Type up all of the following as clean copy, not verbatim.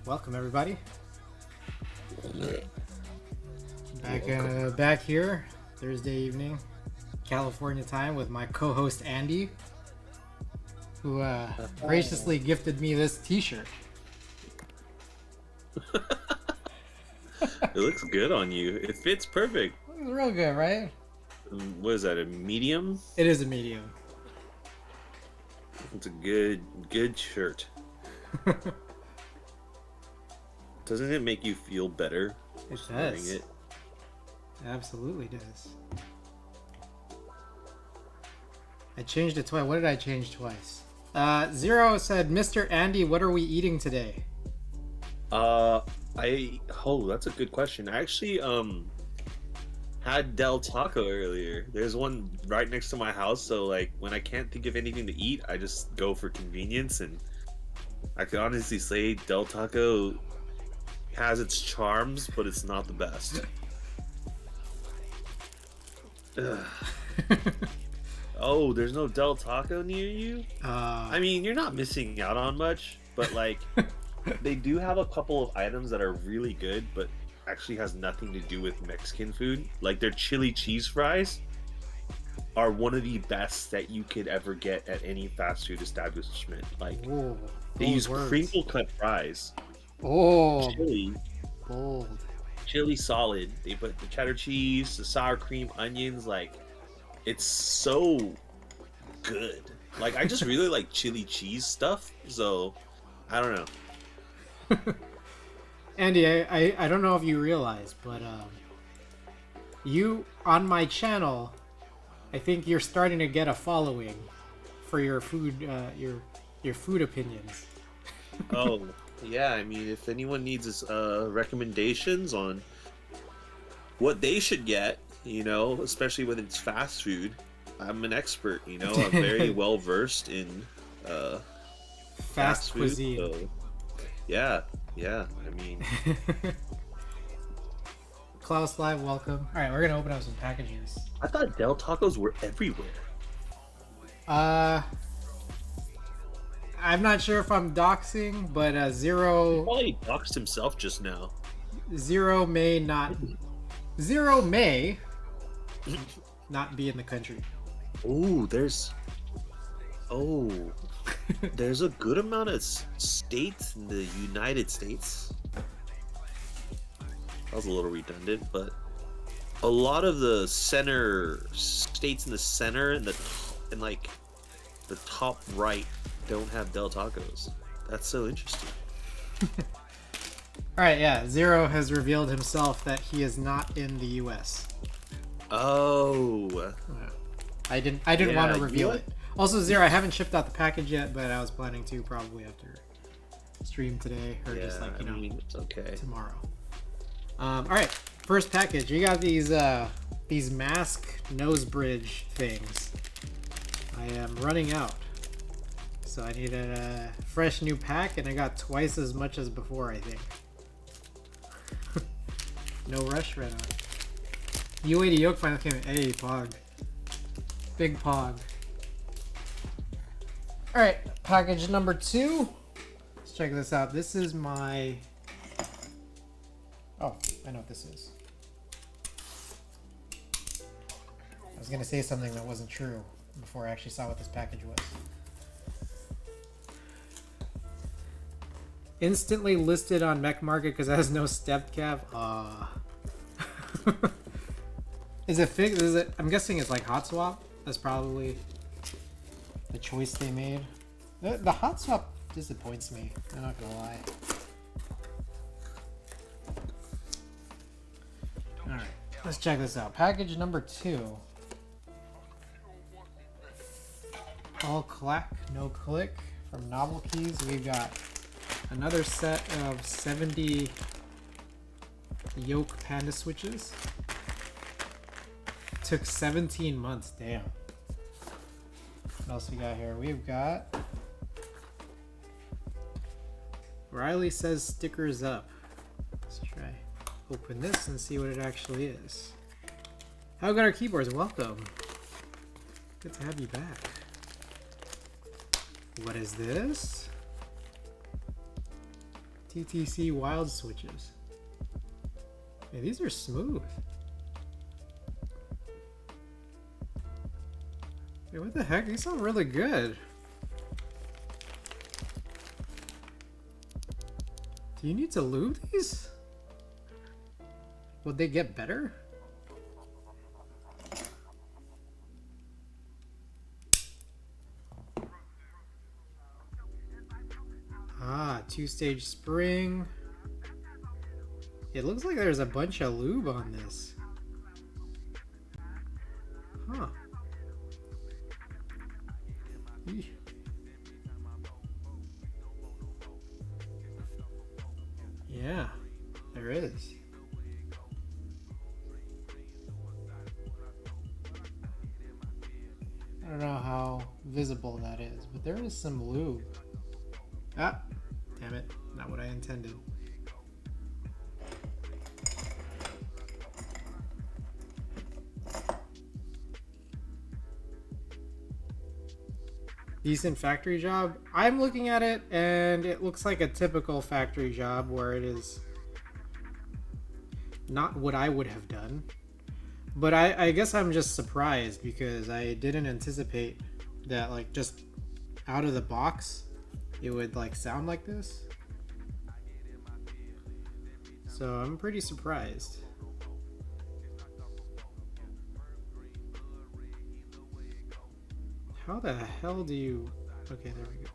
Welcome everybody. Back here Thursday evening, California time, with my co-host Andy, who graciously gifted me this T-shirt. It looks good on you. It fits perfect. It's real good, right? What is that? A medium? It is a medium. It's a good shirt. Doesn't it make you feel better? It does. It absolutely does. I changed it twice. What did I change twice? Zero said, "Mr. Andy, what are we eating today?" That's a good question. I actually had Del Taco earlier. There's one right next to my house, so like when I can't think of anything to eat, I just go for convenience, and I can honestly say Del Taco has its charms, but it's not the best. Oh, there's no Del Taco near you? I mean, you're not missing out on much, but like they do have a couple of items that are really good, but actually has nothing to do with Mexican food. Like their chili cheese fries are one of the best that you could ever get at any fast food establishment. Like they use crinkle cut fries. Oh, chili, bold. Chili solid. They put the cheddar cheese, the sour cream, onions. Like it's so good. Like I just really like chili cheese stuff. So I don't know. Andy, I don't know if you realize, but you on my channel, I think you're starting to get a following for your food, your food opinions. Oh yeah, I mean, if anyone needs recommendations on what they should get, you know, especially when it's fast food, I'm an expert. You know, I'm very well versed in fast food, cuisine. So, yeah. I mean, Klaus Live, welcome. All right, we're gonna open up some packages. I thought Del Tacos were everywhere. I'm not sure if I'm doxing, but Zero. He probably doxed himself just now. Zero may not be in the country. There's a good amount of states in the United States. That was a little redundant, but a lot of the states in the center and like the top right don't have Del Tacos. That's so interesting. All right, yeah. Zero has revealed himself that he is not in the U.S. Oh. I didn't want to reveal it. Also, Zero, I haven't shipped out the package yet, but I was planning to probably after stream today, or just like it's okay. Tomorrow. All right, first package. We got these mask nose bridge things. I am running out, so I need a fresh new pack, and I got twice as much as before, I think. No rush right on. UAD Yoke finally came in. Hey, Pog. Big Pog. Alright, package number 2. Let's check this out. This is my... Oh, I know what this is. I was going to say something that wasn't true before I actually saw what this package was. Instantly listed on Mech Market because it has no step cap. Is it fixed? Is it? I'm guessing it's like hot swap. That's probably the choice they made. The hot swap disappoints me. I'm not gonna lie. All right, let's check this out. Package number 2. All clack, no click from Novel Keys. We've got another set of 70 yoke panda switches. Took 17 months, damn. What else we got here? We've got Riley says stickers up. Let's try open this and see what it actually is. How got our keyboards? Welcome. Good to have you back. What is this? TTC Wild switches. Yeah, these are smooth. Hey, what the heck? These sound really good. Do you need to lube these? Would they get better? Ah, two-stage spring. It looks like there's a bunch of lube on this. Huh. Eesh. Yeah, there is. I don't know how visible that is, but there is some lube. Ah, damn it, not what I intended. Decent factory job. I'm looking at it and it looks like a typical factory job where it is not what I would have done. But I guess I'm just surprised because I didn't anticipate that, like, just out of the box it would like sound like this. So I'm pretty surprised. How the hell do you... Okay, there we go.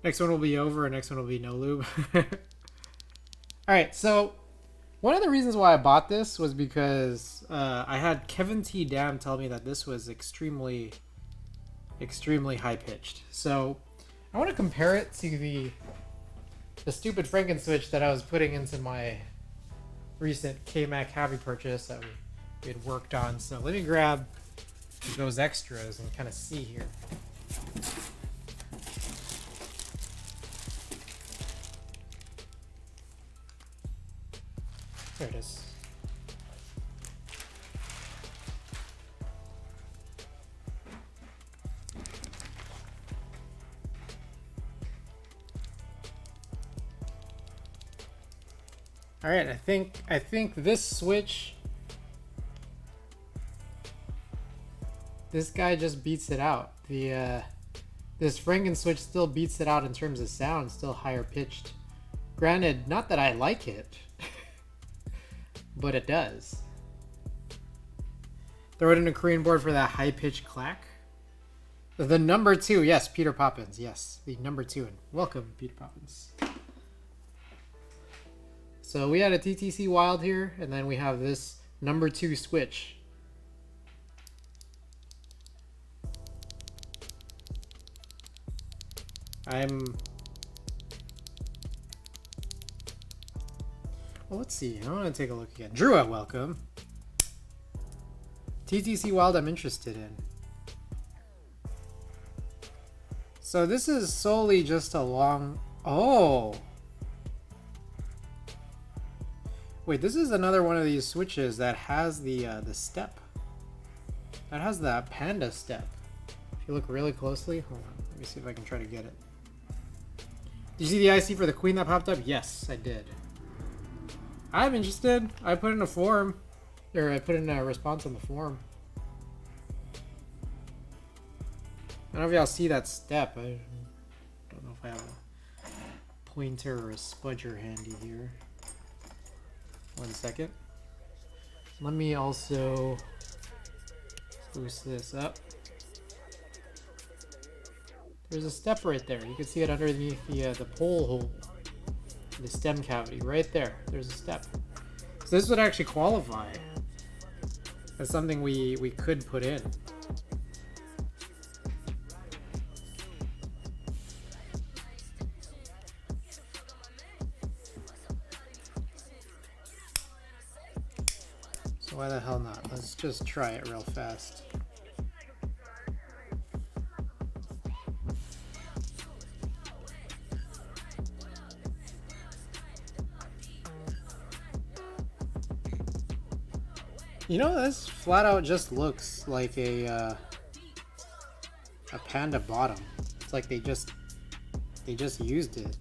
Next one will be over, and next one will be no lube. Alright, so one of the reasons why I bought this was because I had Kevin T. Dam tell me that this was extremely high-pitched. So I want to compare it to the stupid Franken-switch that I was putting into my recent KMAC Happy purchase that we had worked on. So let me grab those extras and kind of see here. There it is. All right, I think this switch, this guy just beats it out. The this Franken switch still beats it out in terms of sound, still higher pitched. Granted, not that I like it, but it does. Throw it in a Korean board for that high pitched clack. The number 2, yes, Peter Poppins, yes, the number 2, and welcome, Peter Poppins. So we had a TTC Wild here, and then we have this number 2 switch. Well, let's see. I want to take a look again. Drew, welcome. TTC Wild I'm interested in. So this is solely just a long... Oh! Wait, this is another one of these switches that has the step. That has the panda step. If you look really closely, hold on, let me see if I can try to get it. Did you see the IC for the Queen that popped up? Yes, I did. I'm interested. I put in a forum, or I put in a response on the forum. I don't know if y'all see that step. I don't know if I have a pointer or a spudger handy here. 1 second. Let me also boost this up. There's a step right there. You can see it underneath the pole hole, the stem cavity right there. There's a step. So this would actually qualify as something we could put in. Why the hell not? Let's just try it real fast. You know, this flat out just looks like a panda bottom. It's like they just used it.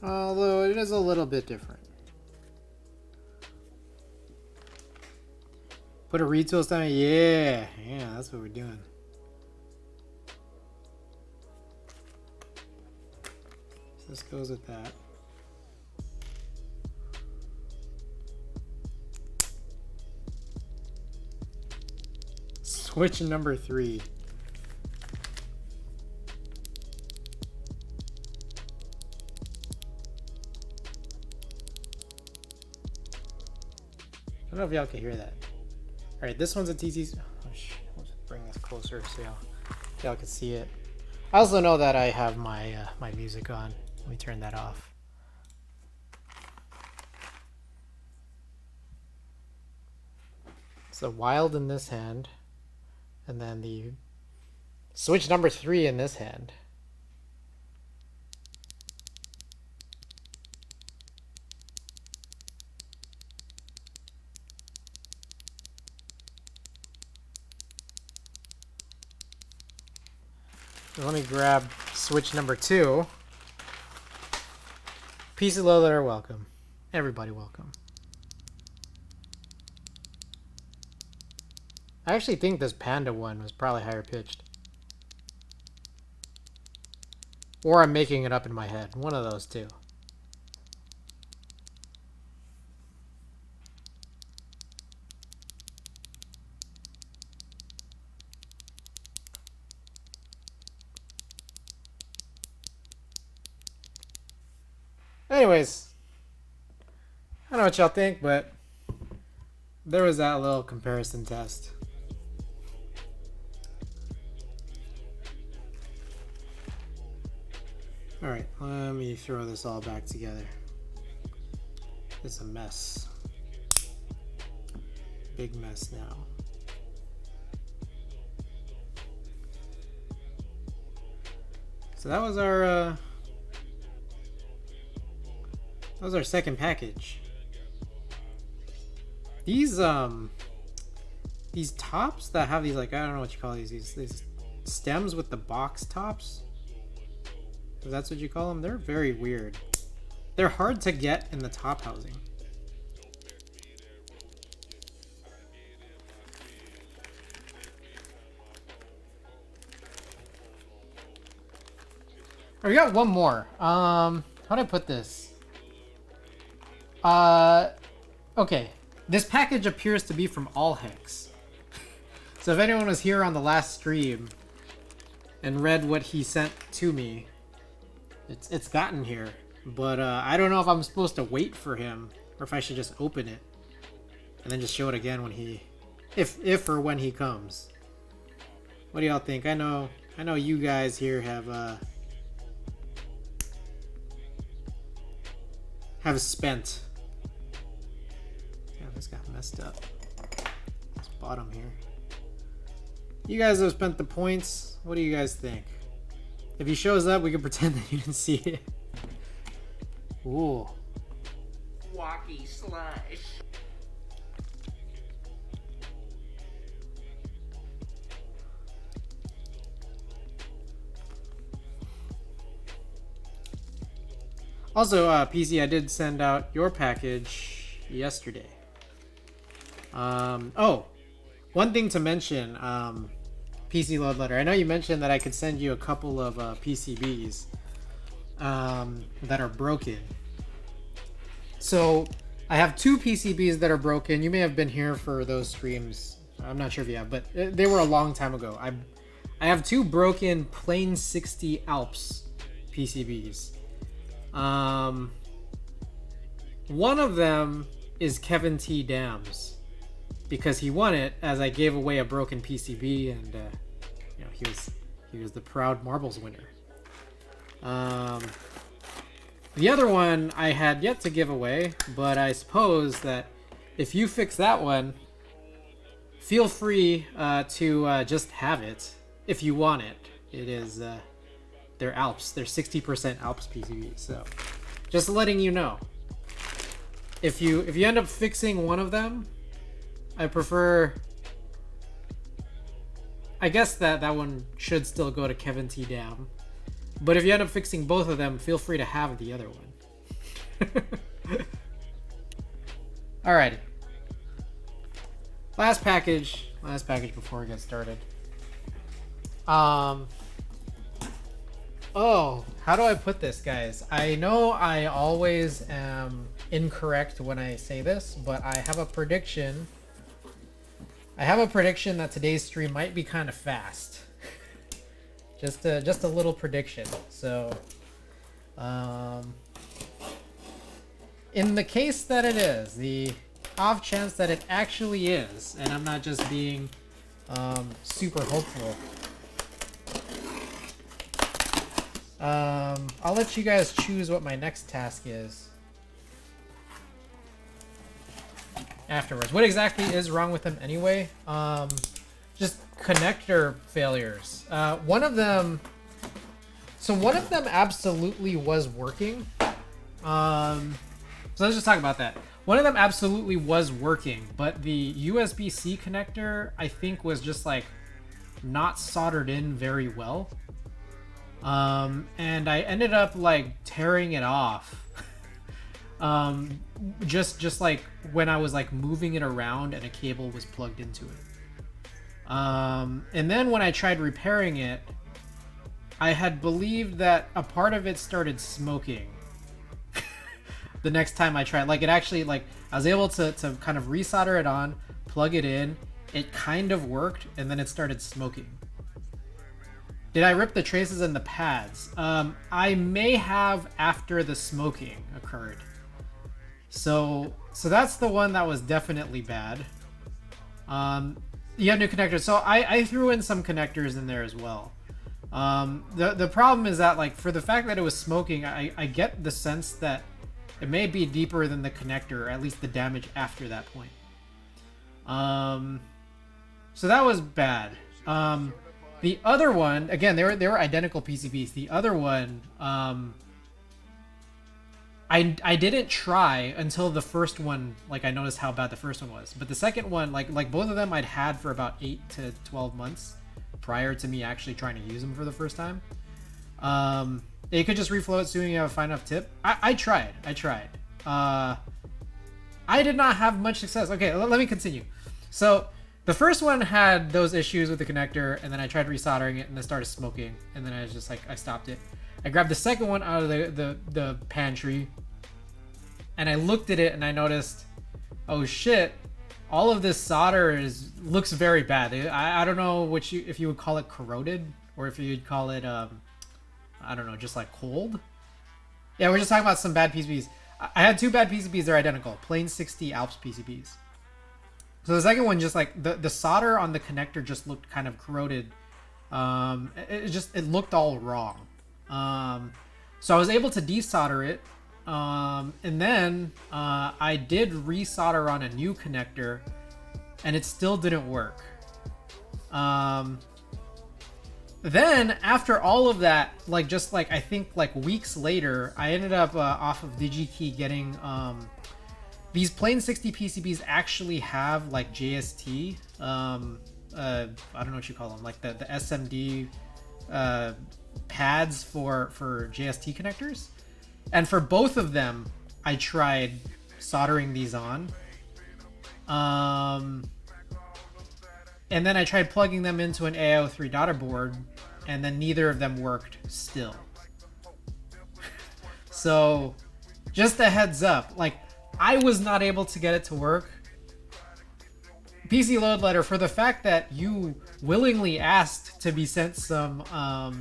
Although it is a little bit different. Put a retool on it. Yeah, that's what we're doing. So this goes with that. Switch number 3. I don't know if y'all can hear that. All right, this one's a TT. Oh, shit. Let's bring this closer so y'all can see it. I also know that I have my my music on. Let me turn that off. So wild in this hand, and then the switch number 3 in this hand. Let me grab switch number 2. PC low letter, welcome. Everybody welcome. I actually think this panda one was probably higher pitched. Or I'm making it up in my head. One of those two. Anyways, I don't know what y'all think, but there was that little comparison test. Alright, let me throw this all back together. It's a mess. Big mess now. So that was our second package. These tops that have these, like, I don't know what you call these stems with the box tops, if that's what you call them, they're very weird. They're hard to get in the top housing. Oh, we got one more. How do I put this? Okay. This package appears to be from All Hex. So if anyone was here on the last stream and read what he sent to me, it's gotten here. But I don't know if I'm supposed to wait for him or if I should just open it and then just show it again when he, if or when he comes. What do y'all think? I know you guys here have spent. Yeah, this got messed up. This bottom here. You guys have spent the points. What do you guys think? If he shows up, we can pretend that you didn't see it. Ooh. Wacky slush. Also, PC, I did send out your package yesterday. Oh, one thing to mention, PC load letter. I know you mentioned that I could send you a couple of PCBs that are broken. So I have 2 PCBs that are broken. You may have been here for those streams. I'm not sure if you have, but they were a long time ago. I have 2 broken plain 60 Alps PCBs. One of them is Kevin T. Dams because he won it as I gave away a broken PCB, and you know, he was the proud marbles winner. The other one I had yet to give away, but I suppose that if you fix that one, feel free to just have it if you want it. It is they're Alps. They're 60% Alps PCBs. So just letting you know. If you end up fixing one of them, I prefer. I guess that one should still go to Kevin T. Dam. But if you end up fixing both of them, feel free to have the other one. Alrighty. Last package before we get started. Oh, how do I put this, guys? I know I always am incorrect when I say this, but I have a prediction. That today's stream might be kind of fast. just a little prediction. So, in the case that it is, the off chance that it actually is, and I'm not just being super hopeful, I'll let you guys choose what my next task is afterwards. What exactly is wrong with them anyway? Just connector failures. One of them absolutely was working. So let's just talk about that. One of them absolutely was working, but the USB-C connector, I think, was just like not soldered in very well. And I ended up like tearing it off. Just like when I was like moving it around and a cable was plugged into it. And then when I tried repairing it, I had believed that a part of it started smoking. The next time I tried, like it actually, like I was able to kind of resolder it on, plug it in, it kind of worked, and then it started smoking. Did I rip the traces in the pads? I may have after the smoking occurred. So that's the one that was definitely bad. You have new connectors. So I threw in some connectors in there as well. The problem is that, like, for the fact that it was smoking, I get the sense that it may be deeper than the connector, or at least the damage after that point. So that was bad. The other one, again, they were identical PCBs. The other one, I didn't try until the first one. Like, I noticed how bad the first one was, but the second one, like both of them, I'd had for about 8 to 12 months prior to me actually trying to use them for the first time. You could just reflow it assuming you have a fine enough tip. I tried. I did not have much success. Okay, let me continue. So the first one had those issues with the connector, and then I tried resoldering it, and it started smoking, and then I was just like, I stopped it. I grabbed the second one out of the pantry, and I looked at it, and I noticed, oh shit, all of this solder looks very bad. I don't know if you would call it corroded, or if you'd call it I don't know, just like cold. Yeah, we're just talking about some bad PCBs. I had 2 bad PCBs. They're identical, plain 60 Alps PCBs. So the second one, just like the solder on the connector just looked kind of corroded. It looked all wrong. So I was able to desolder it. And then I did resolder on a new connector, and it still didn't work. Then after all of that, like just like I think like weeks later, I ended up off of DigiKey getting these plain 60 PCBs actually have like JST. I don't know what you call them, like the SMD pads for JST connectors. And for both of them, I tried soldering these on. And then I tried plugging them into an AO3 daughter board, and then neither of them worked still. So just a heads up, like I was not able to get it to work. PC Load Letter, for the fact that you willingly asked to be sent some of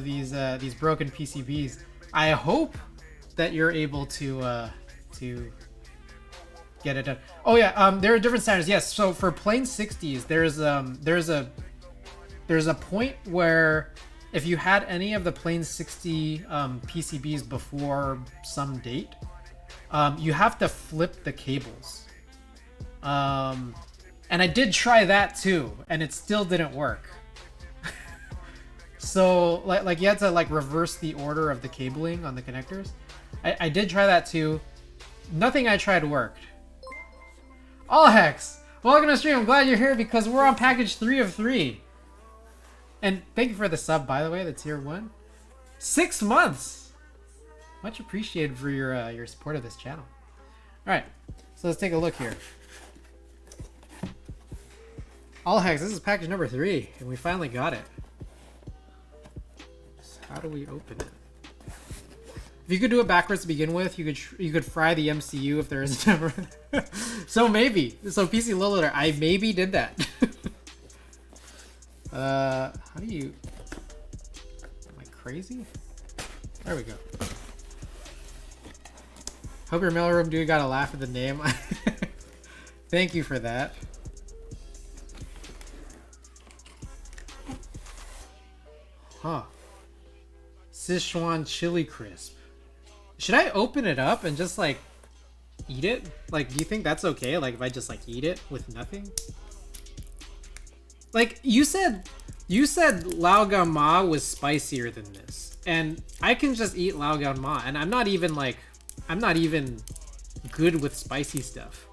these broken PCBs. I hope that you're able to get it done. Oh yeah, there are different standards. Yes, so for plain 60s, there's a point where if you had any of the plain 60 PCBs before some date, you have to flip the cables. And I did try that too, and it still didn't work. So like you had to like reverse the order of the cabling on the connectors. I did try that too. Nothing I tried worked. All Hex, welcome to stream. I'm glad you're here because we're on package 3 of 3. And thank you for the sub, by the way, the tier 1. 6 months. Much appreciated for your support of this channel. All right, so let's take a look here. All Hex, this is package number 3, and we finally got it. So how do we open it? If you could do it backwards to begin with, you could fry the MCU if there is never. So maybe. So PC Liliter, I maybe did that. How do you? Am I crazy? There we go. Hope your mailroom dude got a laugh at the name. Thank you for that. Huh. Sichuan chili crisp. Should I open it up and just like eat it? Like, do you think that's okay? Like if I just like eat it with nothing? Like you said Lao Gan Ma was spicier than this. And I can just eat Lao Gan Ma and I'm not even good with spicy stuff.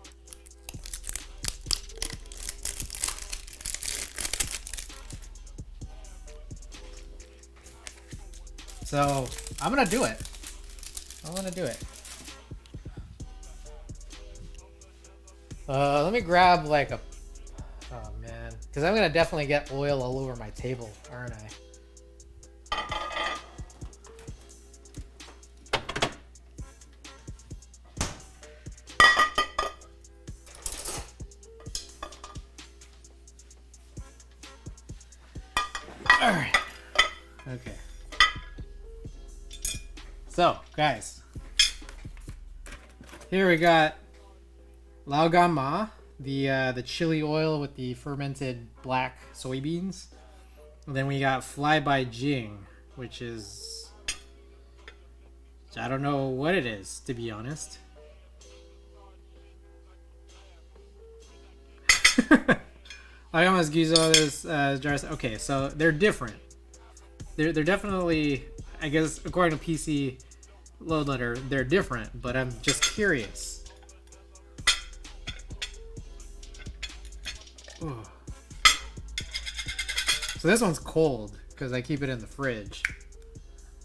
So I'm gonna do it. Let me grab like a. Oh man, because I'm gonna definitely get oil all over my table, aren't I? All right. Okay. So, guys, here we got Lao Gan Ma, the chili oil with the fermented black soybeans. And then we got Fly by Jing, which is, I don't know what it is, to be honest. I almost Gizo this okay, so they're different. They're definitely, I guess, according to PC Load Letter, they're different, but I'm just curious. Ooh. So this one's cold because I keep it in the fridge.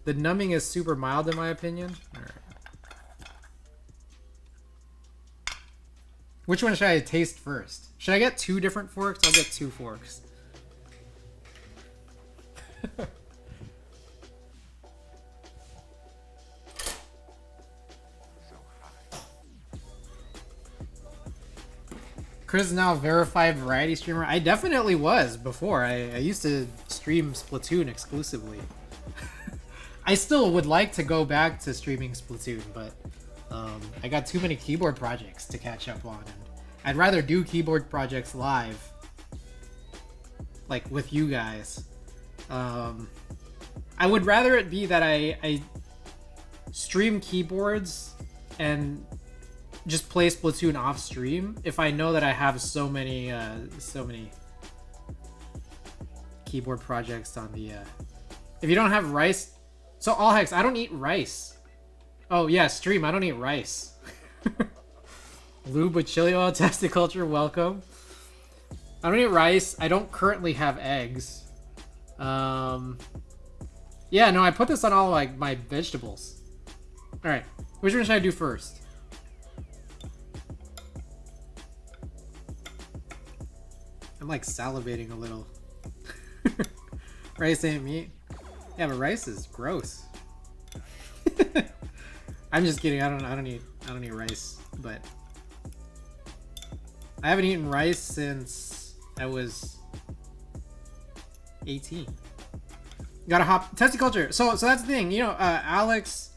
The numbing is super mild in my opinion. All right. Which one should I taste first? Should I get 2 different forks? I'll get 2 forks. Chris is now a verified variety streamer. I definitely was before. I used to stream Splatoon exclusively. I still would like to go back to streaming Splatoon, but I got too many keyboard projects to catch up on. And I'd rather do keyboard projects live, like with you guys. I would rather it be that I stream keyboards and just play Splatoon off stream if I know that I have so many keyboard projects on the if you don't have rice. So All Hex, I don't eat rice. Oh yeah, stream, I don't eat rice. Lube with chili oil, testiculture, welcome. I don't eat rice. I don't currently have eggs. Yeah, no, I put this on all like my vegetables. All right, which one should I do first? I'm like salivating a little. Rice ain't meat. Yeah, but rice is gross. I'm just kidding. I don't eat rice, but I haven't eaten rice since I was 18. Gotta hop testiculture. So that's the thing, you know, Alex,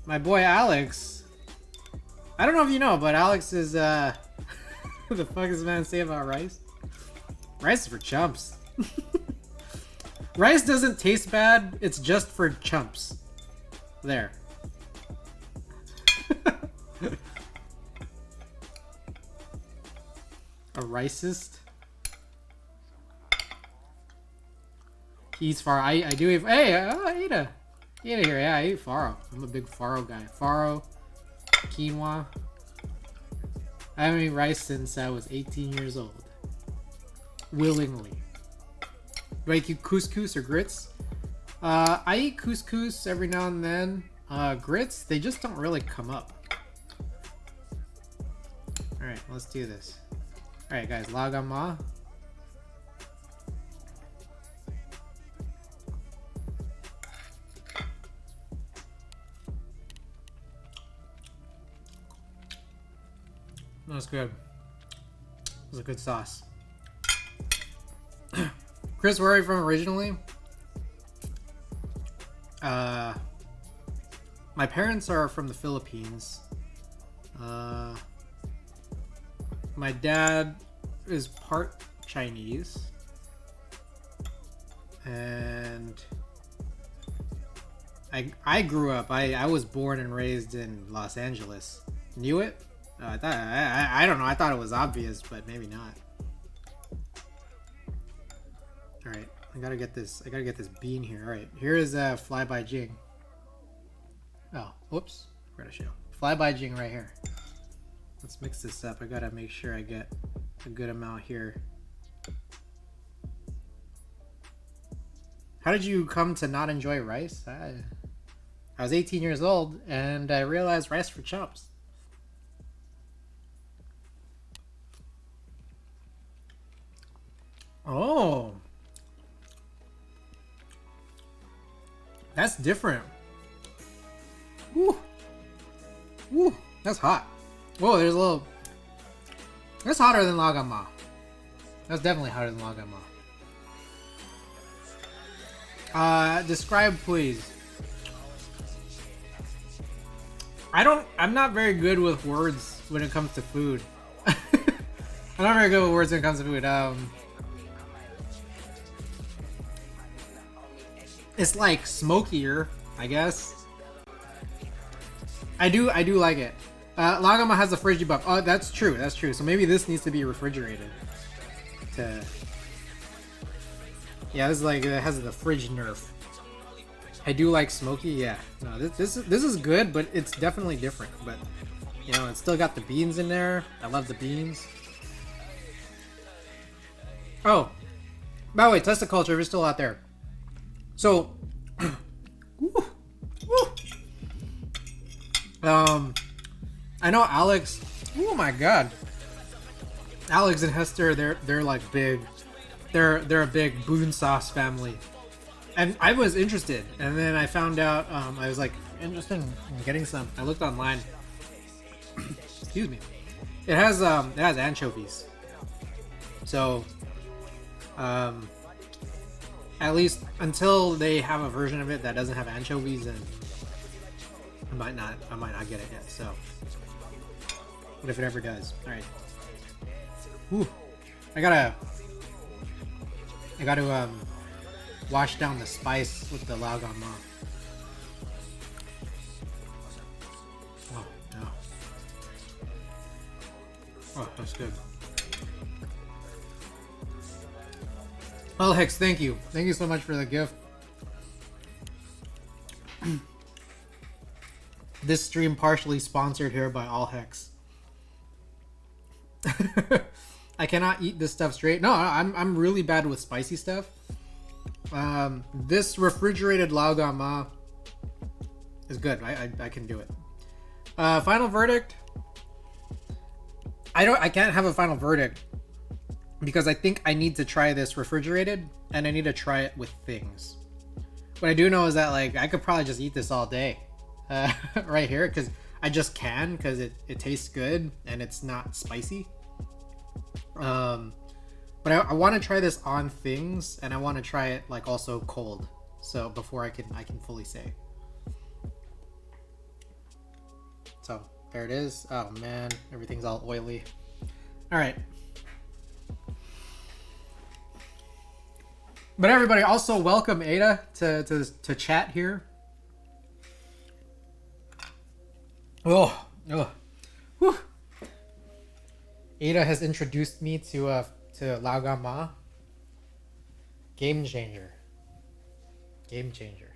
my boy Alex. I don't know if you know, but Alex is what the fuck does man say about rice? Rice is for chumps. Rice doesn't taste bad. It's just for chumps. There. A racist? He eats farro. I do eat. Hey, Ada. Ada here. Yeah, I eat farro. I'm a big farro guy. Farro, quinoa. I haven't eaten rice since I was 18 years old. Willingly. Do I eat couscous or grits? I eat couscous every now and then. Grits, they just don't really come up. Alright, let's do this. Alright guys, lagama. That's good. It's a good sauce. Chris, where are you from originally? My parents are from the Philippines. My dad is part Chinese. And I grew up, I was born and raised in Los Angeles. Knew it? I don't know, I thought it was obvious, but maybe not. Alright, I gotta get this bean here. Alright, here is Fly by Jing. Oh, whoops. Forgot to show. Fly by Jing right here. Let's mix this up. I gotta make sure I get a good amount here. How did you come to not enjoy rice? I was 18 years old and I realized rice for chumps. Oh. That's different. Woo. Woo. That's hot. Whoa, there's a little... That's hotter than lagama. That's definitely hotter than lagama. Describe, please. I'm not very good with words when it comes to food. I'm not very good with words when it comes to food. It's like smokier, I guess. I do like it. Lagama has a frigid buff. Oh, that's true. That's true. So maybe this needs to be refrigerated. Yeah, this is like it has the fridge nerf. I do like smoky. Yeah. No, this is good, but it's definitely different. But you know, it's still got the beans in there. I love the beans. Oh, by the way, testiculture, if you're still out there. So, I know Alex. Oh my God, Alex and Hester. They're like big. They're a big Boon Sauce family, and I was interested. And then I found out. I was like interested in getting some. I looked online. Excuse me. It has anchovies. So, at least until they have a version of it that doesn't have anchovies, and I might not get it yet. So, but if it ever does, all right. Whew. I gotta wash down the spice with the lagama. Oh no. Oh, that's good. Well, Hex, thank you. Thank you so much for the gift. This stream partially sponsored here by All Hex. I cannot eat this stuff straight. No, I'm really bad with spicy stuff. This refrigerated lagama is good. I can do it. Final verdict. I can't have a final verdict because I think I need to try this refrigerated and I need to try it with things. What I do know is that like I could probably just eat this all day right here because I just can because it tastes good and it's not spicy. But I want to try this on things and I want to try it like also cold, so before I can fully say. So there it is. Oh man, everything's all oily. All right. But everybody, also welcome Ada to chat here. Oh. Whew. Ada has introduced me to lagama. Game changer. Game changer.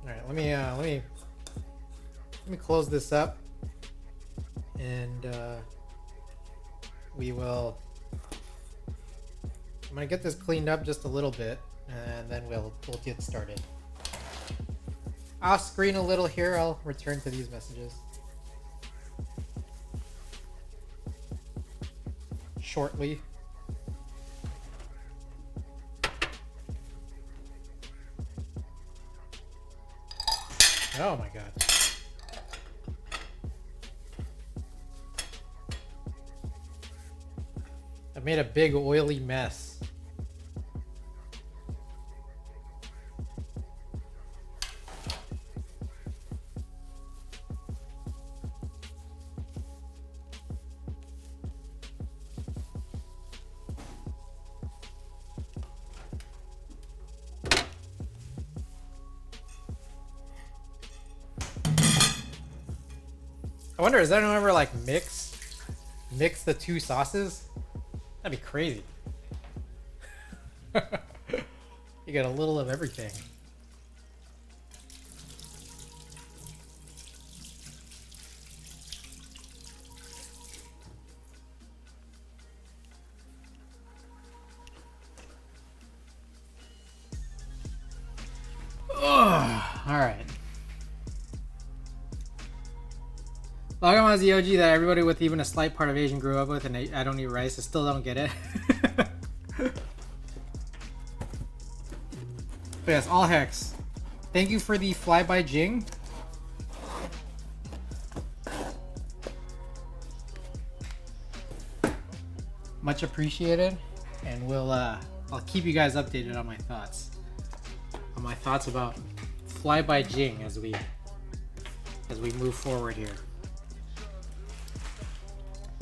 All right, let me close this up, and we will. I'm gonna get this cleaned up just a little bit, and then we'll get started. Off screen a little here. I'll return to these messages shortly. Oh my god. I made a big oily mess. I wonder, does anyone ever like mix the two sauces? That'd be crazy. You get a little of everything. Oh, all right. Logom is the OG that everybody with even a slight part of Asian grew up with, and I don't eat rice. I still don't get it. But yes, all hex. Thank you for the flyby Jing. Much appreciated, and I'll keep you guys updated on my thoughts. About flyby Jing as we move forward here.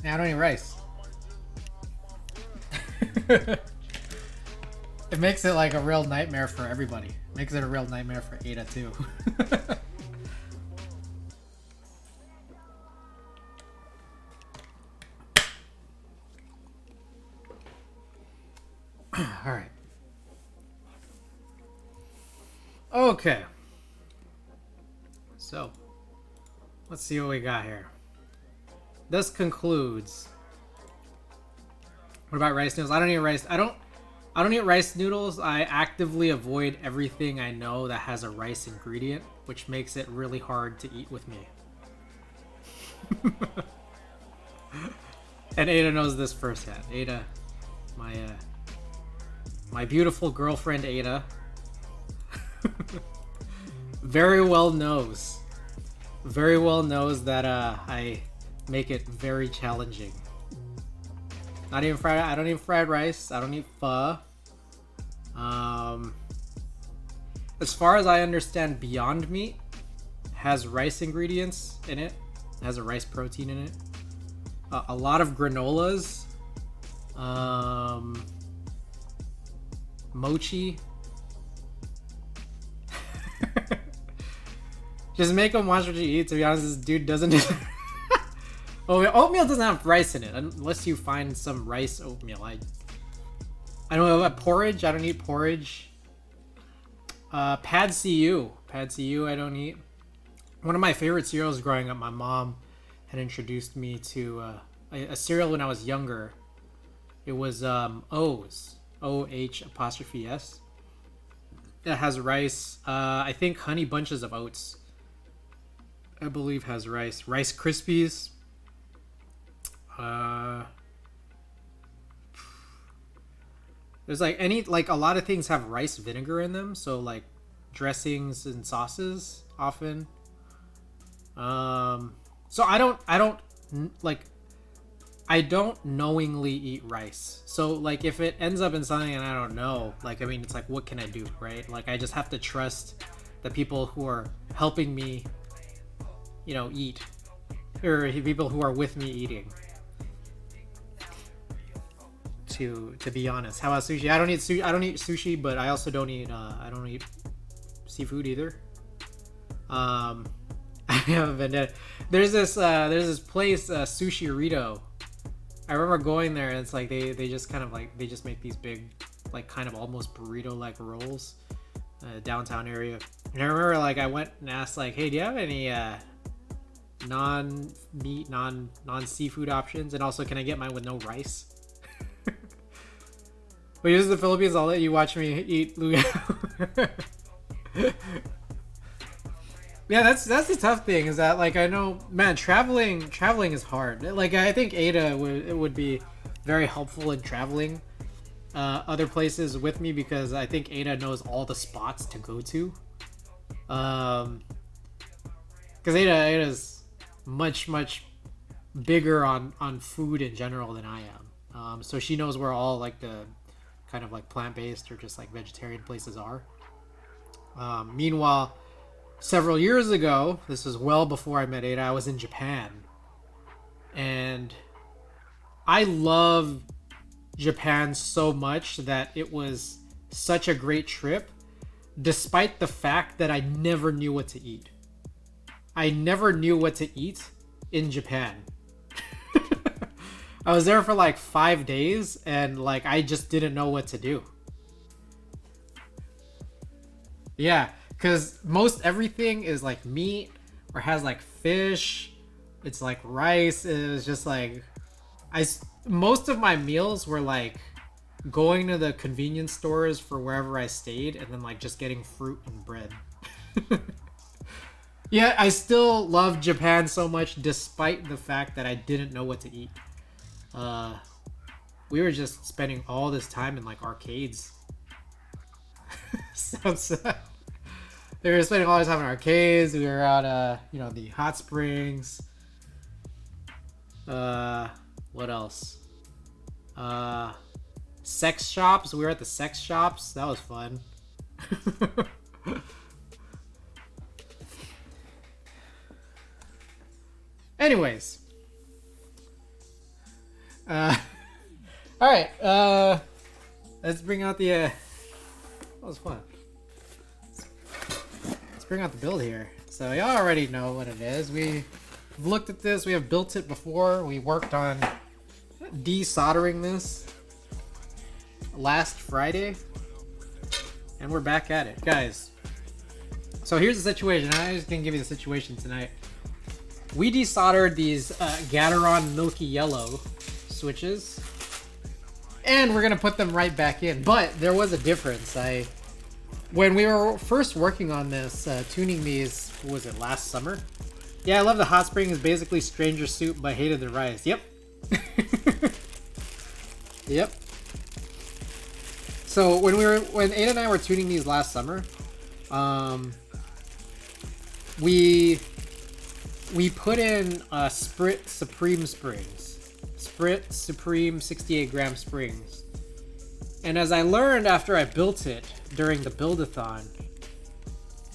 I don't eat rice. It makes it like a real nightmare for everybody. Makes it a real nightmare for Ada too. All right. Okay. So, let's see what we got here. This concludes. What about rice noodles? I don't eat rice. I don't eat rice noodles. I actively avoid everything I know that has a rice ingredient, which makes it really hard to eat with me. And Ada knows this firsthand. Ada, my beautiful girlfriend Ada, very well knows that I make it very challenging. I don't eat fried rice. I don't eat pho. As far as I understand, Beyond Meat has rice ingredients in it. It has a rice protein in it. A lot of granolas. Mochi. Just make him watch what you eat. To be honest, this dude doesn't. Oatmeal doesn't have rice in it unless you find some rice oatmeal. I don't know about porridge. I don't eat porridge. Pad CU I don't eat. One of my favorite cereals growing up, my mom had introduced me to a cereal when I was younger. It was O's, OH''S. It has rice. I think Honey Bunches of Oats, I believe, has rice. Rice Krispies. There's like a lot of things have rice vinegar in them, so like dressings and sauces often. So I don't knowingly eat rice. So like if it ends up in something and I don't know, like, I mean, it's like, what can I do, right? Like I just have to trust the people who are helping me, eat, or people who are with me eating. To be honest, how about sushi? I don't eat sushi, but I also don't eat seafood either. I haven't been there. There's this place, Sushirito. I remember going there, and it's like they just kind of like they just make these big, like kind of almost burrito like rolls, downtown area. And I remember like I went and asked like, hey, do you have any non-meat, non-seafood options? And also, can I get mine with no rice? But this is the Philippines. I'll let you watch me eat luau. Yeah, that's the tough thing, is that like I know, man, traveling is hard. Like I think Ada would be very helpful in traveling other places with me, because I think Ada knows all the spots to go to. Because Ada's much bigger on food in general than I am. So she knows where all like the kind of like plant-based or just like vegetarian places are. Meanwhile, several years ago, this was well before I met Ada, I was in Japan. And I love Japan so much that it was such a great trip, despite the fact that I never knew what to eat. I never knew what to eat in Japan. I was there for like 5 days, and like I just didn't know what to do. Yeah, because most everything is like meat or has like fish. It's like rice. It was just like most of my meals were like going to the convenience stores for wherever I stayed, and then like just getting fruit and bread. Yeah, I still love Japan so much despite the fact that I didn't know what to eat. We were just spending all this time in like arcades. Sounds sad. We were spending all this time in arcades. We were out, the hot springs. What else? Sex shops. We were at the sex shops. That was fun. Anyways. All right. Let's bring out the. That was fun. Let's bring out the build here. So y'all already know what it is. We've looked at this. We have built it before. We worked on desoldering this last Friday, and we're back at it, guys. So here's the situation. I just gonna give you the situation tonight. We desoldered these Gateron Milky Yellow switches, and we're gonna put them right back in. But there was a difference. When we were first working on this, tuning these, what was it, last summer? Yeah, I love the hot springs, basically Stranger Soup, but hated the rice. Yep. Yep. So when Ada and I were tuning these last summer, we put in Sprit Supreme springs. Sprit Supreme 68 gram springs. And as I learned after I built it during the build-a-thon,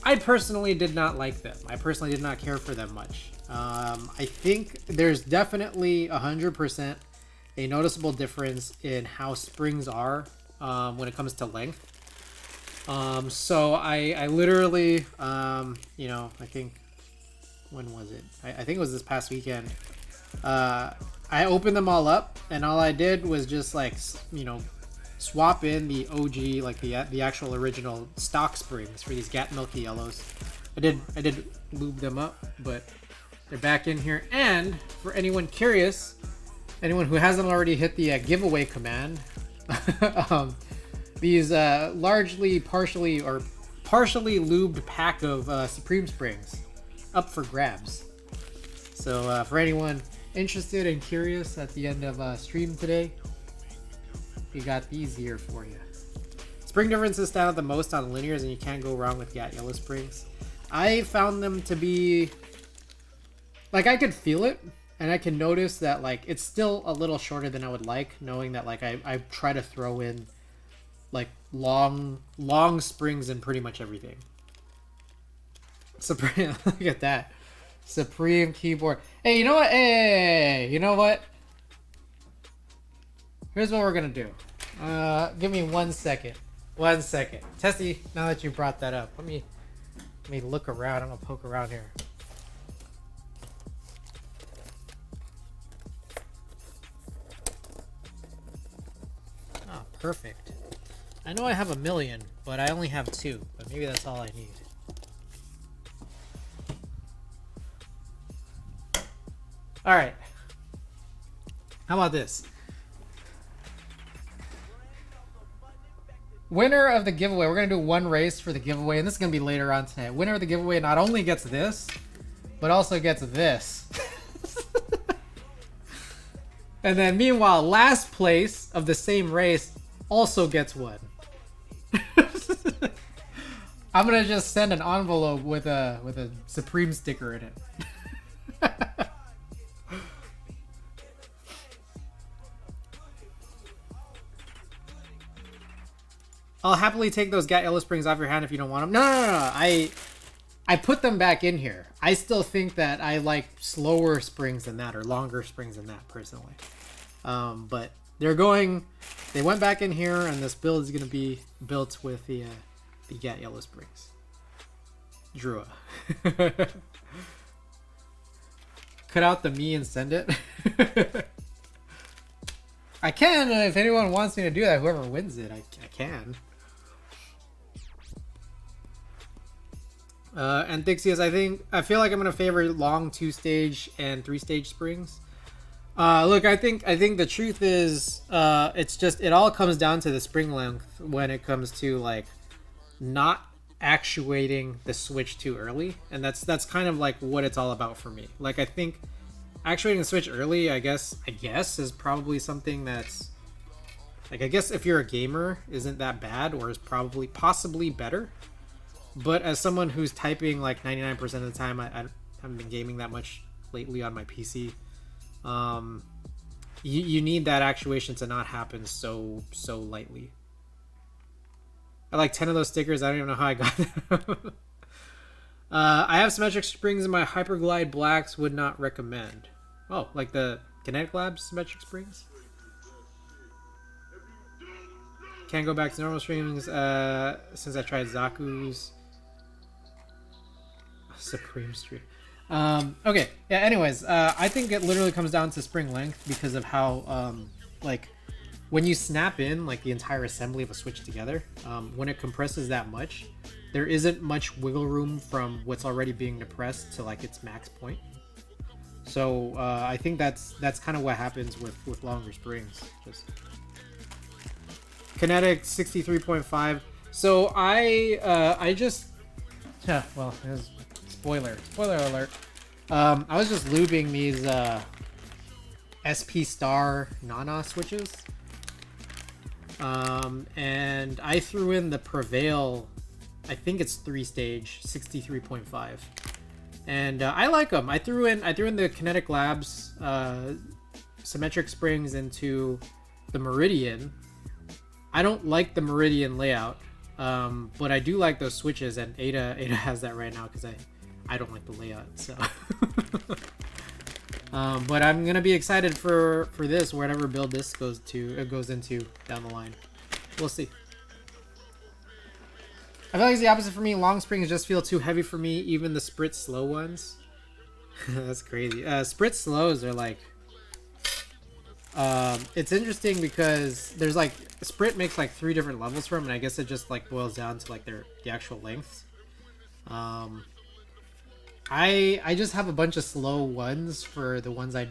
I personally did not like them. I personally did not care for them much. I think there's definitely 100% a noticeable difference in how springs are when it comes to length. So I literally, I think, when was it? I think it was this past weekend. I opened them all up, and all I did was just like, swap in the OG, like the actual original stock springs for these Gat Milky Yellows. I did lube them up, but they're back in here. And for anyone curious, anyone who hasn't already hit the giveaway command, these partially lubed pack of Supreme springs up for grabs. So for anyone interested and curious at the end of stream today, we got these here for you. Spring differences stand out the most on linears, and you can't go wrong with Gat Yellow springs. I found them to be like, I could feel it, and I can notice that like it's still a little shorter than I would like, knowing that like I try to throw in like long springs in pretty much everything. Supreme, look at that. Supreme keyboard. Hey, you know what? Hey, you know what? Here's what we're gonna do. Give me 1 second. 1 second. Tessie, now that you brought that up, let me look around. I'm gonna poke around here. perfect. I know I have 1 million, but I only have 2. But maybe that's all I need. All right. How about this? Winner of the giveaway. We're going to do one race for the giveaway, and this is going to be later on tonight. Winner of the giveaway not only gets this, but also gets this. And then meanwhile, last place of the same race also gets one. I'm going to just send an envelope with a Supreme sticker in it. I'll happily take those Gat Yellow Springs off your hand if you don't want them. No. I put them back in here. I still think that I like slower springs than that, or longer springs than that, personally. But they went back in here, and this build is going to be built with the Gat Yellow Springs. Drua. Cut out the me and send it. I can, and if anyone wants me to do that, whoever wins it, I can. And Thixius, I feel like I'm gonna favor long 2-stage and 3-stage springs. Look, I think the truth is, it all comes down to the spring length when it comes to like not actuating the switch too early, and that's kind of like what it's all about for me. Like, I think actuating the switch early, I guess is probably something that's like, I guess if you're a gamer, isn't that bad, or is possibly better. But as someone who's typing like 99% of the time, I haven't been gaming that much lately on my PC. You need that actuation to not happen so lightly. I like 10 of those stickers. I don't even know how I got them. I have symmetric springs in my Hyperglide Blacks. Would not recommend. Oh, like the Kinetic Labs symmetric springs? Can't go back to normal springs since I tried Zaku's Supreme Street. Okay, yeah, anyways, I think it literally comes down to spring length because of how, like, when you snap in, like, the entire assembly of a switch together, when it compresses that much, there isn't much wiggle room from what's already being depressed to, like, its max point. So, I think that's kind of what happens with longer springs. Just Kinetic 63.5. So, I just... well, there's... Spoiler alert. I was just lubing these SP Star Nana switches. And I threw in the Prevail, I think it's 3-stage, 63.5. And I like them. I threw in the Kinetic Labs symmetric springs into the Meridian. I don't like the Meridian layout, but I do like those switches, and Ada has that right now because I don't like the layout, so. But I'm gonna be excited for this, whatever build this goes into down the line. We'll see. I feel like it's the opposite for me. Long springs just feel too heavy for me, even the Sprit slow ones. That's crazy. Sprit slows are like, it's interesting because there's like, Sprit makes like 3 different levels for them, and I guess it just like boils down to like the actual lengths. I just have a bunch of slow ones for the ones I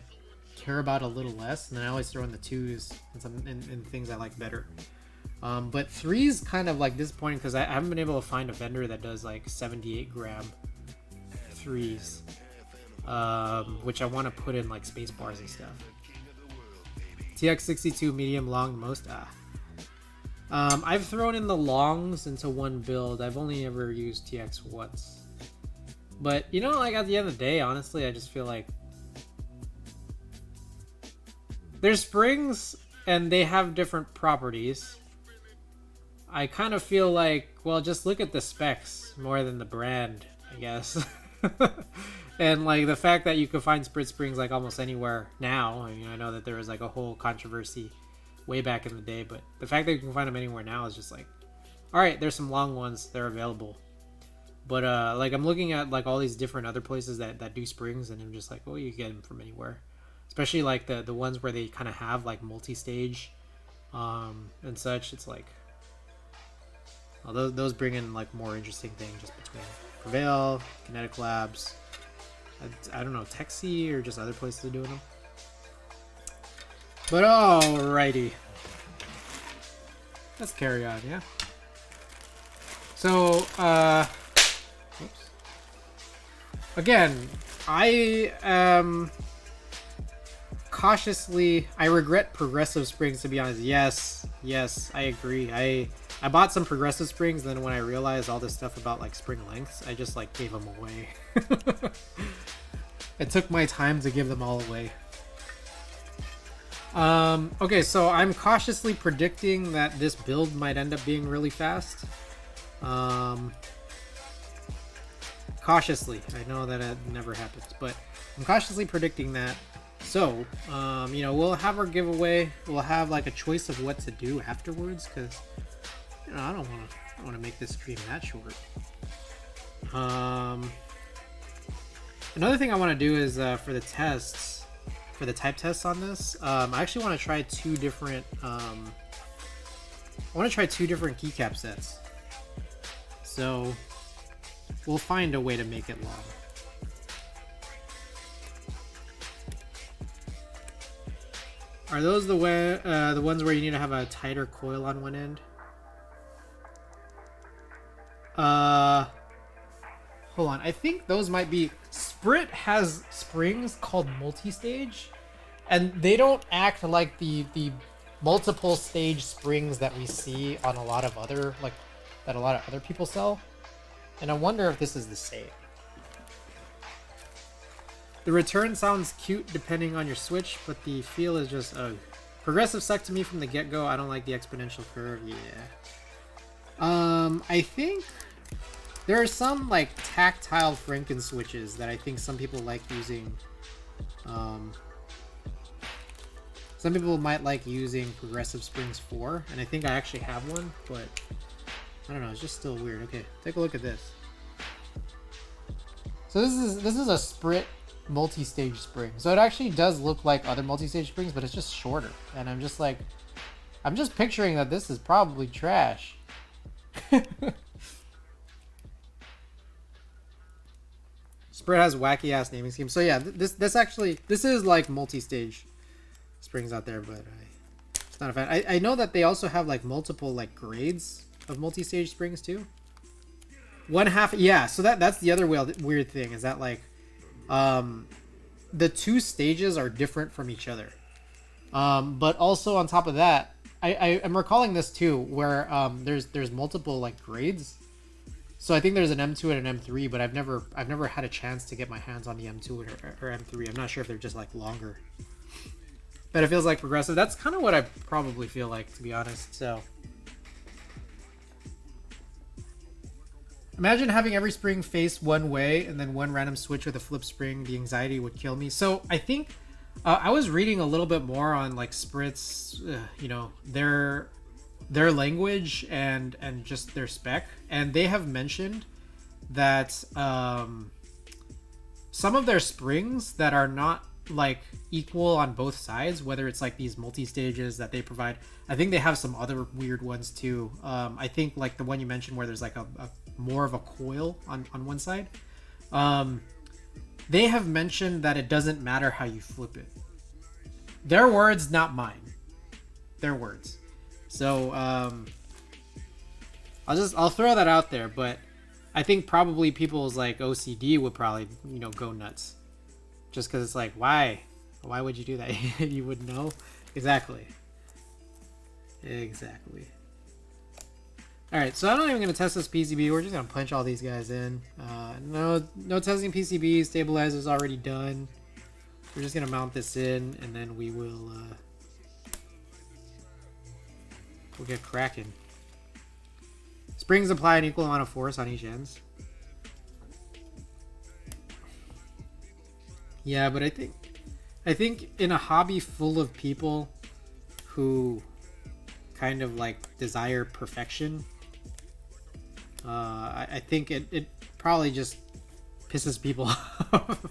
care about a little less, and then I always throw in the 2s and things I like better. But 3's kind of like disappointing because I haven't been able to find a vendor that does like 78 gram 3's, which I want to put in like space bars and stuff. TX62 medium long most. I've thrown in the longs into one build. I've only ever used TX once. But, you know, like, at the end of the day, honestly, I just feel like there's springs and they have different properties. I kind of feel like, well, just look at the specs more than the brand, I guess. And, like, the fact that you can find Sprit springs, like, almost anywhere now. I mean, I know that there was, like, a whole controversy way back in the day, but the fact that you can find them anywhere now is just like, all right, there's some long ones, they're available. But, like, I'm looking at, like, all these different other places that do springs, and I'm just like, oh, you can get them from anywhere. Especially, like, the ones where they kind of have, like, multi-stage and such. It's like, well, those bring in like more interesting things just between Prevail, Kinetic Labs, I don't know, Texi or just other places doing them. But alrighty, let's carry on, yeah. So, oops. Again, I am cautiously, I regret progressive springs, to be honest. Yes, I agree. I bought some progressive springs, then when I realized all this stuff about like spring lengths, I just like gave them away. It took my time to give them all away. Okay, so I'm cautiously predicting that this build might end up being really fast. Cautiously. I know that it never happens, but I'm cautiously predicting that. So, you know, we'll have our giveaway. We'll have like a choice of what to do afterwards, because you know, I don't want to make this stream that short. Another thing I want to do is for the tests, for the type tests on this, I actually want to try two different. I want to try two different keycap sets. So we'll find a way to make it long. Are those the ones where you need to have a tighter coil on one end? Hold on. I think those might be... Sprit has springs called multi-stage, and they don't act like the multiple stage springs that we see on a lot of other, like, that a lot of other people sell. And I wonder if this is the same. The return sounds cute depending on your switch, but the feel is just, progressive sucked to me from the get-go. I don't like the exponential curve. Yeah. I think there are some like tactile Franken switches that I think some people like using. Some people might like using progressive springs for, and I think I actually have one, but I don't know. It's just still weird. Okay, take a look at this. So this is a Sprit multi-stage spring. So it actually does look like other multi-stage springs, but it's just shorter. And I'm just like, I'm just picturing that this is probably trash. Sprit has wacky ass naming scheme. So yeah, this is like multi-stage springs out there, but it's not a fan. I know that they also have like multiple like grades of multi-stage springs too. One half, yeah. So that's the other weird thing is that like, the two stages are different from each other. But also on top of that, I am recalling this too, where there's multiple like grades. So I think there's an M2 and an M3, but I've never had a chance to get my hands on the M2 or M3. I'm not sure if they're just like longer. But it feels like progressive. That's kind of what I probably feel like, to be honest. So imagine having every spring face one way and then one random switch with a flip spring. The anxiety would kill me. So I think I was reading a little bit more on like Sprit's, you know, their language and just their spec, and they have mentioned that some of their springs that are not like equal on both sides, whether it's like these multi-stages that they provide, I think they have some other weird ones too. I think like the one you mentioned where there's like a more of a coil on one side. They have mentioned that it doesn't matter how you flip it. Their words, not mine. Their words. So I'll throw that out there, but I think probably people's like OCD would probably, you know, go nuts. Just because it's like, why would you do that? You would know. Exactly. All right, so I'm not even going to test this PCB. We're just going to punch all these guys in. No testing PCB. Stabilizer's already done. We're just going to mount this in, and then we'll get cracking. Springs apply an equal amount of force on each ends. Yeah, but I think in a hobby full of people who kind of like desire perfection, I think it probably just pisses people off,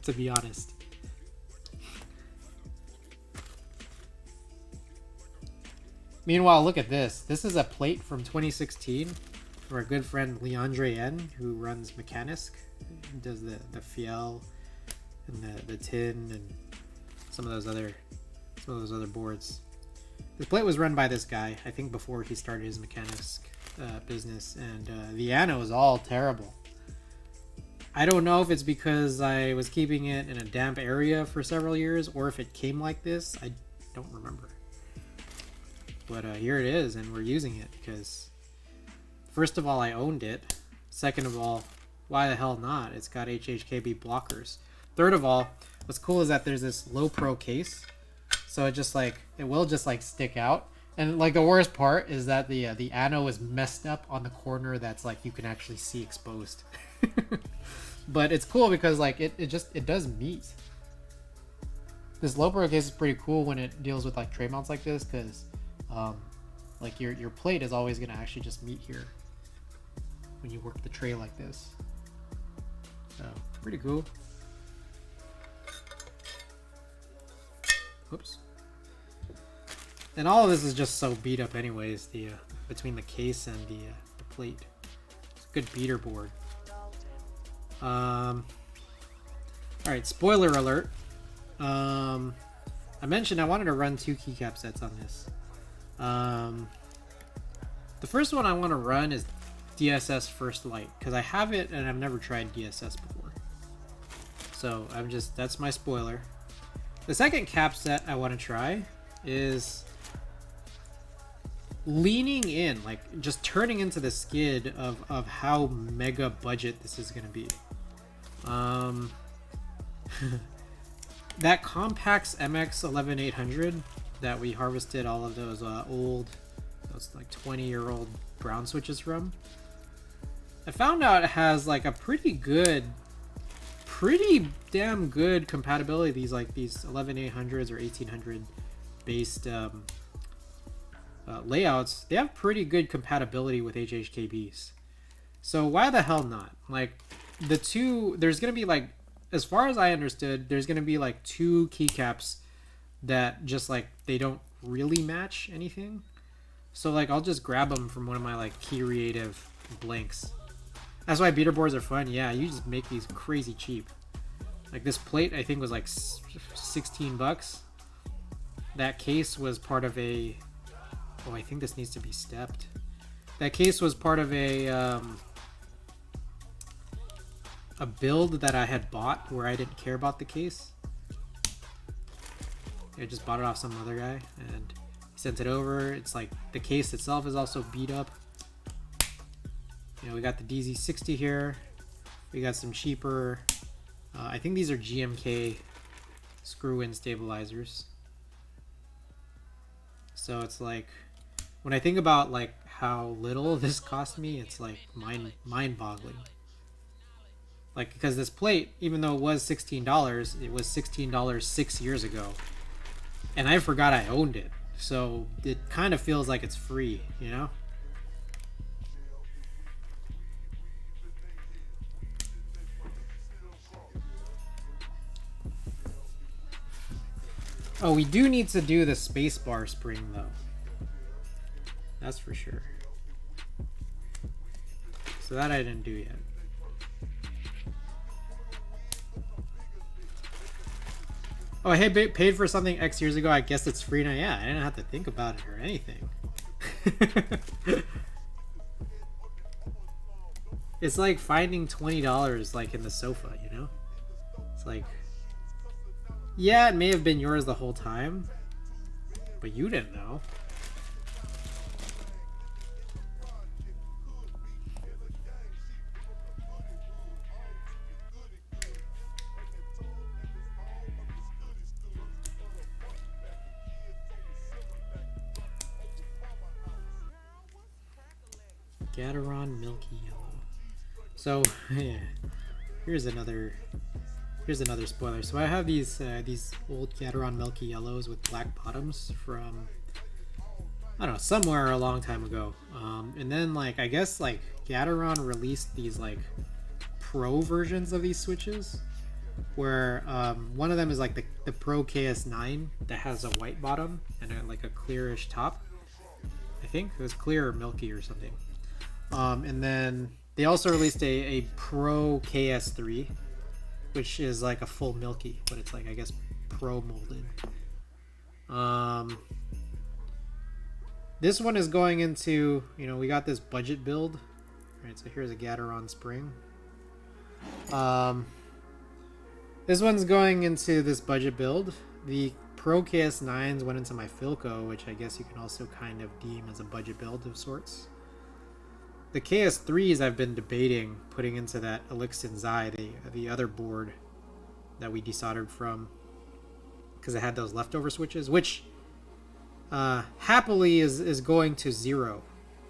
to be honest. Meanwhile, look at this. This is a plate from 2016 for a good friend LeandreN, who runs Mechanisk. He does the Fiel and the tin and some of those other boards. This plate was run by this guy, I think before he started his Mechanisk business, and the ano is all terrible. I don't know if it's because I was keeping it in a damp area for several years or if it came like this. I don't remember. But here it is, and we're using it because, first of all, I owned it. Second of all, why the hell not? It's got HHKB blockers. Third of all, what's cool is that there's this lowpro case, so it will just stick out. And like the worst part is that the ano is messed up on the corner that's like you can actually see exposed. But it's cool because like it does meet. This lowpro case is pretty cool when it deals with like tray mounts like this, because like your plate is always gonna actually just meet here when you work the tray like this. So pretty cool. Oops. And all of this is just so beat up anyways, the between the case and the plate. It's a good beater board. Alright, spoiler alert. I mentioned I wanted to run 2 keycap sets on this. The first one I want to run is DSS First Light, because I have it and I've never tried DSS before. So that's my spoiler. The second cap set I want to try is leaning in, like just turning into the skid of how mega budget this is going to be. That Compaq MX 11800 that we harvested all of those those like 20-year-old brown switches from, I found out it has like a pretty damn good compatibility. These 11800s or 1800 based layouts, they have pretty good compatibility with HHKBs. So why the hell not? Like there's gonna be like, as far as I understood, there's gonna be like 2 keycaps that just like they don't really match anything. So like I'll just grab them from one of my like key creative blanks. That's why beater boards are fun. Yeah, you just make these crazy cheap. Like this plate I think was like 16 bucks. That case was part of a, oh, I think this needs to be stepped. That case was part of a build that I had bought where I didn't care about the case. I just bought it off some other guy and he sent it over. It's like the case itself is also beat up. You know, we got the DZ60 here. We got some cheaper, I think these are GMK screw-in stabilizers. So it's like, when I think about like how little this cost me, it's like mind-boggling. Like, because this plate, even though it was $16, it was $16 6 years ago. And I forgot I owned it. So it kind of feels like it's free, you know? Oh, we do need to do the spacebar spring though. That's for sure. So that I didn't do yet. Oh, hey, paid for something X years ago. I guess it's free now. Yeah, I didn't have to think about it or anything. It's like finding $20 like in the sofa, you know? It's like, yeah, it may have been yours the whole time, but you didn't know. Gateron Milky Yellow. So yeah, here's another spoiler. So I have these old Gateron Milky Yellows with black bottoms from, I don't know, somewhere a long time ago. And then like I guess like Gateron released these like pro versions of these switches, where one of them is like the Pro KS9 that has a white bottom and like a clearish top. think it was clear or milky or something. And then they also released a Pro KS3, which is like a full milky, but it's like, I guess, pro molded. This one is going into, you know, we got this budget build. Right, so here's a Gateron spring. This one's going into this budget build. The Pro KS9s went into my Philco, which I guess you can also kind of deem as a budget build of sorts. The KS3s I've been debating putting into that Elixir Zai, the other board that we desoldered from, because it had those leftover switches, which happily is going to Zero.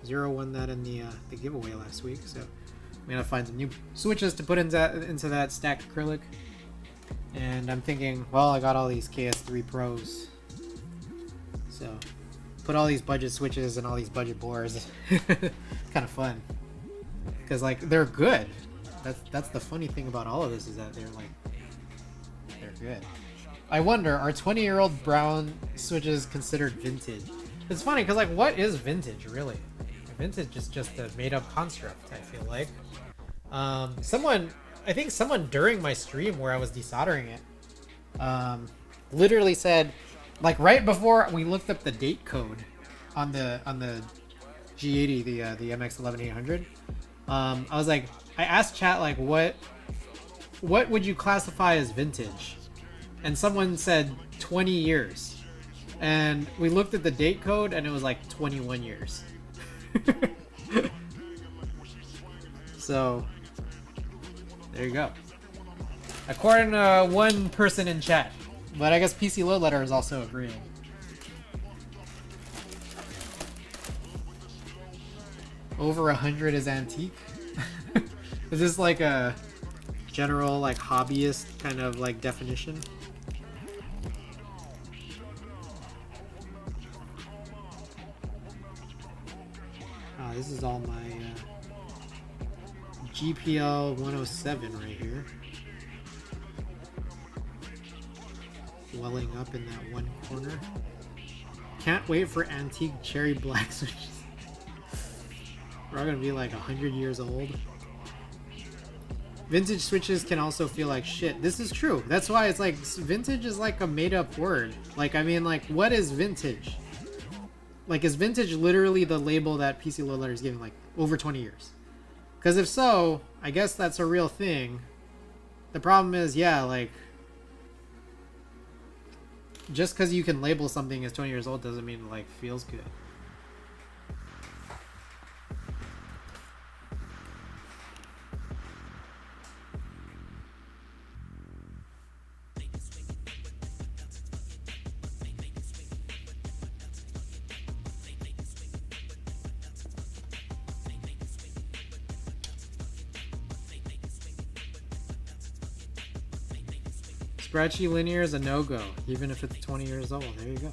Zero won that in the giveaway last week, so I'm gonna find some new switches to put into that stacked acrylic. And I'm thinking, well, I got all these KS3 Pros, so put all these budget switches and all these budget boards. Kind of fun, because like they're good. That's the funny thing about all of this, is that they're good. I wonder, are 20-year-old brown switches considered vintage? It's funny because, like, what is vintage really? Vintage is just a made-up construct, I feel like. I think someone during my stream where I was desoldering it, literally said, like, right before we looked up the date code on the G80, the MX 11800, I was like, I asked chat, like, what would you classify as vintage? And someone said 20 years. And we looked at the date code and it was like 21 years. So, there you go. According to one person in chat. But I guess PC Load Letter is also agreeing. Over 100 is antique? Is this like a general, like, hobbyist kind of, like, definition? This is all my GPL 107 right here. Welling up in that one corner. Can't wait for antique cherry black switches. We're all gonna be like 100 years old. Vintage switches can also feel like shit. This is true. That's why it's like, vintage is like a made up word. Like, I mean, like, what is vintage? Like, is vintage literally the label that PC Load Letter is giving, like, over 20 years? Because if so, I guess that's a real thing. The problem is, yeah, like, just because you can label something as 20 years old doesn't mean it, like, feels good. Scratchy linear is a no-go, even if it's 20 years old. There you go.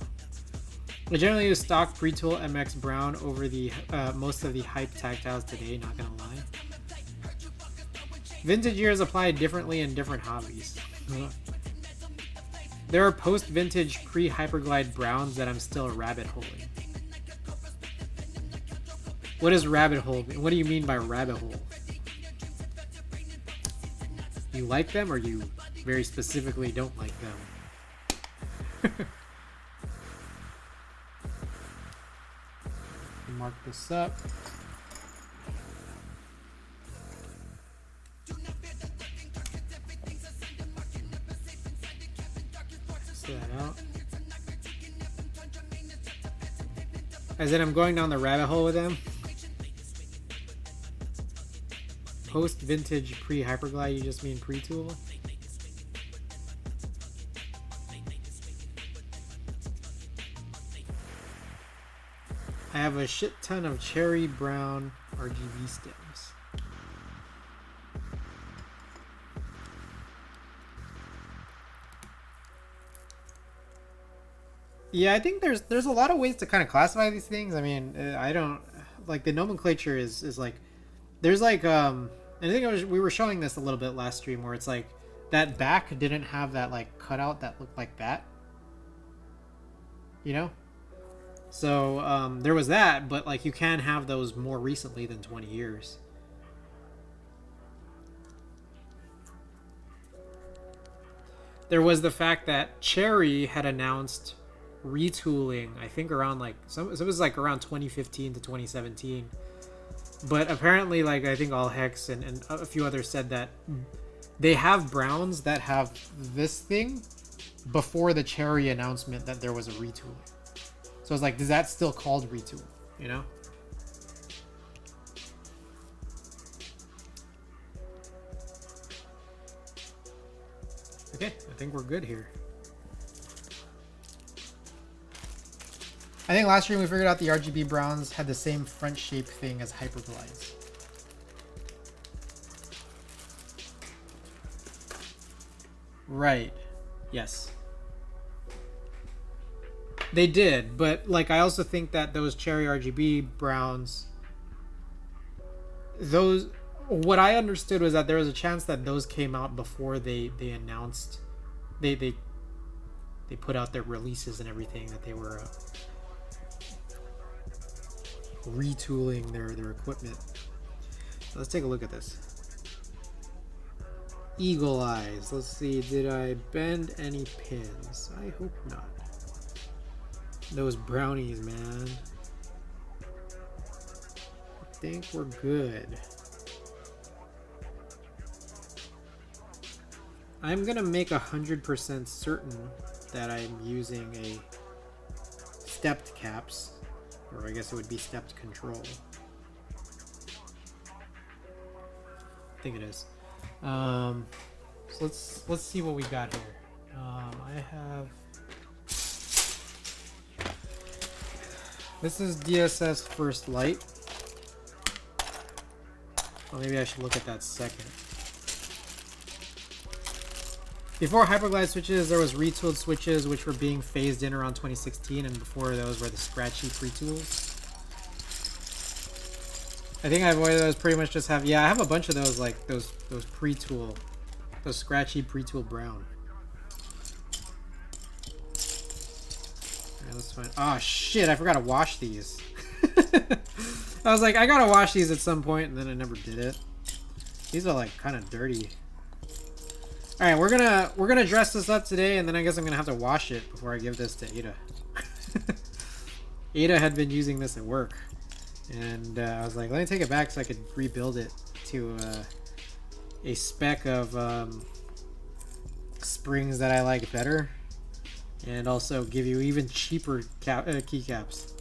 I generally use stock pre-tool MX brown over the most of the hype tactiles today, not gonna lie. Vintage years apply differently in different hobbies. There are post-vintage pre-hyperglide browns that I'm still rabbit holing. What does rabbit hole mean? What do you mean by rabbit hole? You like them, or you very specifically don't like them? Mark this up. Set that out. As in, I'm going down the rabbit hole with them. Post-vintage pre-hyperglide, you just mean pre-tool? I have a shit ton of cherry brown RGB stems. Yeah, I think there's a lot of ways to kind of classify these things. I mean, I don't, like, the nomenclature is like, there's like, and I think we were showing this a little bit last stream, where it's like that back didn't have that like cutout that looked like that, you know? So there was that, but like you can have those more recently than 20 years. There was the fact that Cherry had announced retooling, I think around like so it was like around 2015 to 2017. But apparently, like I think All Hex and a few others said that they have browns that have this thing before the Cherry announcement that there was a retooling. So it's like, is that still called retool? You know? Okay, I think we're good here. I think last stream we figured out the RGB browns had the same front shape thing as Hyperglides. Right. Yes. They did, but like I also think that those Cherry RGB browns, those, what I understood was that there was a chance that those came out before they announced, they put out their releases and everything, that they were retooling their equipment. So let's take a look at this. Eagle eyes. Let's see, did I bend any pins? I hope not. Those brownies, man. I think we're good. I'm gonna make 100% certain that I'm using a stepped caps, or I guess it would be stepped control. I think it is. So let's see what we got here. I have. This is DSS First Light. Well, maybe I should look at that second. Before Hyperglide switches, there was retooled switches which were being phased in around 2016, and before those were the scratchy pre-tools. I think I avoided those. Pretty much just have, yeah, I have a bunch of those, like those pre-tool, those scratchy pre-tool brown. Alright, let's find. Oh shit! I forgot to wash these. I was like, I gotta wash these at some point, and then I never did it. These are like kind of dirty. All right, we're gonna dress this up today, and then I guess I'm gonna have to wash it before I give this to Ada. Ada had been using this at work, and I was like, let me take it back so I could rebuild it to a spec of springs that I like better, and also give you even cheaper keycaps.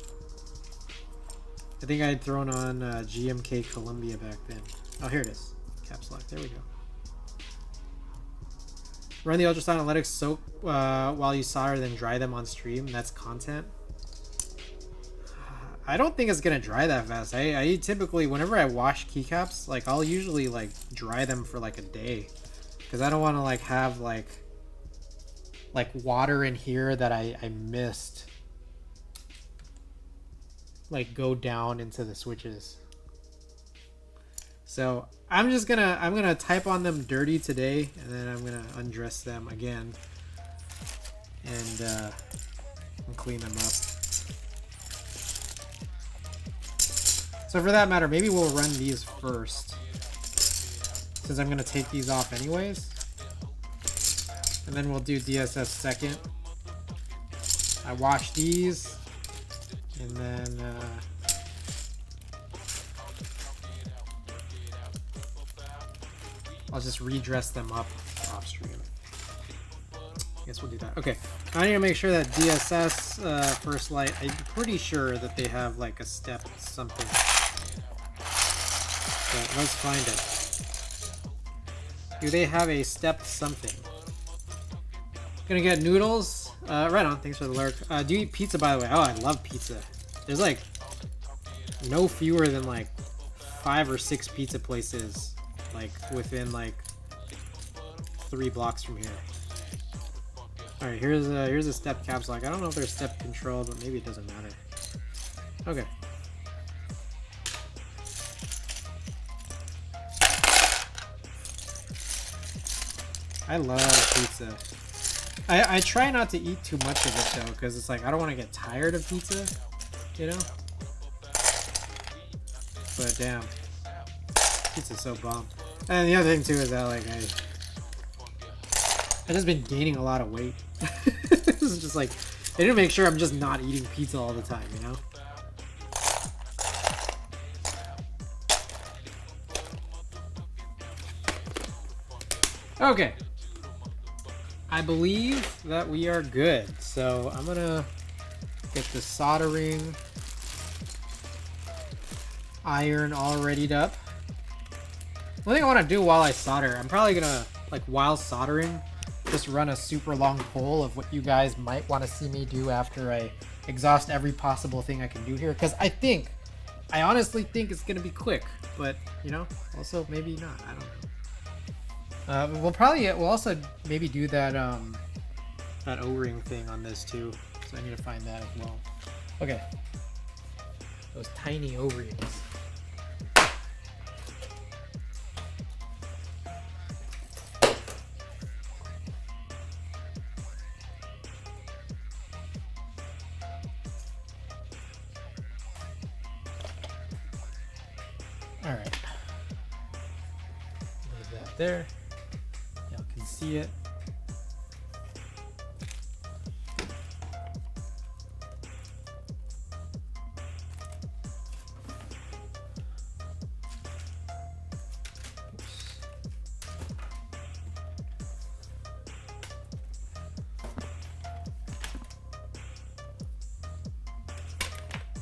I think I had thrown on GMK Columbia back then. Oh, here it is. Caps lock. There we go. Run the ultrasound and let it soak while you solder, then dry them on stream. That's content. I don't think it's gonna dry that fast. I typically, whenever I wash keycaps, like I'll usually like dry them for like a day, because I don't want to like have like water in here that I missed like go down into the switches. So I'm gonna type on them dirty today, and then I'm gonna undress them again and clean them up. So for that matter, maybe we'll run these first, since I'm gonna take these off anyways, and then we'll do DSS second. I wash these, and then I'll just redress them up off stream. I guess we'll do that. Okay, I need to make sure that DSS First Light, I'm pretty sure that they have like a step something. But let's find it. Do they have a stepped something? Gonna get noodles. Right on, thanks for the lurk. Do you eat pizza, by the way? Oh, I love pizza. There's like no fewer than like 5 or 6 pizza places like within like 3 blocks from here. All right, here's a step caps lock. I don't know if they're step control, but maybe it doesn't matter. Okay. I love pizza. I try not to eat too much of it though, because it's like I don't want to get tired of pizza. you know? But damn, pizza's so bomb. And the other thing too is that like I've just been gaining a lot of weight. This is just like, I need to make sure I'm just not eating pizza all the time, you know? Okay. I believe that we are good. So I'm gonna get the soldering iron all readied up. One thing I want to do while I solder, I'm probably gonna, like while soldering, just run a super long poll of what you guys might want to see me do after I exhaust every possible thing I can do here. Because I honestly think it's gonna be quick, but you know, also maybe not. I don't know. We'll also maybe do that that O-ring thing on this too. So I need to find that as well. Okay, those tiny O-rings. All right, leave that there. Y'all can see it.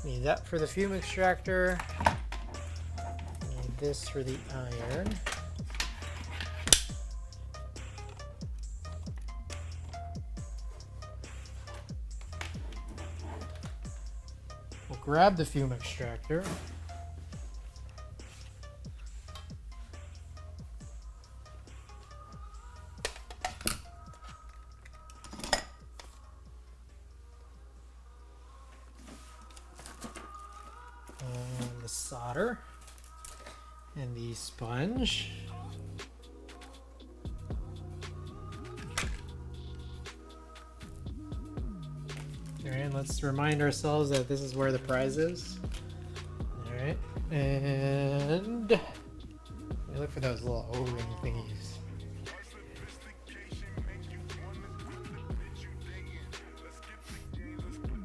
Need that for the fume extractor. Need this for the iron. We'll grab the fume extractor. And the solder and the sponge. Alright, let's remind ourselves that this is where the prize is. Alright, and we look for those little O-ring thingies.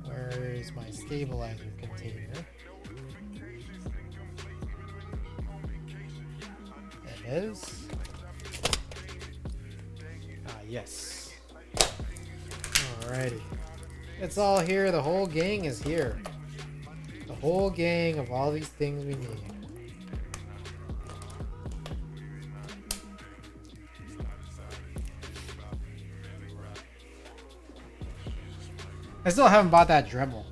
Where is my stabilizer container? It is. Ah, yes. Alrighty. It's all here. The whole gang is here. The whole gang of all these things we need. I still haven't bought that Dremel.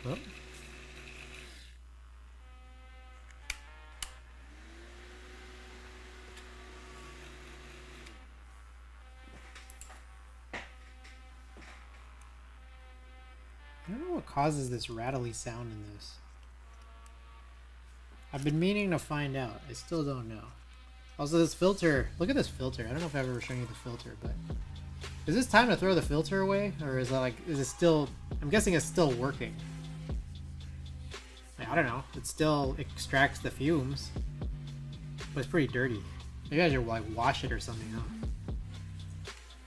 Oh. I don't know what causes this rattly sound in this. I've been meaning to find out. I still don't know. Also, this filter. Look at this filter. I don't know if I've ever shown you the filter, but is this time to throw the filter away, or is that like? Is it still? I'm guessing it's still working. Like, I don't know. It still extracts the fumes, but it's pretty dirty. Maybe I should like wash it or something. Huh?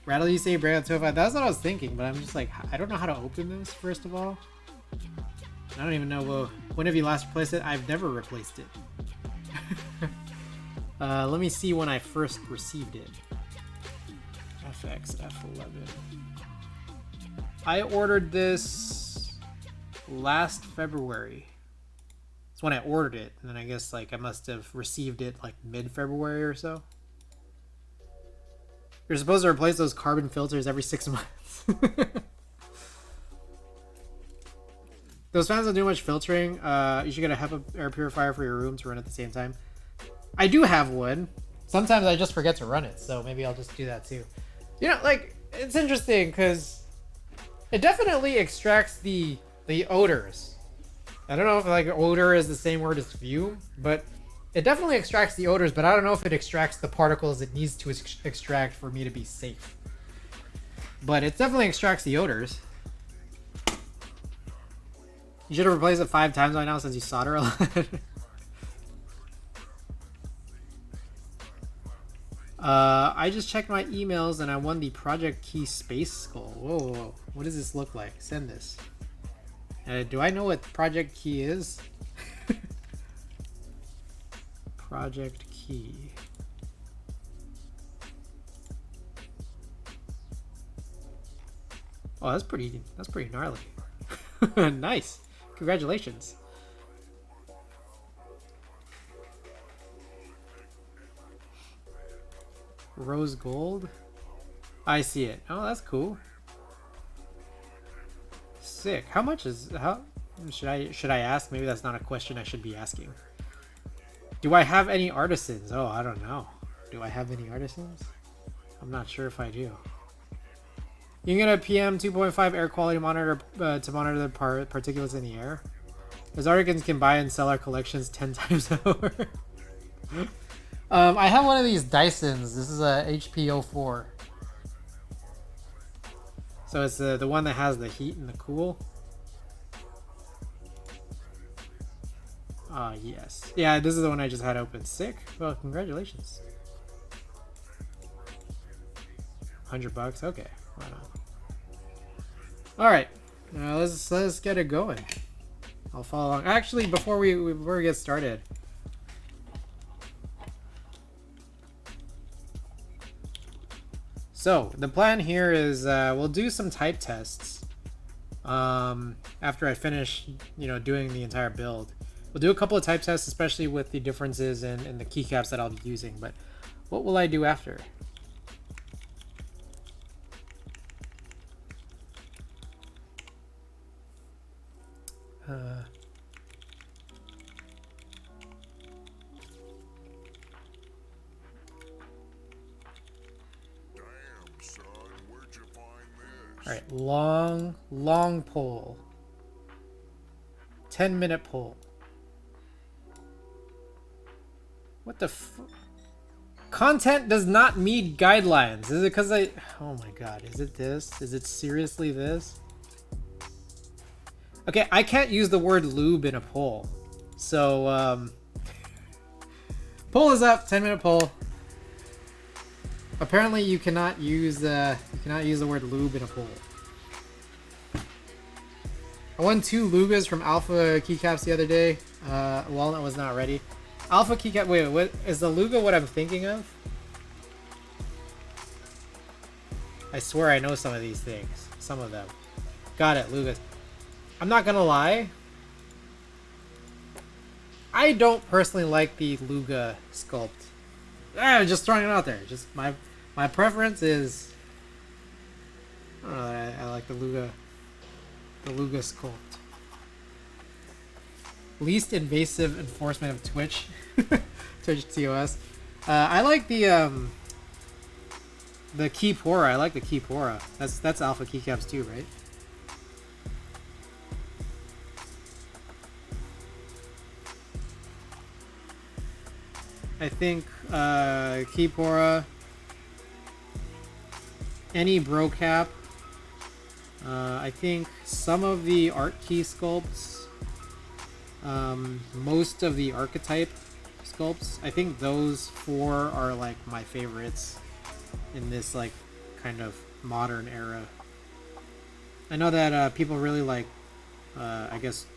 Rattle, you say brand 205. That's what I was thinking, but I'm just like, I don't know how to open this. First of all, I don't even know when have you last replaced it. I've never replaced it. Let me see when I first received it. FX F11. I ordered this last February. That's when I ordered it, and then I guess like I must have received it like mid-February or so. You're supposed to replace those carbon filters every 6 months. Those fans don't do much filtering. You should get a HEPA air purifier for your room to run at the same time. I do have one. Sometimes I just forget to run it, so maybe I'll just do that too. You know, like, it's interesting because it definitely extracts the odors. I don't know if like odor is the same word as fume, but It definitely extracts the odors, but I don't know if it extracts the particles it needs to extract for me to be safe. But it definitely extracts the odors. You should have replaced it 5 times by now since you solder a lot. I just checked my emails and I won the Project Key Space Skull. Whoa, whoa, whoa. What does this look like? Send this. Do I know what Project Key is? Project Key. Oh, that's pretty gnarly. Nice. Congratulations. Rose gold. I see it. Oh, that's cool. Sick. How much is should I ask? Maybe that's not a question I should be asking. Do I have any artisans? Oh, I don't know. Do I have any artisans? I'm not sure if I do. You can get a PM 2.5 air quality monitor to monitor the particulates in the air. As artisans can buy and sell our collections 10 times over. I have one of these Dysons. This is a HP04. So it's the one that has the heat and the cool. Yes. Yeah, this is the one I just had open. Sick. Well, congratulations. $100. Okay. Right on. All right. Now let's get it going. I'll follow along. Actually, before we get started. So the plan here is we'll do some type tests after I finish, doing the entire build. We'll do a couple of type tests, especially with the differences in the keycaps that I'll be using. But what will I do after? All right, long poll. 10-minute poll. What the content does not meet guidelines. Is it because oh my god, is it this? Is it seriously this? Okay, I can't use the word lube in a poll. So, poll is up, 10-minute poll. Apparently you cannot use the word lube in a poll. I won 2 Lugas from Alpha keycaps the other day. Walnut was not ready. Alpha keycap. Wait, what is the Luga? What I'm thinking of? I swear I know some of these things. Some of them. Got it, Lugas. I'm not gonna lie. I don't personally like the Luga sculpt. Just throwing it out there. Just my preference is. I don't know. I like the Luga sculpt. Least invasive enforcement of Twitch. Twitch TOS. I like the Keypora. I like the Keypora. That's Alpha keycaps too, right? I think Keypora, any bro cap. I think some of the art key sculpts. Most of the archetype sculpts. I think those 4 are like my favorites in this like kind of modern era. I know that people really like I guess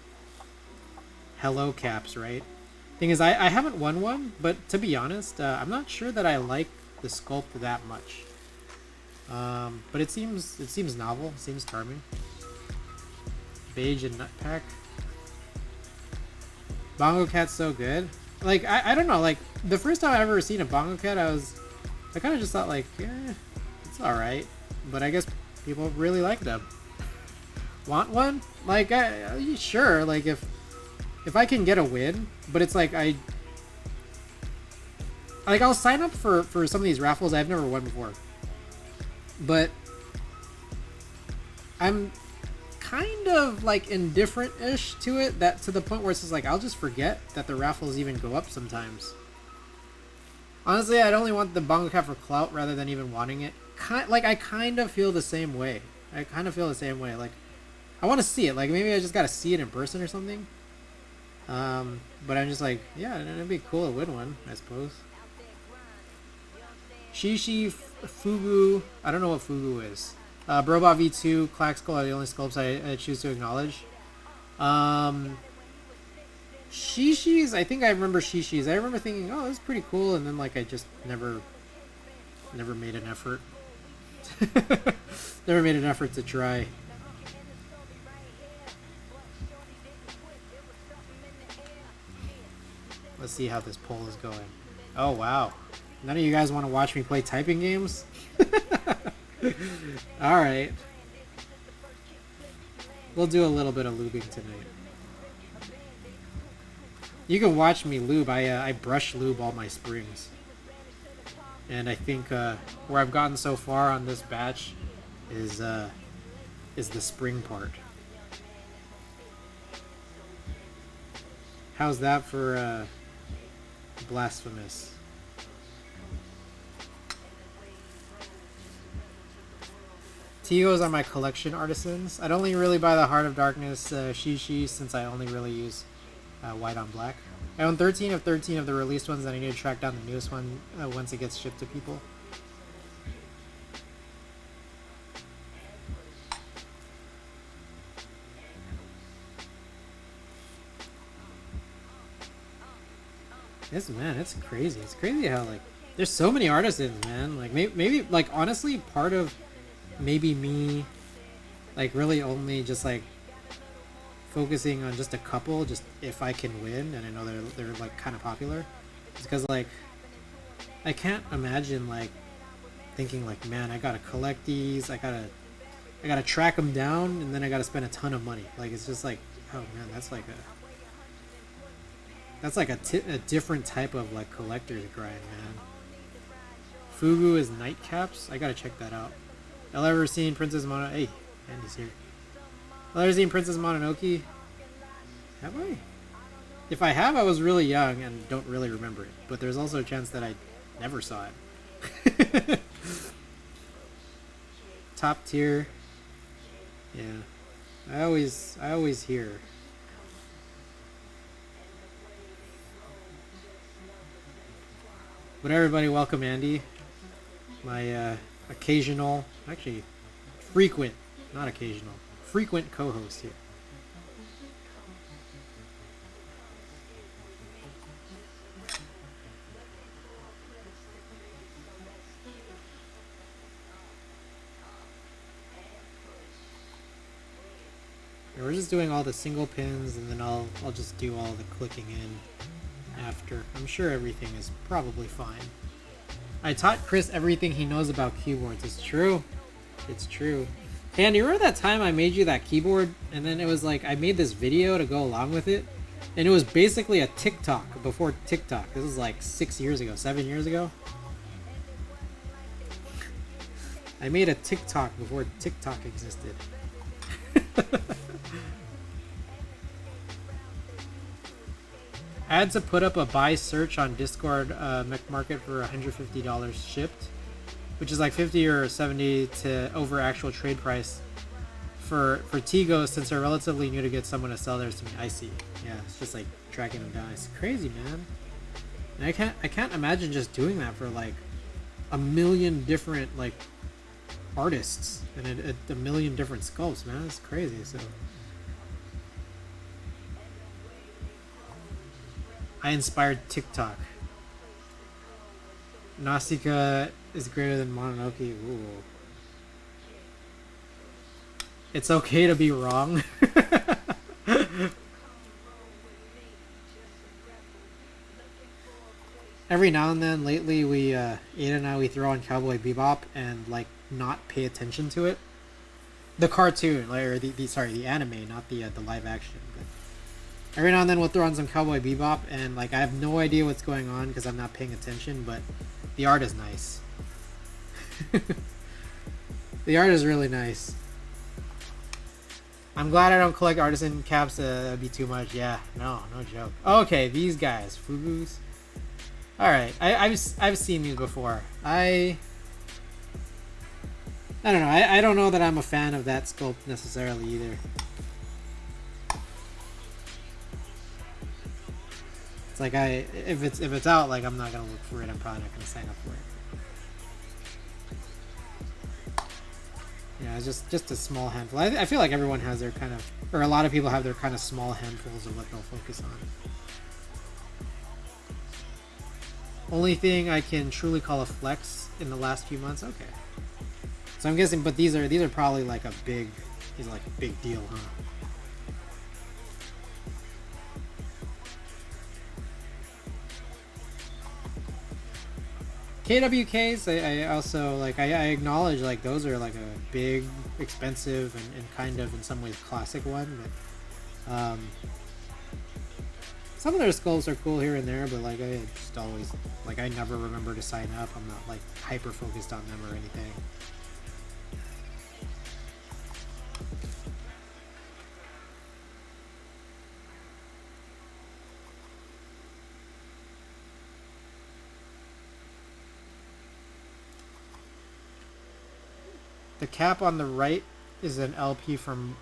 hello caps, right? Thing is, I haven't won one, but to be honest, I'm not sure that I like the sculpt that much. But it seems novel, it seems charming. Beige and Nutpack. Bongo Cat's so good. Like, I don't know, like, the first time I ever seen a Bongo Cat, I kind of just thought, like, it's alright. But I guess people really like them. Want one? Like, sure, like, if I can get a win, but it's like, I'll sign up for some of these raffles. I've never won before. But I'm kind of like indifferent-ish to it, that to the point where it's just like I'll just forget that the raffles even go up sometimes. Honestly, I'd only want the bongo cap for clout rather than even wanting it. I kind of feel the same way. Like, I want to see it. Like, maybe I just got to see it in person or something. But I'm just like, yeah, it'd be cool to win one, I suppose. Shishi, Fugu. I don't know what Fugu is. Brobot V2, Clack Skull are the only sculpts I choose to acknowledge. Shishi's, I think I remember Shishi's. I remember thinking, oh, that's pretty cool, and then like I just never made an effort. Never made an effort to try. Let's see how this poll is going. Oh wow. None of you guys want to watch me play typing games? Alright. We'll do a little bit of lubing tonight. You can watch me lube. I brush lube all my springs. And I think where I've gotten so far on this batch is the spring part. How's that for blasphemous? Tigos are my collection artisans. I'd only really buy the Heart of Darkness Shishi since I only really use white on black. I own 13 of the released ones, and I need to track down the newest one once it gets shipped to people. It's crazy. It's crazy how like there's so many artisans, man. Like maybe like honestly, part of maybe me like really only just like focusing on just a couple, just if I can win, and I know they're like kind of popular, it's because like I can't imagine like thinking like, man, I gotta collect these, I gotta track them down, and then I gotta spend a ton of money. Like it's just like, oh man, that's like a different type of like collector's grind, man. Fugu is nightcaps. I gotta check that out. Y'all ever seen Princess Mononoke? Hey, Andy's here. Y'all ever seen Princess Mononoke? Have I? If I have, I was really young and don't really remember it. But there's also a chance that I never saw it. Top tier. Yeah. I always hear. But everybody, welcome Andy. My occasional, actually frequent, not occasional, frequent co-host here. And we're just doing all the single pins, and then I'll just do all the clicking in after. I'm sure everything is probably fine. I taught Chris everything he knows about keyboards. It's true. It's true. Hey, and you remember that time I made you that keyboard, and then it was like I made this video to go along with it, and it was basically a TikTok before TikTok. This was like 7 years ago. I made a TikTok before TikTok existed. I had to put up a buy search on Discord Market for $150 shipped, which is like 50 or 70 to over actual trade price for Tigo, since they're relatively new to get someone to sell theirs to me. I see. Yeah, it's just like tracking them down. It's crazy, man. And I can't imagine just doing that for like a million different like artists and a million different sculpts, man. It's crazy. So I inspired TikTok. Nausicaa is greater than Mononoke. Ooh. It's okay to be wrong. Every now and then, lately, Ada and I, we throw on Cowboy Bebop and like not pay attention to it. The cartoon, or the anime, not the live action. But every now and then we'll throw on some Cowboy Bebop, and like I have no idea what's going on because I'm not paying attention, but the art is nice. The art is really nice. I'm glad I don't collect artisan caps. That'd be too much. Yeah, no joke. Okay, these guys, Fugus. All right, I've seen these before. I don't know. I don't know that I'm a fan of that sculpt necessarily either. It's like if it's out, like I'm not gonna look for it. I'm probably not gonna sign up for it. Yeah, it's just a small handful. I feel like everyone has their kind of, or a lot of people have their kind of small handfuls of what they'll focus on. Only thing I can truly call a flex in the last few months. Okay. So I'm guessing, but these are probably like a big deal, huh? KWKs, I also like, I acknowledge like those are like a big, expensive, and kind of in some ways classic one, but some of their sculpts are cool here and there, but like I just always, like I never remember to sign up. I'm not like hyper focused on them or anything. The cap on the right is an LP from...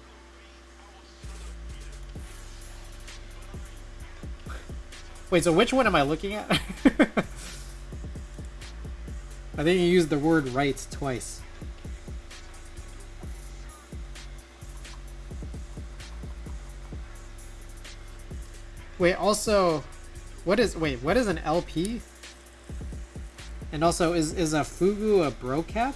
Wait, so which one am I looking at? I think you used the word right twice. Wait, also, what is an LP? And also, is a Fugu a bro cap?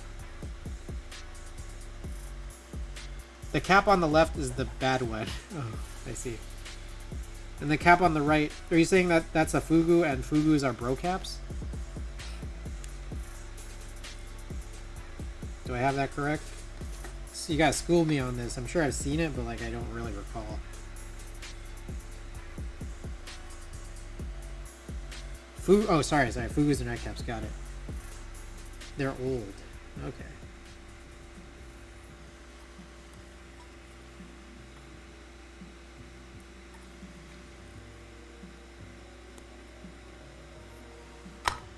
The cap on the left is the bad one. Oh, I see. And the cap on the right, are you saying that that's a Fugu and Fugus are bro caps? Do I have that correct? So you guys schooled me on this. I'm sure I've seen it, but like I don't really recall. Oh, sorry. Fugus are not caps. Got it. They're old. Okay.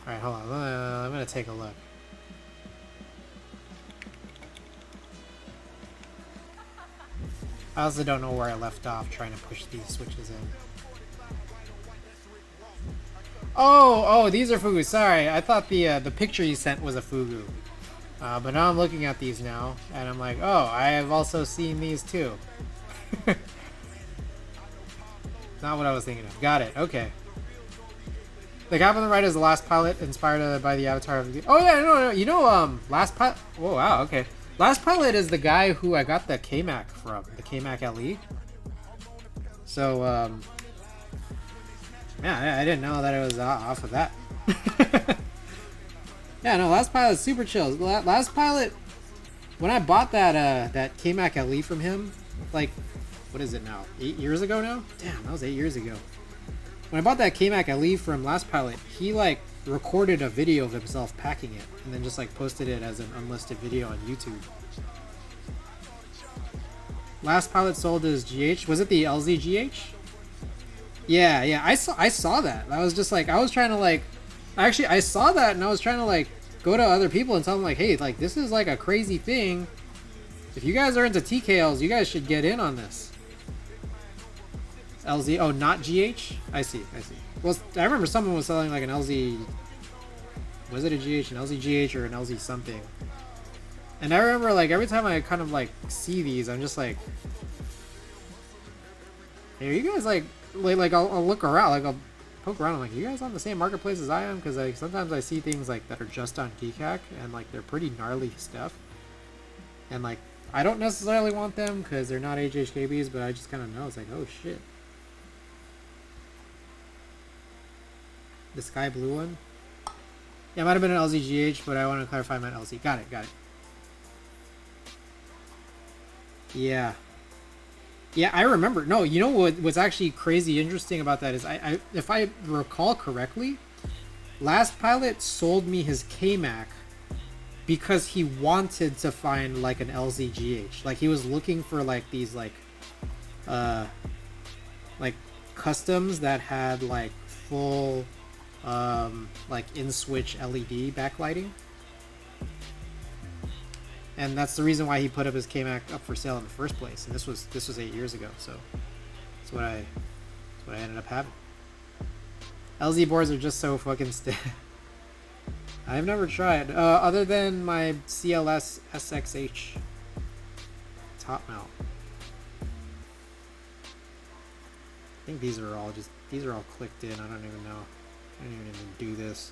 Alright, hold on. I'm gonna take a look. I also don't know where I left off trying to push these switches in. Oh, these are Fugu. Sorry, I thought the picture you sent was a Fugu. But now I'm looking at these now, and I'm like, oh, I have also seen these too. Not what I was thinking of. Got it. Okay. The cap on the right is the Last Pilot, inspired by the avatar of the... Oh yeah, no, you know, Last Pilot... Oh wow, okay. Last Pilot is the guy who I got the KMAC from, the KMAC LE. So, yeah, I didn't know that it was off of that. Yeah, no, Last Pilot is super chill. Last Pilot, when I bought that that KMAC LE from him, like, what is it now? 8 years ago now? Damn, that was 8 years ago. When I bought that KMAC LE from Last Pilot, he like recorded a video of himself packing it and then just like posted it as an unlisted video on YouTube. Last Pilot sold his GH. Was it the LZ GH? Yeah, I saw that. I was just like, I was trying to like, actually I saw that and I was trying to like go to other people and tell them like, hey, like this is like a crazy thing. If you guys are into TKLs, you guys should get in on this. LZ, oh, not GH? I see. Well, I remember someone was selling like an LZ, was it a GH, an LZ GH or an LZ something? And I remember like every time I kind of like see these, I'm just like, hey, are you guys like I'll look around, like I'll poke around, I'm like, are you guys on the same marketplace as I am? Because like sometimes I see things like that are just on Keycaps and like they're pretty gnarly stuff. And like, I don't necessarily want them because they're not HHKBs, but I just kind of know, it's like, oh shit. The sky blue one? Yeah, it might have been an LZGH, but I want to clarify my LZ. Got it. Yeah, I remember. No, you know what's actually crazy interesting about that is I if I recall correctly, Last Pilot sold me his KMAC because he wanted to find like an LZGH. Like he was looking for like these like like customs that had like full like in-switch LED backlighting. And that's the reason why he put up his KMac up for sale in the first place. And this was 8 years ago, so that's what I ended up having. LZ boards are just so fucking stiff. I've never tried, other than my CLS SXH top mount. I think these are all clicked in. I don't even know. I didn't even do this.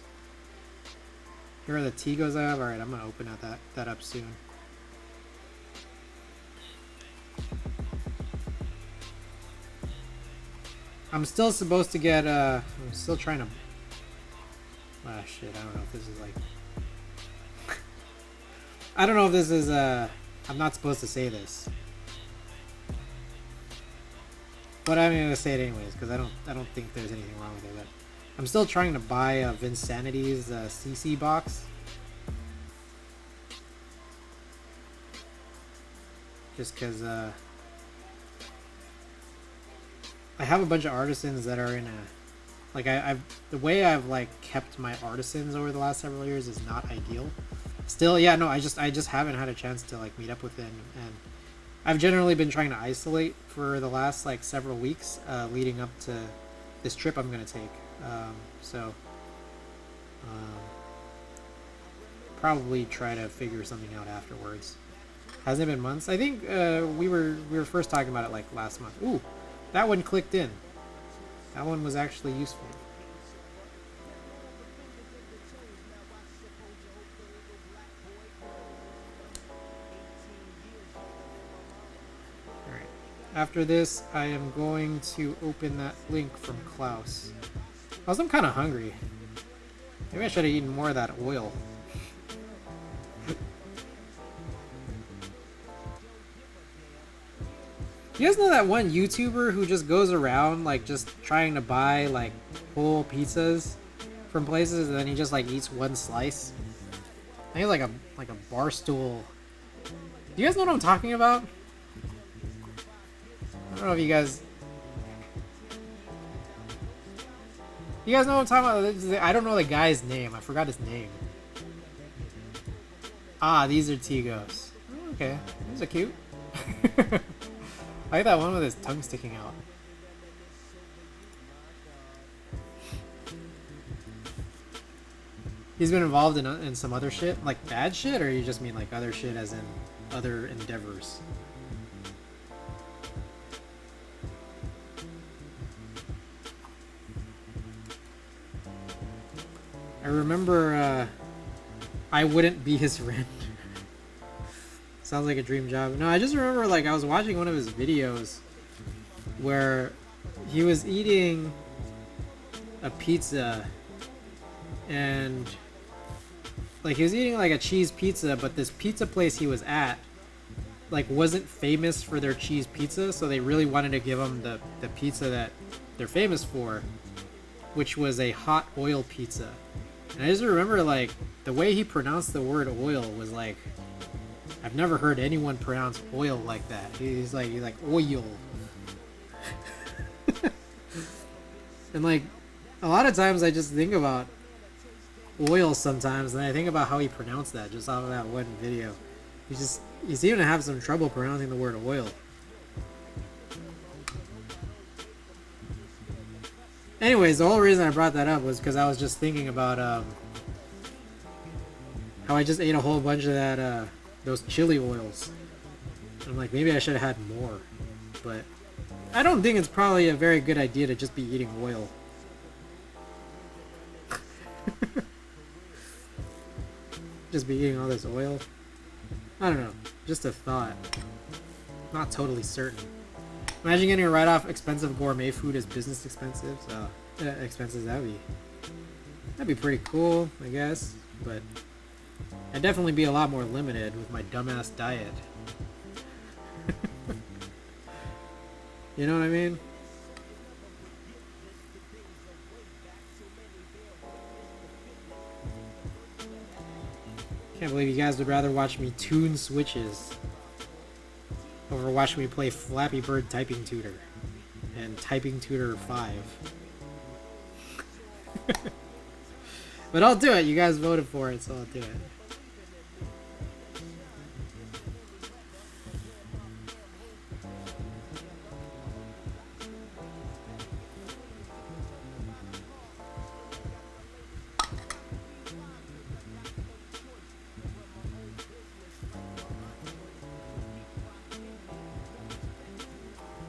Here are the Tigos I have. Alright, I'm gonna open that up soon. I'm still supposed to get, I'm still trying to, ah shit, I don't know if this is like, I don't know if this is, I'm not supposed to say this. But I'm gonna say it anyways, because I don't think there's anything wrong with it, but I'm still trying to buy Vinsanity's CC box. Just because, I have a bunch of artisans that are in a, like the way I've like kept my artisans over the last several years is not ideal. Still, yeah, no, I just haven't had a chance to like meet up with them, and I've generally been trying to isolate for the last like several weeks leading up to this trip I'm gonna take. Probably try to figure something out afterwards. Hasn't it been months? I think we were first talking about it like last month. Ooh. That one clicked in. That one was actually useful. Alright. After this, I am going to open that link from Klaus. Also, I'm kind of hungry. Maybe I should have eaten more of that oil. You guys know that one YouTuber who just goes around like just trying to buy like whole pizzas from places and then he just like eats one slice? I think it's like a bar stool. Do you guys know what I'm talking about? I don't know if you guys know what I'm talking about. I don't know the guy's name. I forgot his name. Ah, these are Tigos. Oh, okay, these are cute. I like that one with his tongue sticking out. He's been involved in some other shit? Like bad shit? Or you just mean like other shit as in other endeavors? I remember I wouldn't be his friend. Sounds like a dream job. No, I just remember like I was watching one of his videos where he was eating a pizza and like he was eating like a cheese pizza, but this pizza place he was at like wasn't famous for their cheese pizza, so they really wanted to give him the pizza that they're famous for, which was a hot oil pizza. And I just remember like the way he pronounced the word oil was like, I've never heard anyone pronounce oil like that. He's like oil. And like a lot of times I just think about oil sometimes, and I think about how he pronounced that just off of that one video. He seemed to have some trouble pronouncing the word oil. Anyways, the whole reason I brought that up was because I was just thinking about how I just ate a whole bunch of that those chili oils. I'm like, maybe I should have had more, but I don't think it's probably a very good idea to just be eating oil. Just be eating all this oil. I don't know, just a thought. Not totally certain. Imagine getting a write-off expensive gourmet food as business expenses. Expenses, that'd be pretty cool, I guess, but I'd definitely be a lot more limited with my dumbass diet. You know what I mean? Can't believe you guys would rather watch me tune switches. over watching me play Flappy Bird Typing Tutor and Typing Tutor 5. But I'll do it. You guys voted for it, so I'll do it.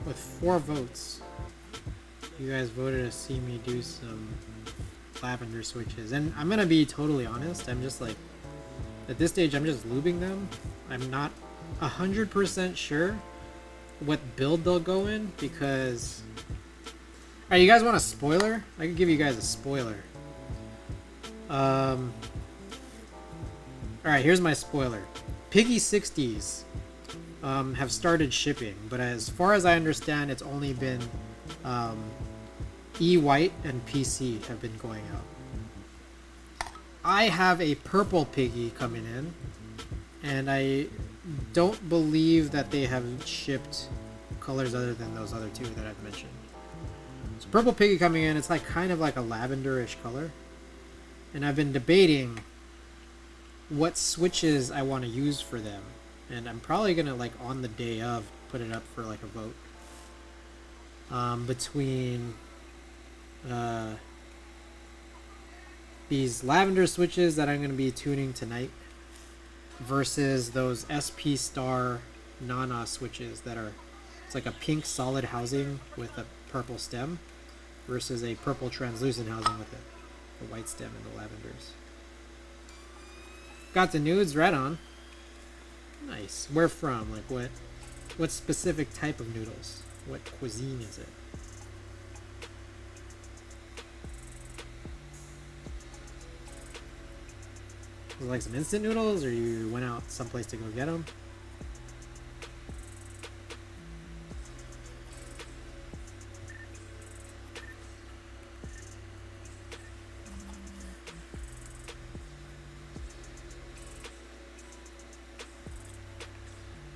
With 4 votes, you guys voted to see me do some lavender switches, and I'm gonna be totally honest, I'm just like, at this stage I'm just lubing them. I'm not 100% sure what build they'll go in, because alright, you guys want a spoiler? I can give you guys a spoiler. Alright, here's my spoiler. Piggy 60s have started shipping, but as far as I understand, it's only been E-White and PC have been going out. I have a purple piggy coming in, and I don't believe that they have shipped colors other than those other 2 that I've mentioned. So purple piggy coming in, it's like kind of like a lavenderish color, and I've been debating what switches I want to use for them. And I'm probably gonna, like, on the day of, put it up for like a vote between these lavender switches that I'm gonna be tuning tonight versus those SP Star Nana switches that are, it's like a pink solid housing with a purple stem versus a purple translucent housing with a white stem and the lavenders. Got the nudes, right on. Nice. Where from? Like what specific type of noodles? What cuisine is it? Was it like some instant noodles, or you went out someplace to go get them?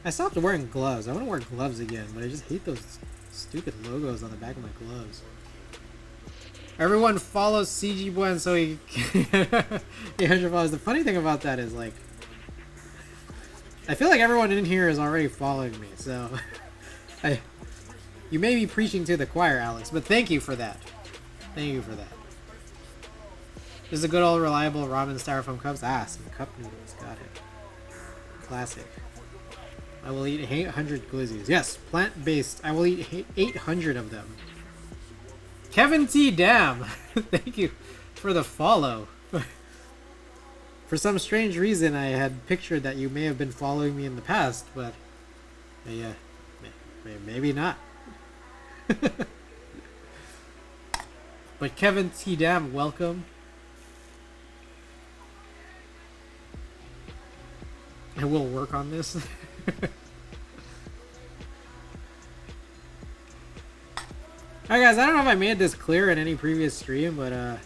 I stopped wearing gloves. I want to wear gloves again, but I just hate those stupid logos on the back of my gloves. Everyone follows CG Buen so he can 800 followers. The funny thing about that is, like, I feel like everyone in here is already following me, so you may be preaching to the choir, Alex, but thank you for that. Thank you for that. This is a good old reliable ramen styrofoam cups. Ah, some cup noodles. Got it. Classic. I will eat 800 glizzies. Yes, plant-based. I will eat 800 of them. Kevin T. Dam, thank you for the follow. For some strange reason, I had pictured that you may have been following me in the past, but yeah, maybe not. But Kevin T. Dam, welcome. I will work on this. Alright guys, I don't know if I made this clear in any previous stream, but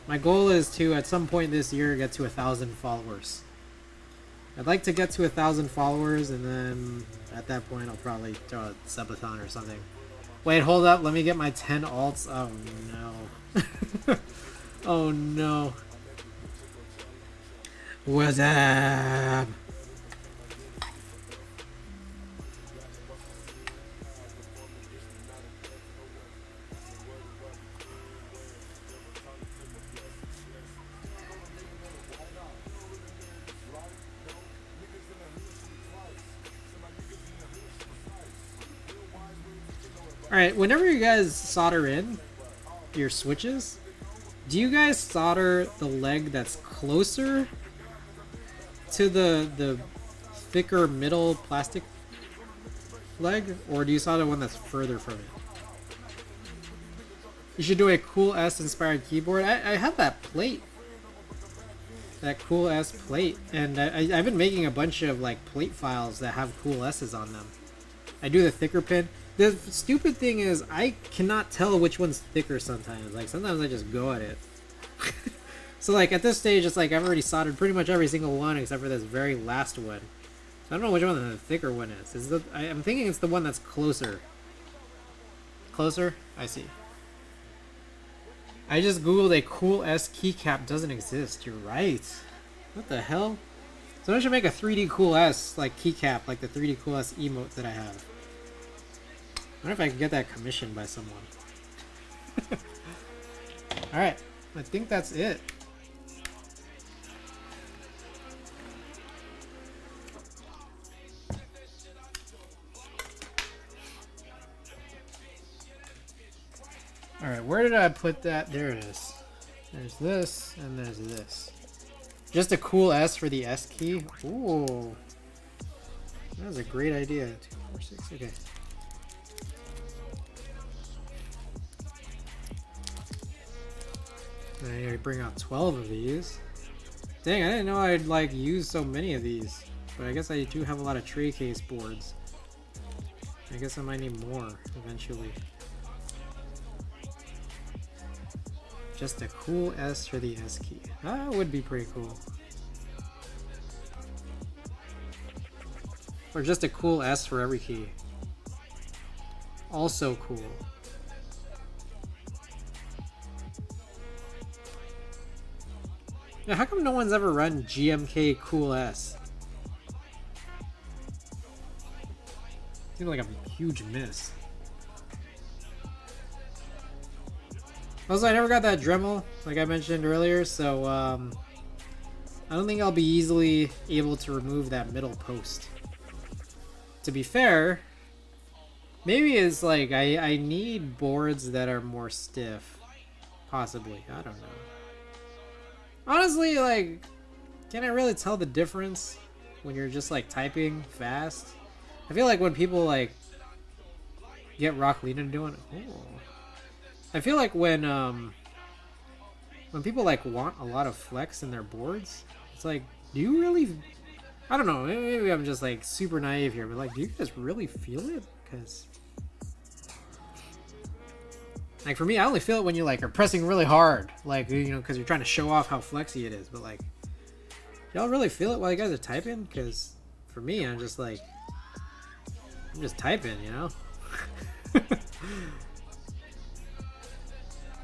my goal is to, at some point this year, get to 1,000 followers. I'd like to get to 1,000 followers, and then at that point I'll probably throw a subathon or something. Wait, hold up, let me get my 10 alts. Oh no. Oh no. What's up? Alright, whenever you guys solder in your switches, do you guys solder the leg that's closer to the thicker middle plastic leg, or do you solder one that's further from it? You should do a Cool S inspired keyboard. I have that plate. That Cool S plate, and I've been making a bunch of like plate files that have Cool S's on them. I do the thicker pin. The stupid thing is I cannot tell which one's thicker sometimes. Like sometimes I just go at it. So like at this stage it's like I've already soldered pretty much every single one except for this very last one. I don't know which one the thicker one is. I'm thinking it's the one that's closer. Closer? I see. I just googled a cool S keycap doesn't exist. You're right. What the hell? So I should make a 3D cool S like keycap, like the 3D cool S emote that I have. I wonder if I can get that commissioned by someone. Alright, I think that's it. Alright, where did I put that? There it is. There's this, and there's this. Just a cool S for the S key? Ooh. That was a great idea. 2, 4, 6, okay. I gotta bring out 12 of these. Dang, I didn't know I'd like use so many of these. But I guess I do have a lot of tray case boards. I guess I might need more eventually. Just a cool S for the S key. That would be pretty cool. Or just a cool S for every key. Also cool. Now, how come no one's ever run GMK Cool S? Seems like a huge miss. Also, I never got that Dremel, like I mentioned earlier, so I don't think I'll be easily able to remove that middle post. To be fair, maybe it's like I need boards that are more stiff. Possibly, I don't know. Honestly, like, can I really tell the difference when you're just like typing fast? I feel like when people like get Rocklina doing, I feel like when people like want a lot of flex in their boards, it's like, do you really? I don't know. Maybe I'm just like super naive here, but like, do you just really feel it? Because like for me, I only feel it when you like are pressing really hard, like, you know, because you're trying to show off how flexy it is. But like, y'all really feel it while you guys are typing? Because for me, I'm just like, I'm just typing, you know.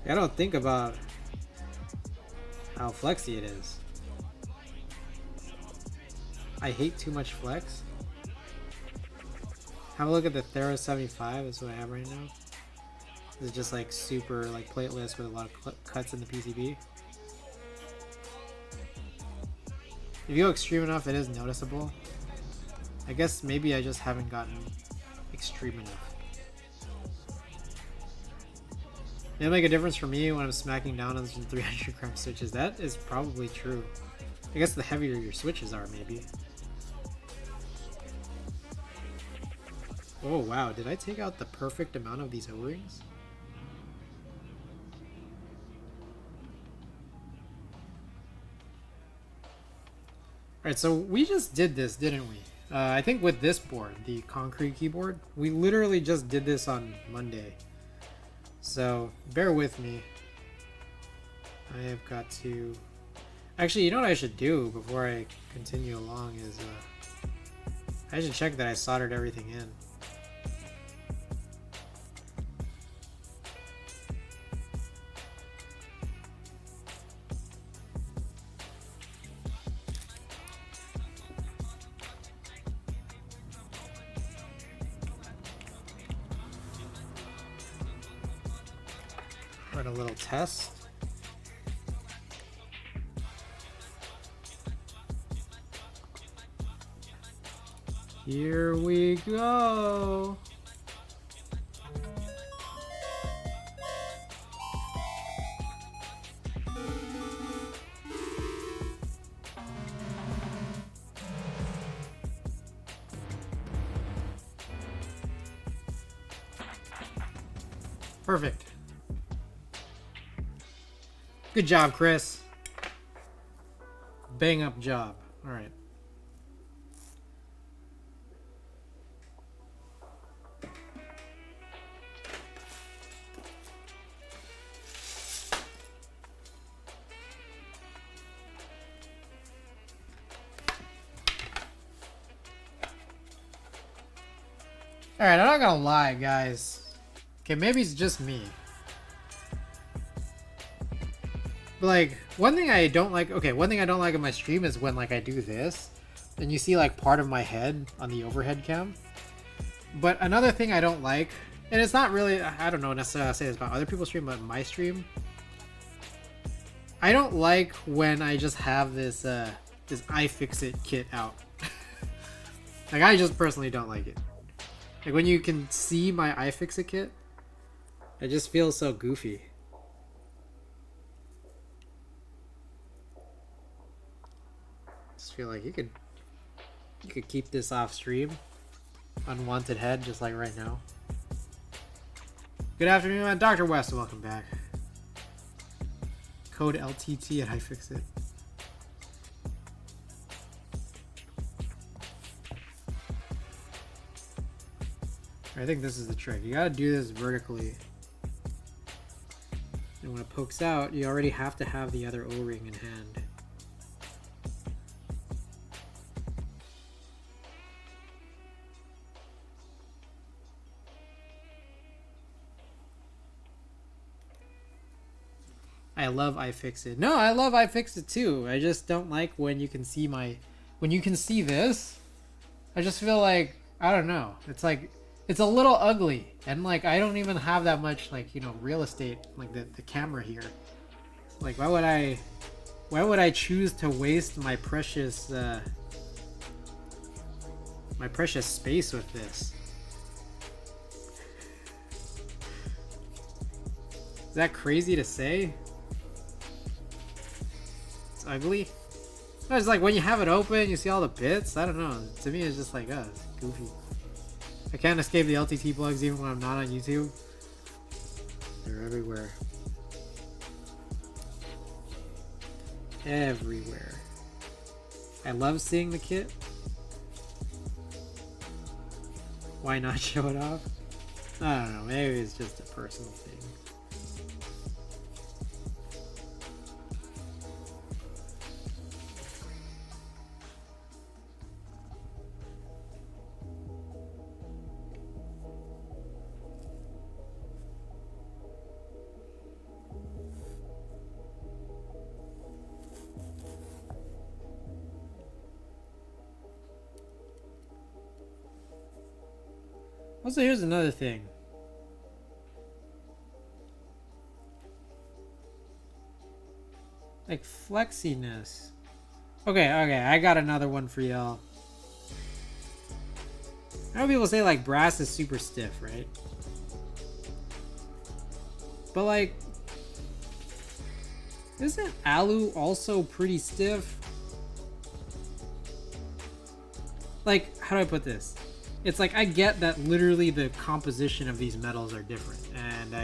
I don't think about how flexy it is. I hate too much flex. Have a look at the Thera 75. Is what I have right now. It's just like super like plateless with a lot of cuts in the PCB. If you go extreme enough, it is noticeable. I guess maybe I just haven't gotten extreme enough. It'll make a difference for me when I'm smacking down on some 300 gram switches. That is probably true. I guess the heavier your switches are, maybe. Oh wow, did I take out the perfect amount of these O-rings? Alright, so we just did this, didn't we? I think with this board, the concrete keyboard, we literally just did this on Monday. So, bear with me. I have got to... Actually, you know what I should do before I continue along is... I should check that I soldered everything in. Run a little test. Here we go. Perfect. Good job, Chris. Bang up job. All right. Alright, I'm not gonna lie, guys. Okay, maybe it's just me. But like, one thing I don't like in my stream is when like I do this, and you see like part of my head on the overhead cam. But another thing I don't like, and it's not really, I don't know necessarily how to say this about other people's stream, but my stream, I don't like when I just have this this iFixit kit out. Like, I just personally don't like it. Like, when you can see my iFixit kit, it just feels so goofy. Just feel like you could keep this off stream. Unwanted head, just like right now. Good afternoon, Dr. West. Welcome back. Code LTT at iFixit. I think this is the trick. You gotta do this vertically. And when it pokes out, you already have to have the other O-ring in hand. I love iFixit. No, I love iFixit too. I just don't like when you can see this. I just feel like, I don't know. It's like, it's a little ugly, and like I don't even have that much like, you know, real estate, like the camera here. Like, why would I choose to waste my precious space with this? Is that crazy to say? It's ugly. No, it's like when you have it open, you see all the bits. I don't know. To me, it's just like, oh, it's goofy. I can't escape the LTT plugs even when I'm not on YouTube. They're everywhere. Everywhere. I love seeing the kit. Why not show it off? I don't know. Maybe it's just a personal thing. Also, here's another thing. Like flexiness. Okay, I got another one for y'all. I know people say like brass is super stiff, right? But like, isn't alu also pretty stiff? Like, how do I put this? It's like, I get that literally the composition of these metals are different, and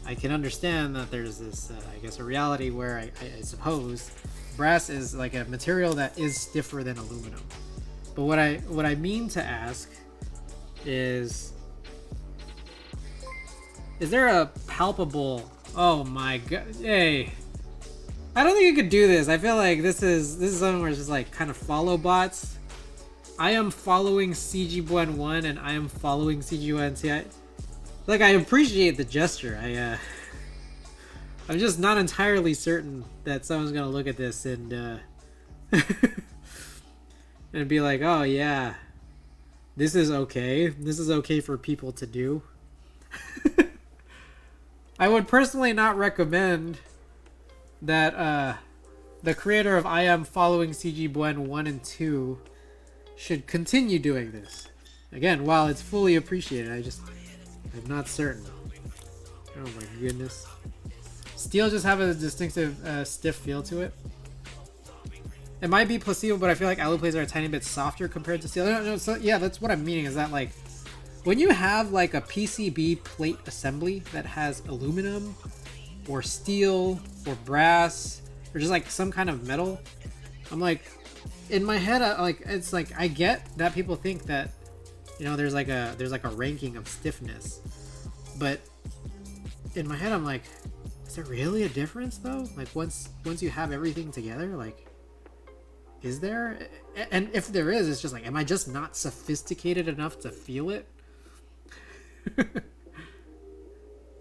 I can understand that there's this, I guess, a reality where I suppose brass is like a material that is stiffer than aluminum. But what I mean to ask is there a palpable, oh my god, hey, I don't think you could do this. I feel like this is something where it's just like kind of follow bots. I am following CGBuen1 and I am following CGBuen2. Like, I appreciate the gesture. I'm just not entirely certain that someone's gonna look at this and and be like, oh yeah, this is okay. This is okay for people to do. I would personally not recommend that the creator of I am following CGBuen1 and 2 should continue doing this. Again, while it's fully appreciated, I'm not certain. Oh my goodness. Steel just have a distinctive stiff feel to it. It might be placebo, but I feel like alu plates are a tiny bit softer compared to steel. No, so yeah, that's what I'm meaning, is that like, when you have like a PCB plate assembly that has aluminum or steel or brass or just like some kind of metal, I'm like, in my head, it's like, I get that people think that, you know, there's like a ranking of stiffness, but in my head I'm like, is there really a difference though? Like, once you have everything together, like, is there? And if there is, it's just like, am I just not sophisticated enough to feel it?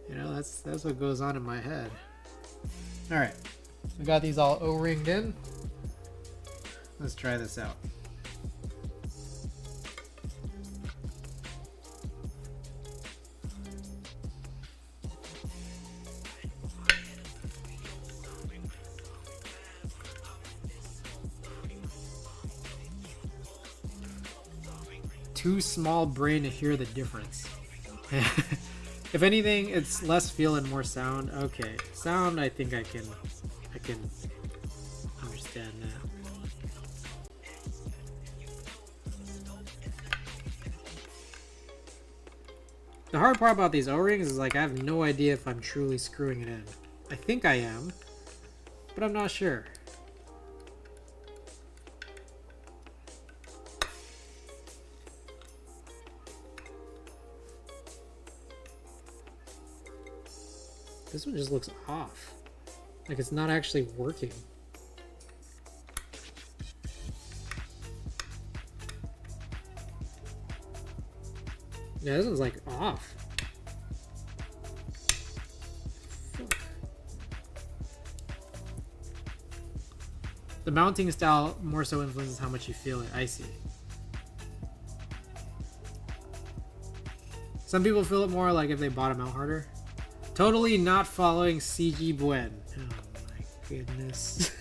You know, that's what goes on in my head. All right, we got these all O-ringed in. Let's try this out. Too small brain to hear the difference. If anything, it's less feel and more sound. Okay, sound. I think I can understand that. The hard part about these O-rings is like I have no idea if I'm truly screwing it in. I think I am, but I'm not sure. This one just looks off. Like it's not actually working. Yeah, this one's like off. Fuck. The mounting style more so influences how much you feel it. I see. Some people feel it more like if they bottom out harder. Totally not following CG Buen. Oh my goodness.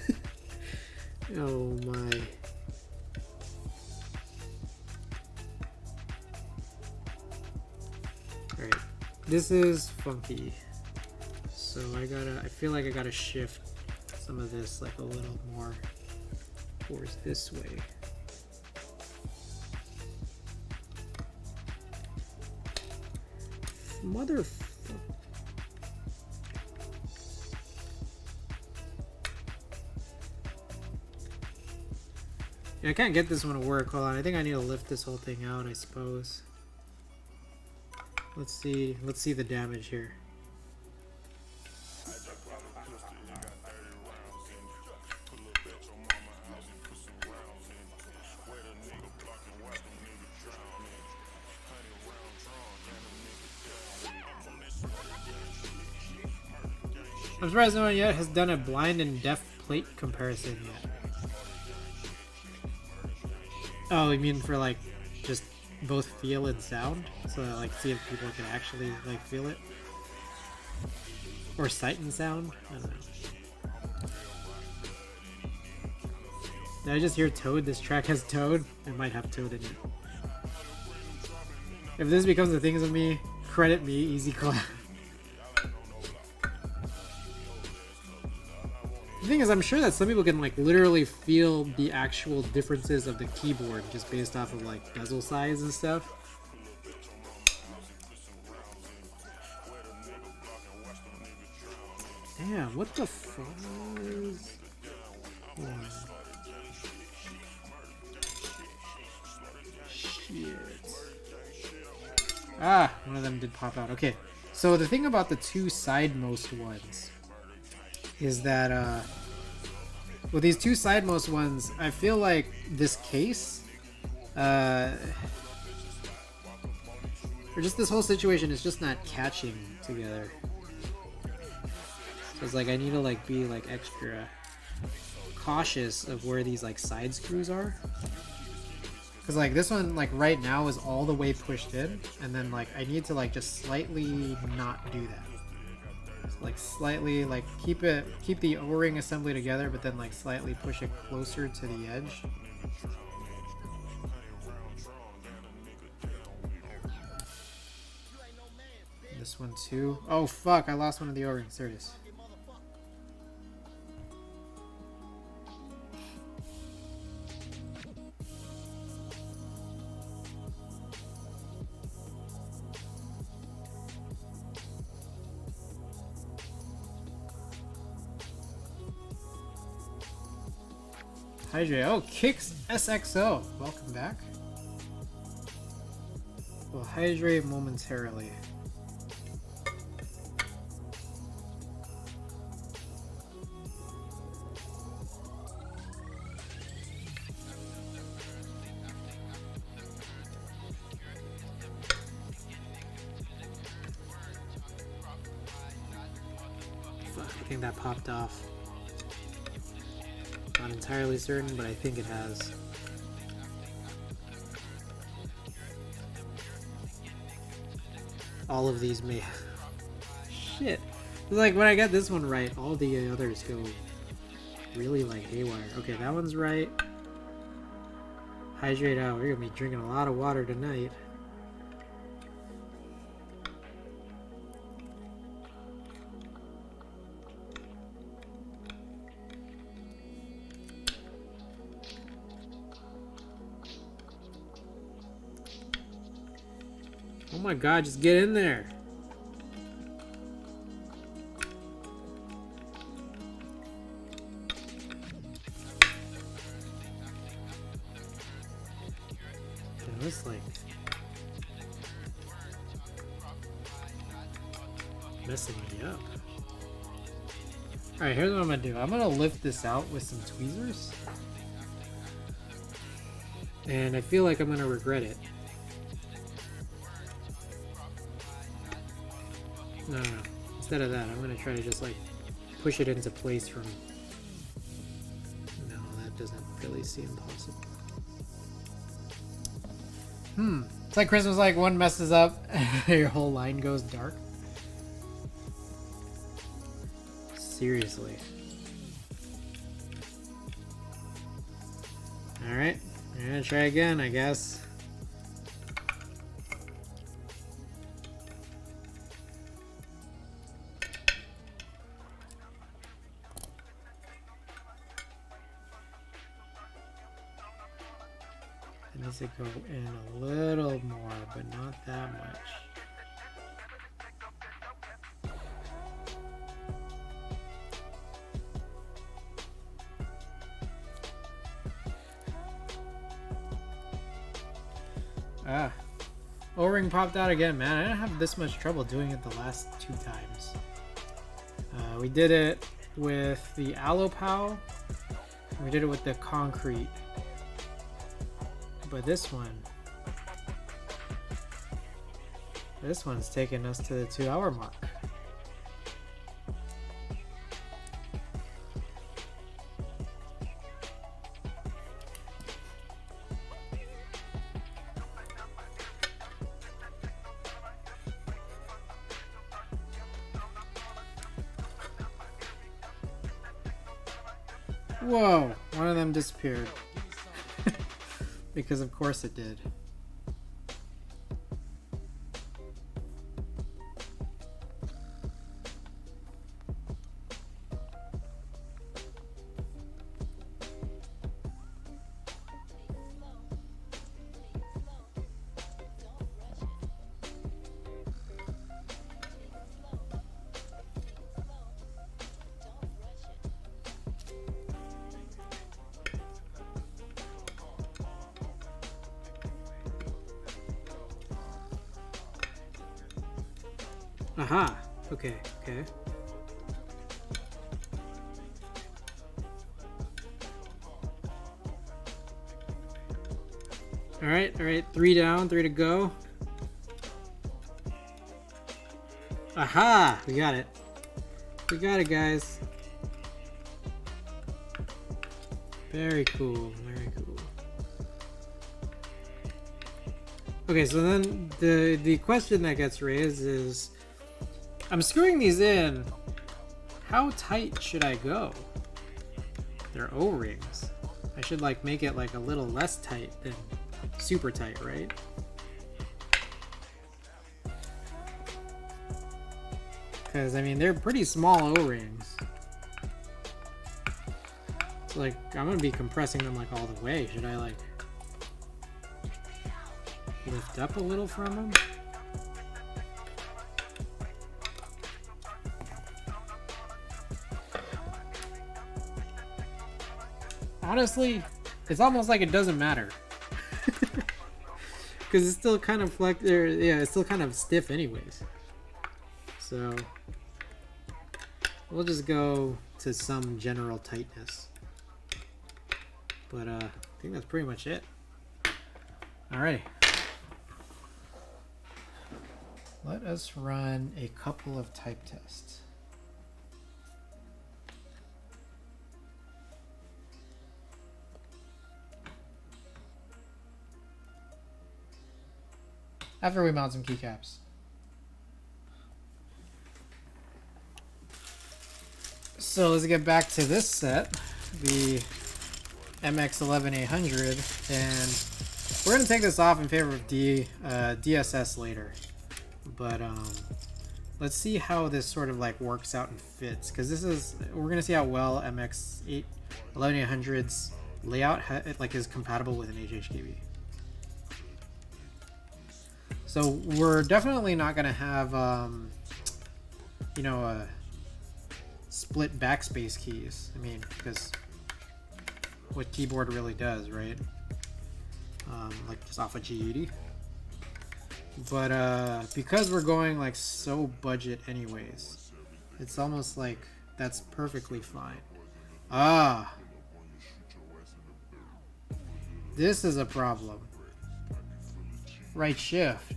Oh my. Alright. This is funky. So I feel like I gotta shift some of this like a little more towards this way. Motherfucker. Yeah, I can't get this one to work. Hold on, I think I need to lift this whole thing out, I suppose. Let's see the damage here. I'm surprised no one yet has done a blind and deaf plate comparison yet. Oh, you mean for like just both feel and sound? So that, like, see if people can actually like feel it? Or sight and sound? I don't know. Did I just hear Toad? This track has Toad? It might have Toad in it. If this becomes the things of me, credit me, easy clap. The thing is, I'm sure that some people can like literally feel the actual differences of the keyboard just based off of like bezel size and stuff. Damn, what the fuck is... Shit. Ah, one of them did pop out. Okay, so the thing about the two sidemost ones is that with these two sidemost ones, I feel like this case or just this whole situation is just not catching together. So it's like I need to like be like extra cautious of where these like side screws are, because like this one like right now is all the way pushed in, and then like I need to like just slightly not do that. Like slightly like keep the O-ring assembly together, but then like slightly push it closer to the edge. This one too. Oh fuck, I lost one of the O-rings. There it is. Hydrate. Oh, Kicks SXO. Welcome back. We'll hydrate momentarily. think that popped off. Not entirely certain, but I think it has. All of these may have. Shit. It's like when I get this one right, all the others go really like haywire. Okay, that one's right. Hydrate out. We're gonna be drinking a lot of water tonight. Oh my god, just get in there. Damn, this like messing me up. Alright, here's what I'm gonna do. I'm gonna lift this out with some tweezers. And I feel like I'm gonna regret it. No. Instead of that, I'm gonna try to just like push it into place from. No, that doesn't really seem possible. It's like Christmas, like one messes up, your whole line goes dark. Seriously. Alright, I'm gonna try again, I guess. It needs to go in a little more, but not that much. Ah, O-ring popped out again, man. I didn't have this much trouble doing it the last 2 times. We did it with the Allopow. We did it with the concrete. But this one's taking us to the 2-hour mark. Whoa, one of them disappeared. Because of course it did. Aha! Okay, okay. Alright, 3 down, 3 to go. Aha! We got it. We got it, guys. Very cool, very cool. Okay, so then the question that gets raised is, I'm screwing these in. How tight should I go? They're O-rings. I should like make it like a little less tight than super tight, right? Because I mean, they're pretty small O-rings. It's like, I'm gonna be compressing them like all the way. Should I like lift up a little from them? Honestly, it's almost like it doesn't matter. Because it's still kind of it's still kind of stiff anyways. So we'll just go to some general tightness. But I think that's pretty much it. Alrighty. Let us run a couple of type tests. After we mount some keycaps. So let's get back to this set, the MX-11800, and we're gonna take this off in favor of DSS later. But let's see how this sort of like works out and fits, because this is, we're gonna see how well MX-11800's layout is compatible with an HHKB. So we're definitely not gonna have you know, split backspace keys. I mean, because what keyboard really does, right? Like just off a G80. But because we're going like so budget anyways, it's almost like that's perfectly fine. Ah, this is a problem. Right shift.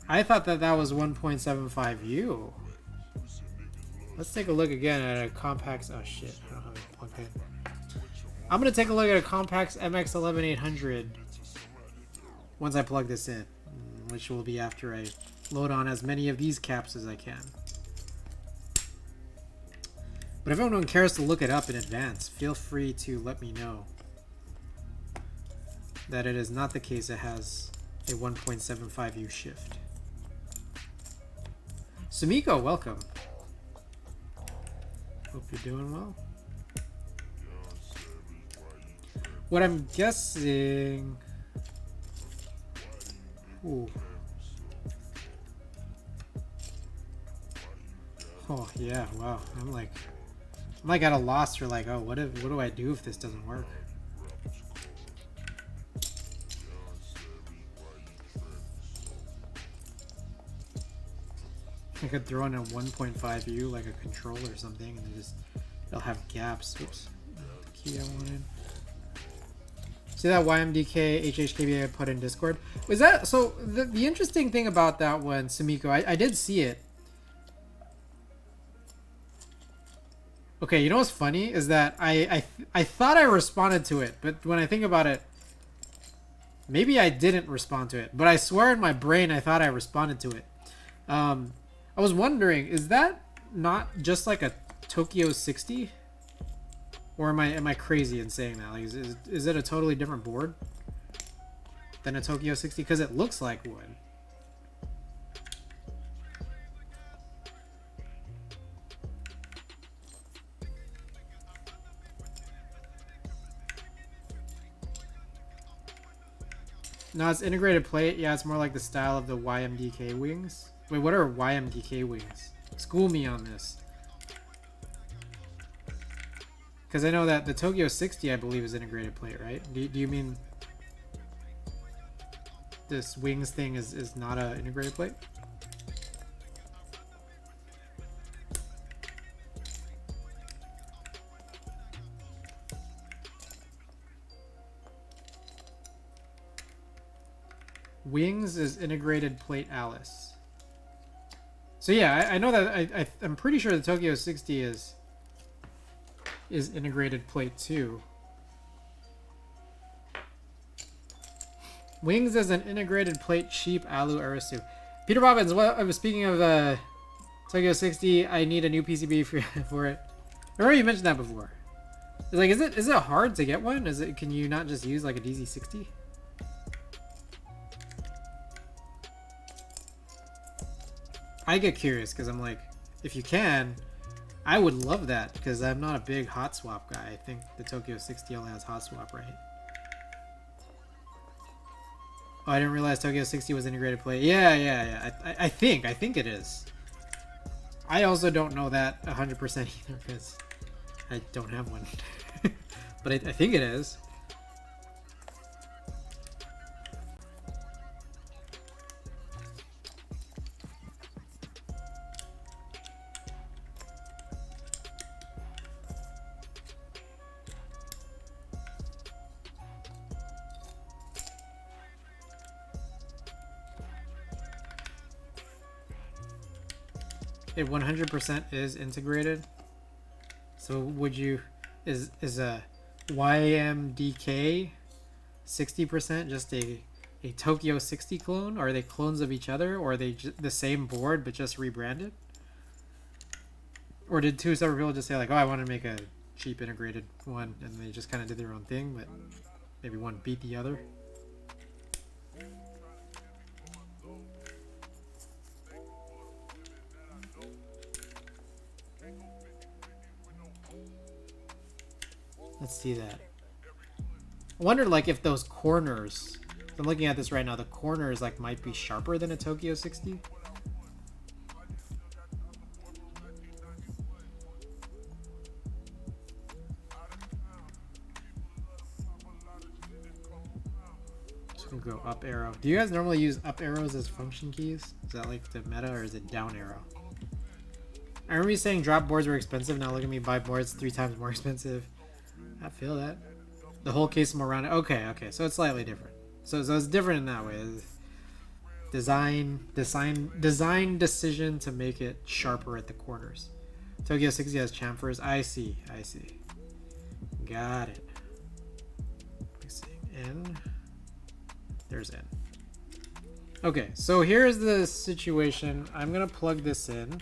I thought that that was 1.75U. Let's take a look again at a Compaq. Oh shit, I don't have it plugged in. I'm gonna take a look at a Compaq MX-11800 once I plug this in, which will be after I load on as many of these caps as I can. But if anyone cares to look it up in advance, feel free to let me know that it is not the case. It has a 1.75U shift. Sumiko, welcome. Hope you're doing well. What I'm guessing... Ooh. Oh yeah, wow. I'm like at a loss for like, oh, what do I do if this doesn't work? I could throw in a 1.5U like a control or something, and they'll have gaps. Oops, the key I wanted. See that YMDK HHKB I put in Discord? Was that so? The interesting thing about that one, Sumiko, I did see it. Okay, you know what's funny is that I thought I responded to it, but when I think about it, maybe I didn't respond to it. But I swear in my brain I thought I responded to it. I was wondering, is that not just like a Tokyo 60? Or am I crazy in saying that? Like, is it a totally different board than a Tokyo 60? Because it looks like one. No, it's integrated plate. Yeah, it's more like the style of the YMDK wings. Wait, what are YMDK wings? School me on this. Because I know that the Tokyo 60, I believe, is integrated plate, right? Do you mean this wings thing is not a integrated plate? Wings is integrated plate Alice. So yeah, I know that I'm pretty sure the Tokyo 60 is integrated plate too. Wings is an integrated plate cheap alu Arisu. Peter Bobbins, what I was speaking of Tokyo 60, I need a new PCB for it. I remember you mentioned that before. It's like, is it hard to get one? Can you not just use like a DZ60? I get curious because I'm like, if you can, I would love that because I'm not a big hot swap guy. I think the Tokyo 60 only has hot swap, right? Oh, I didn't realize Tokyo 60 was integrated plate. Yeah. I think it is. I also don't know that 100% either because I don't have one. But I think it is. It 100% is integrated. So would you is a YMDK 60% just a a Tokyo 60 clone? Are they clones of each other, or are they the same board but just rebranded? Or did two separate people just say like, oh, I want to make a cheap integrated one, and they just kind of did their own thing, but maybe one beat the other? Let's see that. I wonder like if those corners, I'm looking at this right now, the corners like might be sharper than a Tokyo 60. So we'll go up arrow. Do you guys normally use up arrows as function keys? Is that like the meta, or is it down arrow? I remember you saying drop boards were expensive. Now look at me, buy boards 3 times more expensive. I feel that. The whole case more rounded. Okay, okay, so it's slightly different. So it's different in that way. Design decision to make it sharper at the corners. Tokyo 60 has chamfers. I see. Got it. Mixing N. There's N. Okay, so here's the situation. I'm gonna plug this in.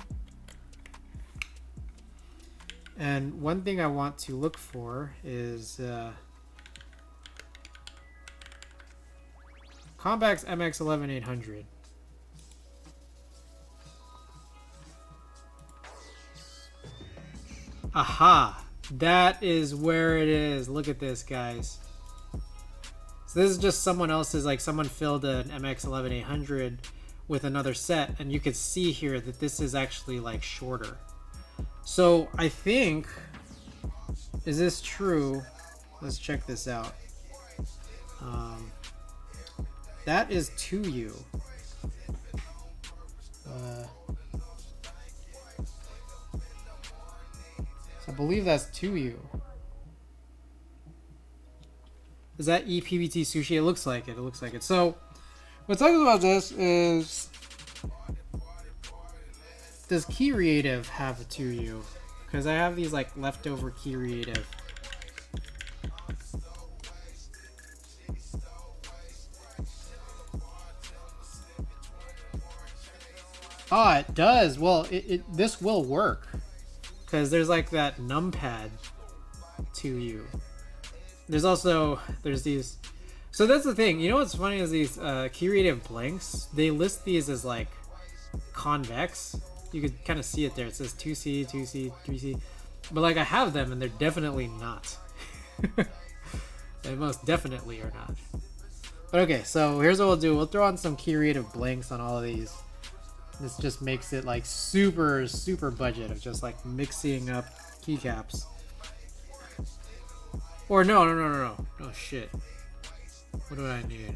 And one thing I want to look for is Compaq MX 11800. Aha! That is where it is. Look at this, guys. So this is just someone else's, like someone filled an MX 11800 with another set, and you could see here that this is actually like shorter. So I think, is this true? Let's check this out. That is 2U. So I believe that's 2U. Is that EPBT sushi? It looks like it. It looks like it. So what talks about this is, does Keyreative have a 2U? Because I have these like leftover Keyreative. Ah, it does. Well, this will work because there's like that numpad 2U. There's these. So that's the thing. You know what's funny is these Keyreative blanks. They list these as like convex. You could kind of see it there. It says 2C, 2C, 3C. But like I have them and they're definitely not. They most definitely are not. But okay, so here's what we'll do. We'll throw on some Keyreative blanks on all of these. This just makes it like super budget of just like mixing up keycaps. Or no. Oh shit. What do I need?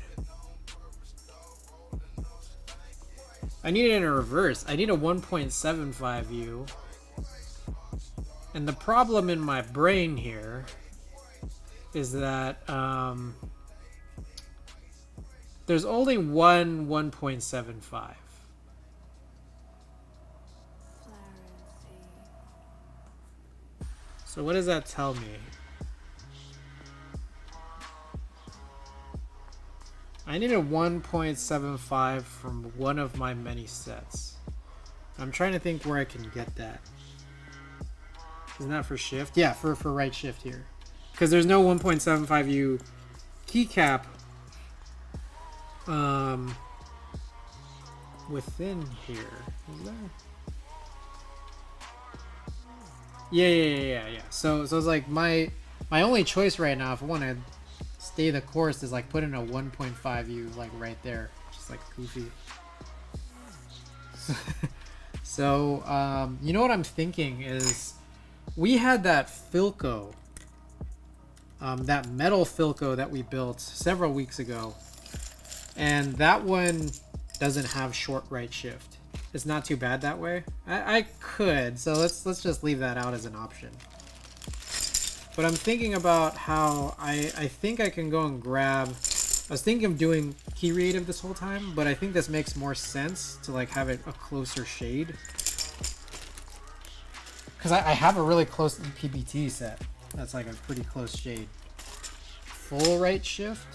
I need it in a reverse. I need a 1.75U. And the problem in my brain here is that there's only one 1.75. So what does that tell me? I need a 1.75 from one of my many sets. I'm trying to think where I can get that. Isn't that for shift? Yeah, for right shift here. Because there's no 1.75U keycap within here. Is there? Yeah. So it's like my only choice right now, if I want to stay the course, is like put in a 1.5U like right there, just like goofy. So you know what I'm thinking is, we had that Philco, that metal Philco that we built several weeks ago, and that one doesn't have short right shift. It's not too bad that way. I could, so let's just leave that out as an option. But I'm thinking about how I think I can go and grab. I was thinking of doing Keyreative this whole time, but I think this makes more sense to like have it a closer shade. Because I have a really close EPBT set that's like a pretty close shade. Full right shift.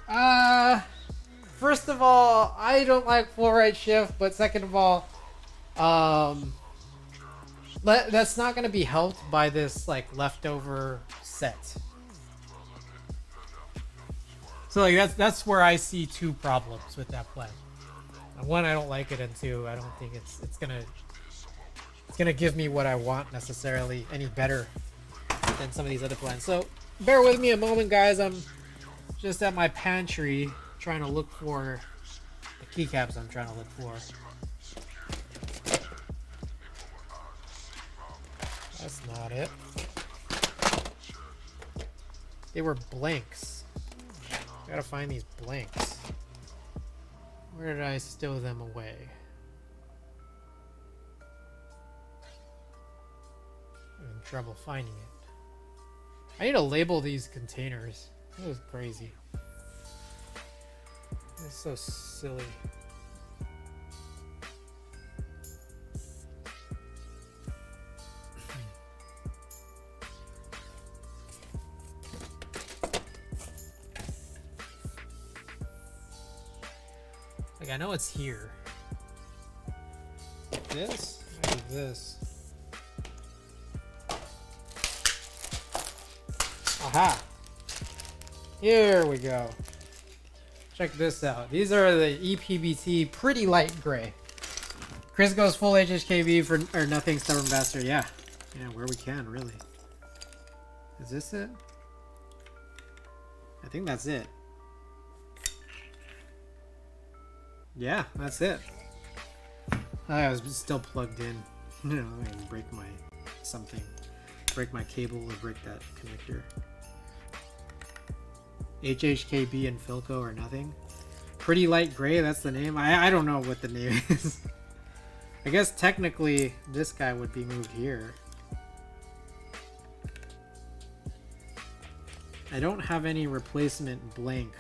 First of all, I don't like full right shift, but second of all, that's not gonna be helped by this like leftover set. So like that's where I see two problems with that plan. One, I don't like it, and two, I don't think it's gonna give me what I want necessarily any better than some of these other plans. So bear with me a moment, guys. I'm just at my pantry trying to look for the keycaps I'm trying to look for. That's not it. They were blanks. I gotta find these blanks. Where did I stow them away? I'm in trouble finding it. I need to label these containers. That was crazy. That's so silly. Like, I know it's here. Like this? Maybe this. Aha! Here we go. Check this out. These are the EPBT pretty light gray. Chris goes full HHKB for or nothing stubborn bastard. Yeah. Yeah, where we can, really. Is this it? I think that's it. Yeah, that's it. I was still plugged in. I'm gonna break my something. Break my cable or break that connector. HHKB and Philco or nothing. Pretty light gray, that's the name. I don't know what the name is. I guess technically this guy would be moved here. I don't have any replacement blank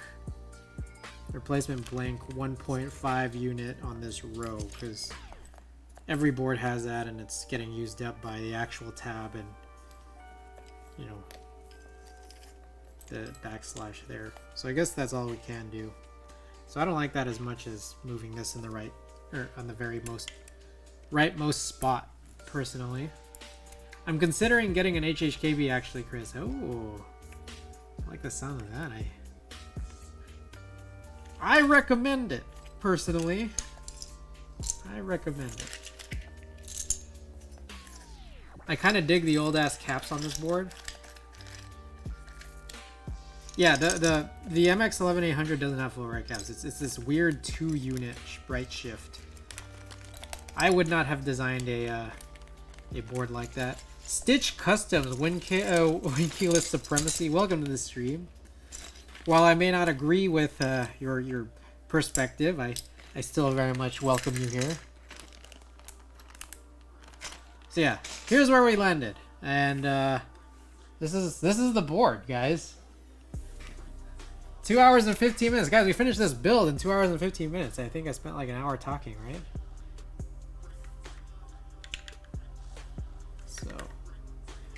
1.5 unit on this row because every board has that and it's getting used up by the actual tab and, you know, the backslash there. So I guess that's all we can do. So I don't like that as much as moving this in the right, or on the very rightmost spot, personally. I'm considering getting an HHKB actually, Chris. Oh, I like the sound of that. I recommend it, personally. I recommend it. I kind of dig the old ass caps on this board. Yeah, the MX 11800 doesn't have full right caps. It's this weird 2-unit right shift. I would not have designed a board like that. Stitch Customs, win keyless supremacy. Welcome to the stream. While I may not agree with your perspective, I still very much welcome you here. So yeah, here's where we landed, and this is the board, guys. 2 hours and 15 minutes, guys. We finished this build in 2 hours and 15 minutes. I think I spent like an hour talking, right? So, all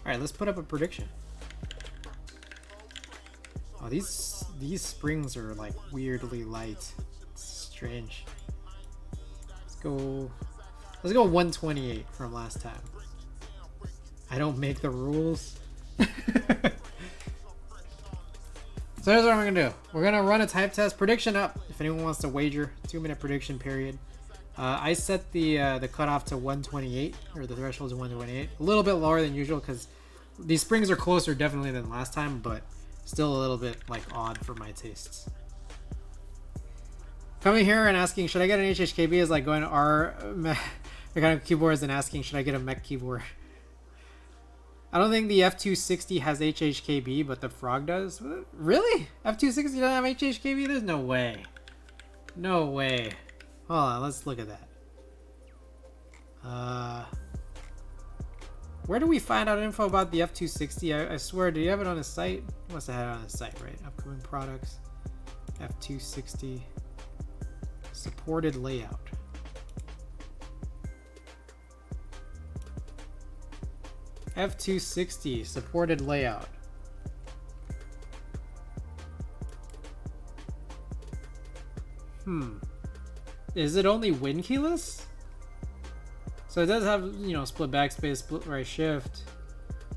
right, let's put up a prediction. Oh, these springs are like weirdly light. It's strange. Let's go 128 from last time. I don't make the rules. So here's what I'm gonna do. We're gonna run a type test. Prediction up. If anyone wants to wager, 2-minute prediction period. I set the cutoff to 128, or the threshold to 128. A little bit lower than usual because these springs are closer definitely than last time, but still a little bit like odd for my tastes. Coming here and asking, should I get an HHKB is like going to our mechanical keyboards and asking, should I get a mech keyboard? I don't think the F260 has HHKB, but the Frog does. Really? F260 doesn't have HHKB? There's no way. No way. Hold on, let's look at that. Where do we find out info about the F260? I swear, do you have it on the site? You must have had it on the site, right? Upcoming products. F260. Supported layout. F260 supported layout. Is it only win keyless? So it does have, you know, split backspace, split right shift.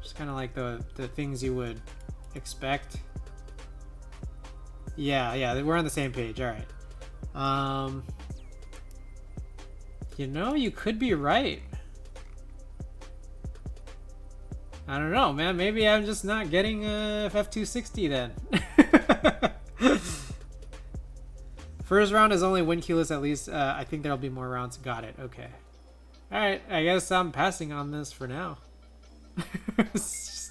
Just kind of like the things you would expect. Yeah, we're on the same page. All right. You know, you could be right. I don't know, man. Maybe I'm just not getting FF260 then. First round is only win keyless at least. I think there'll be more rounds. Got it. Okay. All right. I guess I'm passing on this for now. It's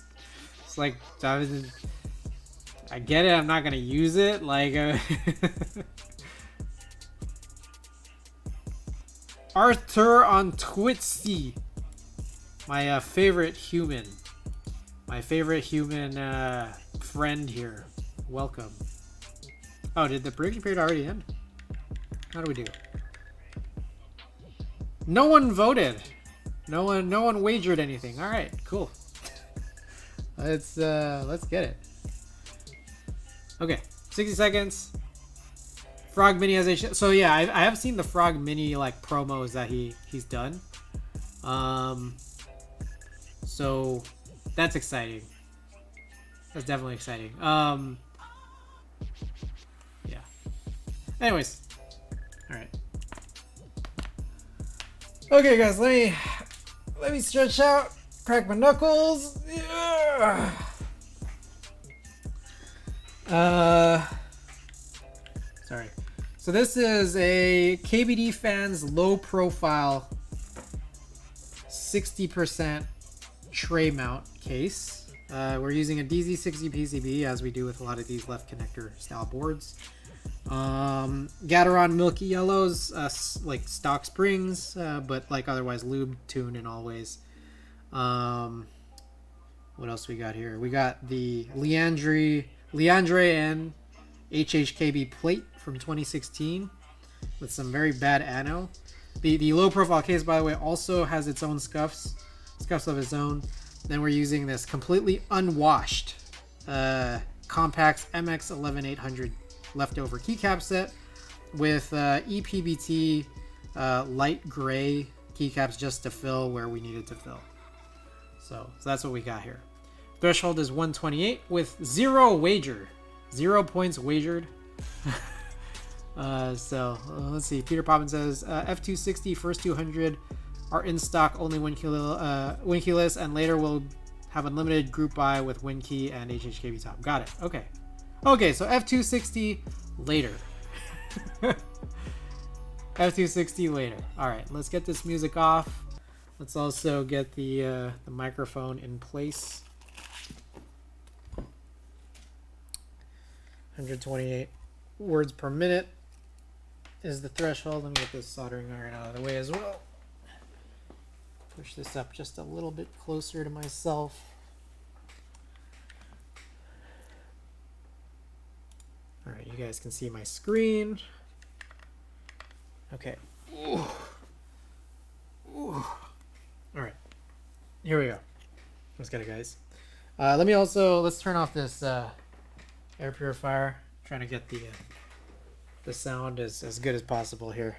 like I get it. I'm not gonna use it. Like Arthur on Twitsy, my favorite human. My favorite human friend here. Welcome. Oh, did the prediction period already end? How do we do? No one voted. No one wagered anything. All right, cool. Let's get it. Okay, 60 seconds. Frog Mini has a so yeah, I have seen the Frog Mini like promos that he's done. So that's exciting. That's definitely exciting. Yeah. Anyways. Alright. Okay guys, let me stretch out, crack my knuckles. Yeah. Sorry. So this is a KBDFans low profile 60% tray mount case. We're using a DZ60 PCB as we do with a lot of these left connector style boards. Gateron Milky Yellows, like stock springs, but like otherwise lube, tune, and always. What else we got here? We got the LeandreN HHKB plate from 2016 with some very bad ano. The low profile case, by the way, also has its own scuffs of its own. Then we're using this completely unwashed Compaq MX 11800 leftover keycap set with EPBT light gray keycaps just to fill where we needed to fill. So that's what we got here. Threshold is 128 with 0 wager. 0 points wagered. So let's see. Peter Poppins says F260 first 200 are in stock, only win keyless, and later we'll have unlimited group buy with win key and HHKB top. Got it. Okay. Okay, so F260 later. F260 later. All right, let's get this music off. Let's also get the microphone in place. 128 words per minute is the threshold. Let me get this soldering iron out of the way as well. Push this up just a little bit closer to myself. All right, you guys can see my screen. Okay. Ooh. Ooh. All right, here we go. Let's get it, guys. Let's turn off this air purifier. Trying to get the sound as good as possible here.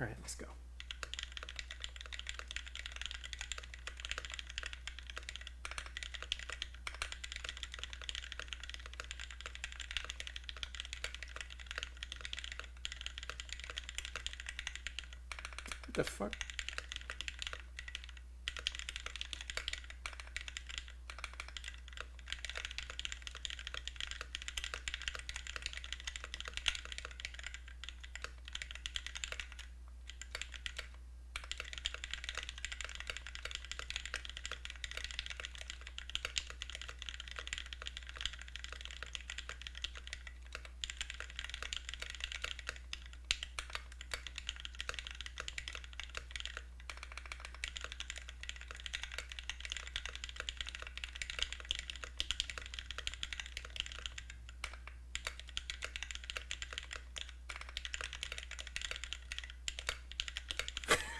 All right, let's go. What the fuck?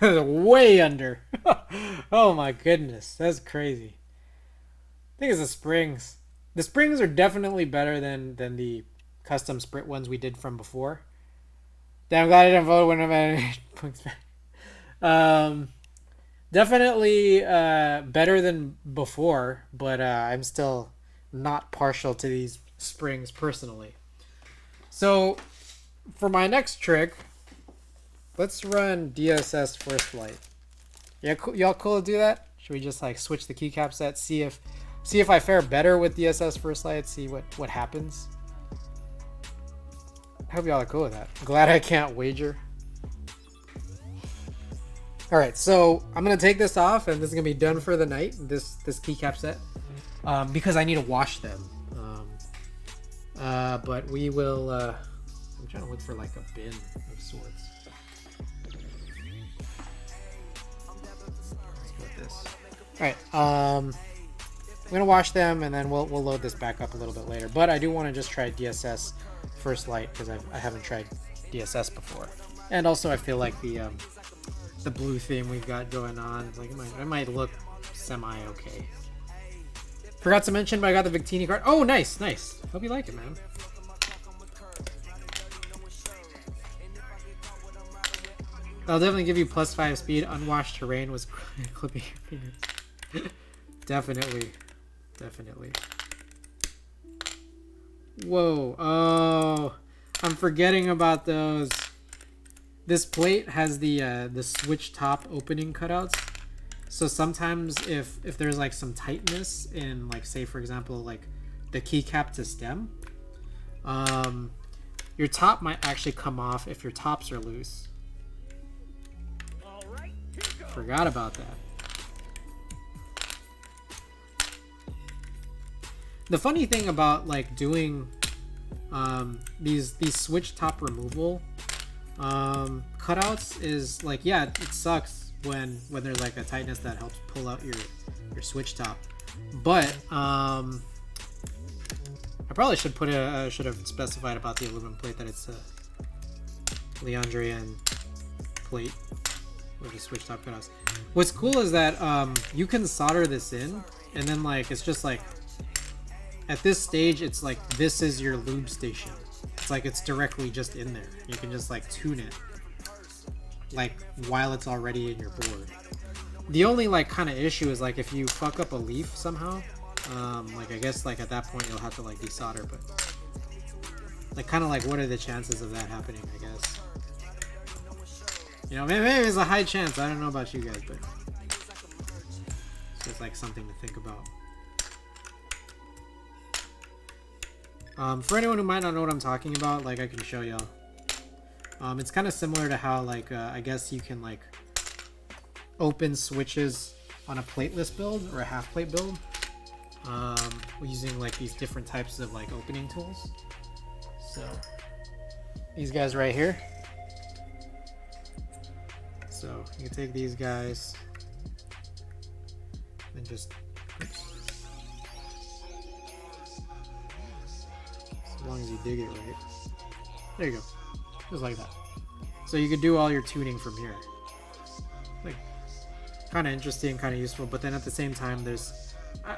Way under. Oh my goodness, that's crazy. I think it's the springs. The springs are definitely better than the custom sprint ones we did from before. Damn, I'm glad I didn't vote when I'm definitely better than before, but I'm still not partial to these springs personally. So for my next trick, let's run DSS first light. Yeah, y'all cool to do that? Should we just like switch the keycap set, see if I fare better with DSS first light, see what happens? I hope y'all are cool with that. Glad I can't wager. All right, so I'm gonna take this off, and this is gonna be done for the night. This keycap set, because I need to wash them. But we will. I'm trying to look for like a bin of sorts. Let's go with this. All right. I'm gonna wash them, and then we'll load this back up a little bit later. But I do want to just try DSS first light because I haven't tried DSS before, and also I feel like the blue theme we've got going on, it's like it might look semi okay. Forgot to mention, but I got the Victini card. Oh, nice. Hope you like it, man. I'll definitely give you +5 speed. Unwashed terrain was clipping your fingers. Definitely. Whoa. Oh, I'm forgetting about those. This plate has the switch top opening cutouts. So sometimes if there's like some tightness in, like, say for example, like the keycap to stem, your top might actually come off if your tops are loose. Forgot about that. The funny thing about like doing these switch top removal cutouts is like, yeah, it sucks when there's like a tightness that helps pull out your switch top, but I probably should have specified about the aluminum plate that it's a LeandreN plate with the switch top cutouts. What's cool is that you can solder this in, and then like it's just like at this stage it's like this is your lube station. It's like it's directly just in there. You can just like tune it like while it's already in your board. The only like kind of issue is like if you fuck up a leaf somehow, like I guess like at that point you'll have to like desolder, but like kind of like what are the chances of that happening, I guess. You know, maybe there's a high chance. I don't know about you guys, but it's just like something to think about. For anyone who might not know what I'm talking about, like I can show y'all. It's kind of similar to how like I guess you can like open switches on a plateless build or a half plate build, using like these different types of like opening tools. So these guys right here. So you can take these guys and just, oops. As long as you dig it right. There you go. Just like that. So you could do all your tuning from here. Like, kind of interesting, kind of useful, but then at the same time there's,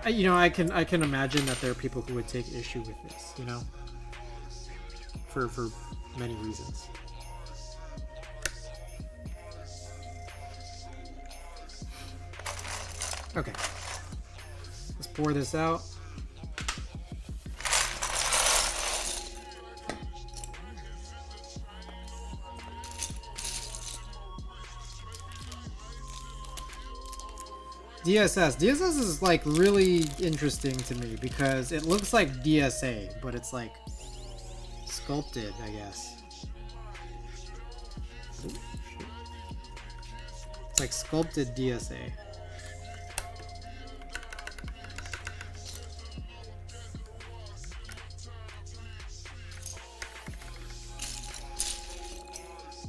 you know, I can imagine that there are people who would take issue with this, you know, for many reasons. Okay, let's pour this out. DSS is like really interesting to me because it looks like DSA, but it's like sculpted, I guess. Ooh, shit. It's like sculpted DSA.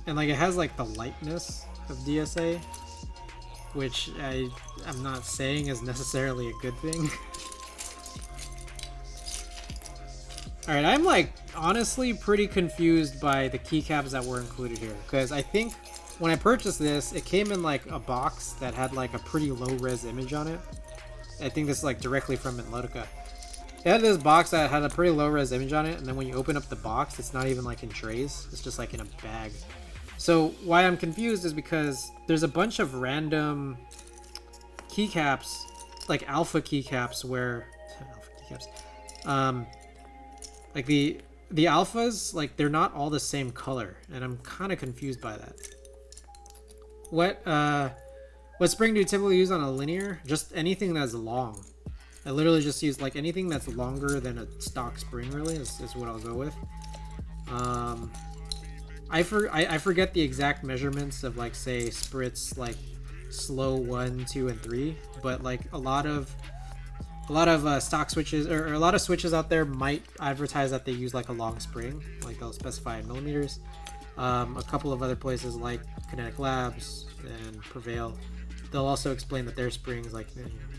And like it has like the lightness of DSA, which I'm not saying is necessarily a good thing. Alright, I'm like honestly pretty confused by the keycaps that were included here, because I think when I purchased this, it came in like a box that had like a pretty low res image on it. I think this is like directly from Melodica. It had this box that had a pretty low res image on it, and then when you open up the box, it's not even like in trays. It's just like in a bag. So why I'm confused is because there's a bunch of random keycaps, like alpha keycaps, where like the alphas, like they're not all the same color, and I'm kind of confused by that. What spring do you typically use on a linear? Just anything that's long. I literally just use like anything that's longer than a stock spring, really, is what I'll go with. I forget the exact measurements of, like, say, Spritz, like slow 1, 2, and 3, but like a lot of stock switches, or a lot of switches out there might advertise that they use like a long spring, like they'll specify in millimeters. A couple of other places like Kinetic Labs and Prevail, they'll also explain that their springs, like,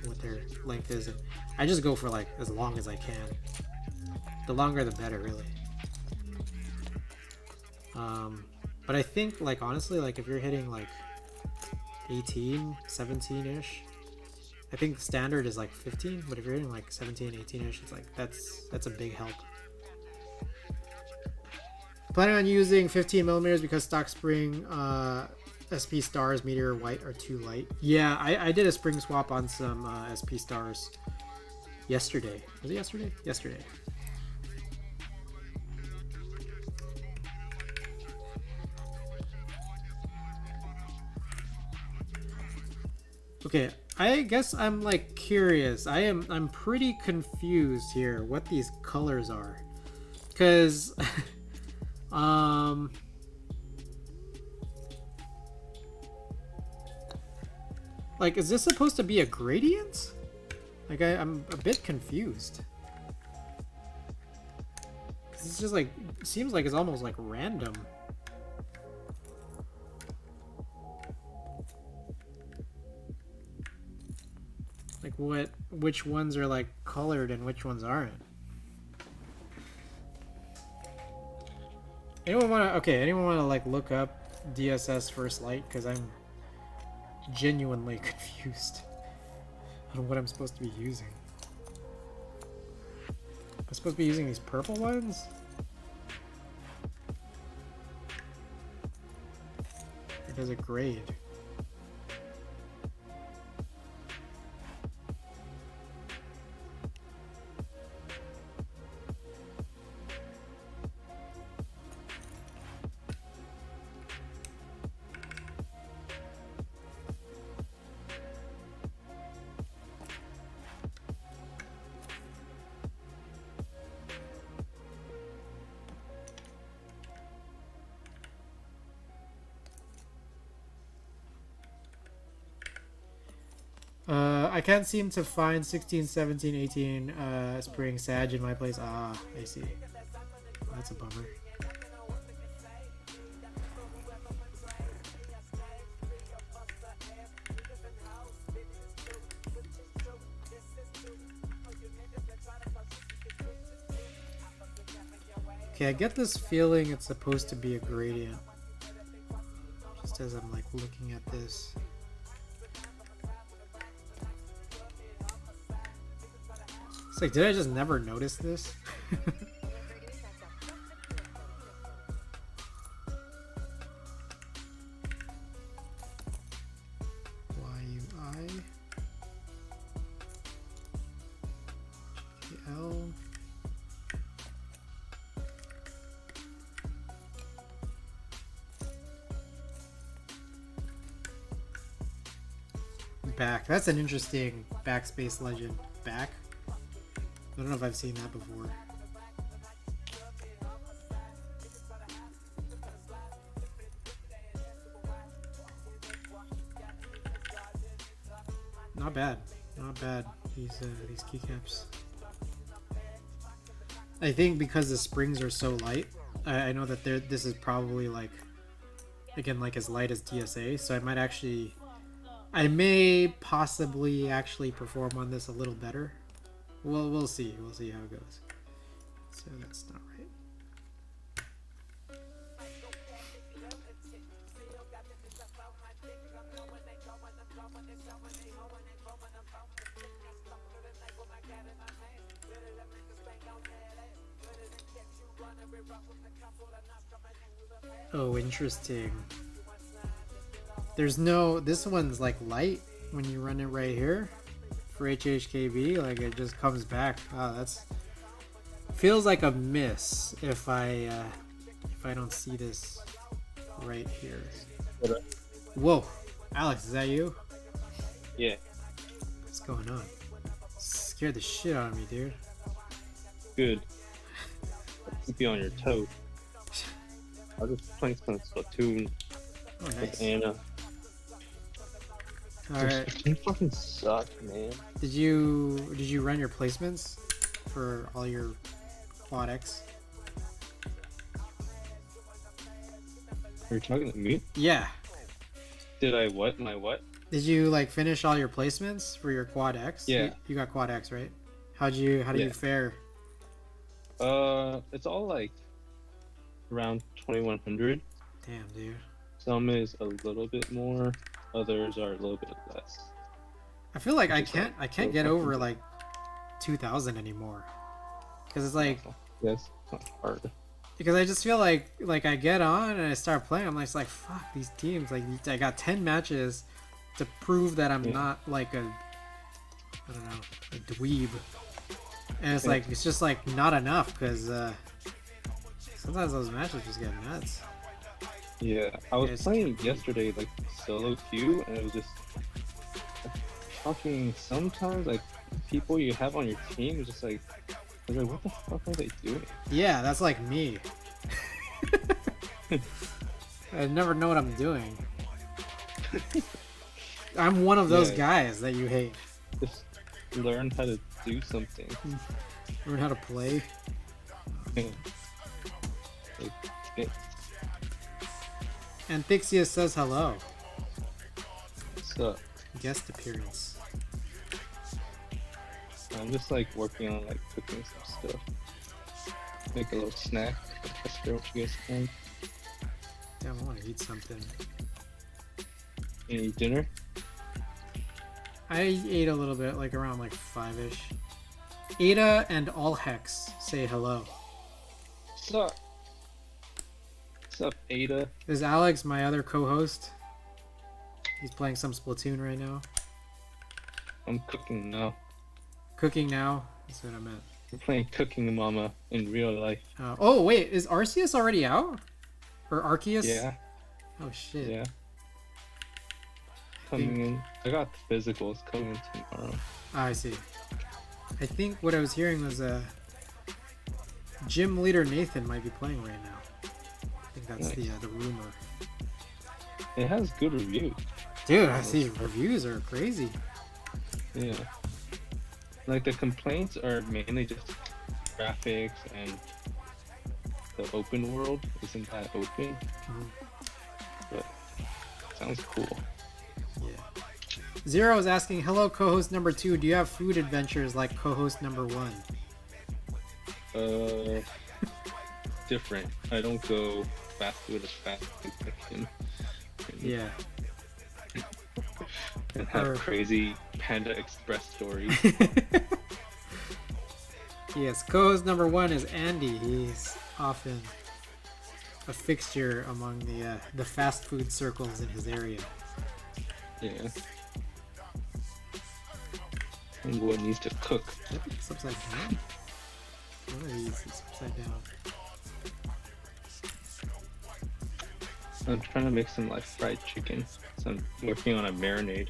what their length is, and I just go for like as long as I can. The longer the better, really. But I think, like, honestly, like if you're hitting like 18, 17-ish, I think standard is like 15, but if you're hitting like 17, 18-ish, it's like that's a big help. Planning on using 15 millimeters because stock spring SP Stars Meteor White are too light. Yeah, I did a spring swap on some SP Stars yesterday. Was it yesterday? Yesterday. Okay, I guess I'm like curious. I'm pretty confused here what these colors are. Cause like, is this supposed to be a gradient? Like, I'm a bit confused. It's just like, seems like it's almost like random. Like, which ones are like colored and which ones aren't? Anyone want to like look up DSS first light? Because I'm genuinely confused on what I'm supposed to be using. I'm supposed to be using these purple ones? Or does it grade? I can't seem to find 16, 17, 18 spring Sag in my place. Ah, I see. That's a bummer. Okay, I get this feeling it's supposed to be a gradient. Just as I'm like looking at this. It's like, did I just never notice this? YUI GL back. That's an interesting backspace legend. Back. I don't know if I've seen that before. Not bad. Not bad. These keycaps. I think because the springs are so light, I know that this is probably like, again, like as light as DSA, so I may possibly actually perform on this a little better. Well, we'll see. We'll see how it goes. So that's not right. Oh, interesting. There's no... This one's like light when you run it right here for HHKB. Like it just comes back. Oh, that's... Feels like a miss if I don't see this right here. Whoa. Alex, is that you? Yeah. What's going on? Scared the shit out of me, dude. Good. Keep you on your toes. I was just playing some Splatoon Oh, nice. with Anna. Alright. Splatoon fucking sucked, man. Did you run your placements for all your Quad X? Are you talking to me? Yeah. Did I what? My what? Did you like finish all your placements for your Quad X? Yeah. You got Quad X, right? How do you fare? It's all like around 2100. Damn, dude. Some is a little bit more, others are a little bit less. I feel like I Just can't get over like 2000 anymore. Cuz it's like Yes, it's not hard. because I just feel like I get on and I start playing, I'm like fuck these teams, like I got 10 matches to prove that I'm not like a I don't know, a dweeb. And it's like it's just like not enough cuz sometimes those matches just get nuts. Yeah, I was playing yesterday like solo queue, and it was just fucking sometimes like people you have on your team is just like, what the fuck are they doing? Yeah, that's like me. I never know what I'm doing. I'm one of those guys that you hate. Just learn how to do something. Learn how to play. And Thixia says hello. What's up? Guest appearance. I'm just like working on like cooking some stuff. Make a little snack. That's what you guys think. Damn, I want to eat something. You eat dinner? I ate a little bit, like around like 5-ish. Ada and All Hex say hello. What's up? What's up, Ada? Is Alex my other co-host? He's playing some Splatoon right now. I'm cooking now. Cooking now? That's what I meant. I'm playing Cooking Mama in real life. Oh wait, is Arceus already out? Or Arceus? Yeah. Oh shit. Yeah. Coming in. I got the physicals coming in tomorrow. I see. I think what I was hearing was gym leader Nathan might be playing right now. I think that's the rumor. It has good reviews. Dude, I see reviews are crazy. Yeah. Like the complaints are mainly just graphics and the open world isn't that open. But sounds cool. Yeah. Zero is asking, hello co-host number 2, do you have food adventures like co-host number 1? Different. I don't go fast food as fast as I can. Yeah. And have crazy Panda Express stories. Yes, co-host number 1 is Andy. He's often a fixture among the fast food circles in his area. Yeah. And boy needs to cook. I think it's upside down. One of these is upside down. I'm trying to make some like fried chicken. So I'm working on a marinade.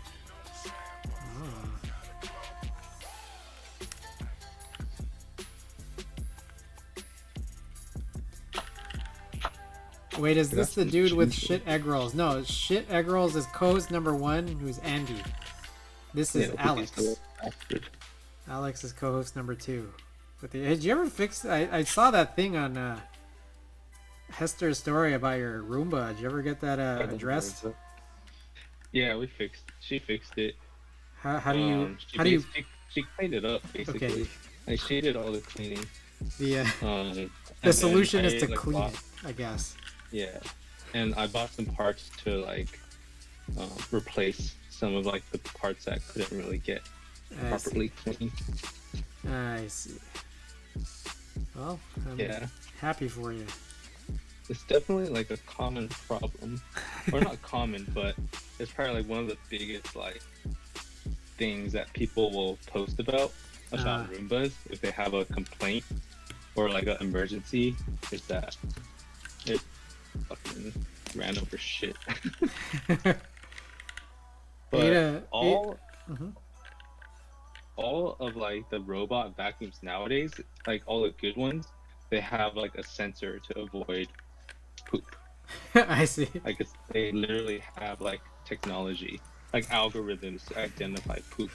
Wait, is this the dude with shit egg rolls? No, shit egg rolls is co-host number 1, who's Andy. This is Alex. Alex is co-host number 2. But did you ever fix? I saw that thing on Hester's story about your Roomba. Did you ever get that addressed? Yeah, she fixed it. How do you? She cleaned it up basically. Okay. Like she did all the cleaning. The solution is to clean it, I guess. Yeah, and I bought some parts to like replace some of like the parts that couldn't really get properly cleaned. I see. Well, I'm happy for you. it's definitely like a common problem, or not common, but it's probably like one of the biggest like things that people will post about Roombas if they have a complaint or like an emergency, is that it fucking ran over shit. But all of like the robot vacuums nowadays, like all the good ones, they have like a sensor to avoid poop. I see. Like they literally have like technology, like algorithms to identify poop.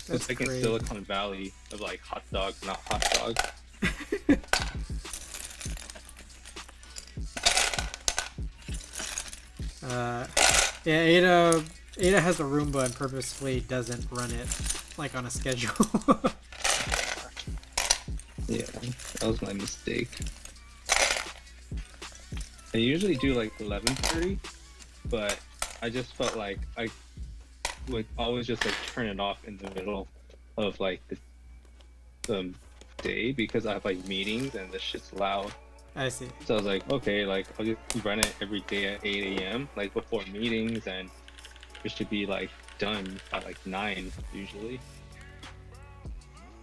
It's like in Silicon Valley of like hot dogs, not hot dogs. Yeah, Ada has a Roomba and purposefully doesn't run it like on a schedule. Yeah, that was my mistake. I usually do like 11:30, but I just felt like I would always just like turn it off in the middle of like the day because I have like meetings and the shit's loud. I see. So I was like, okay, like I'll just run it every day at 8 a.m. like before meetings, and it should be like done at like 9 usually.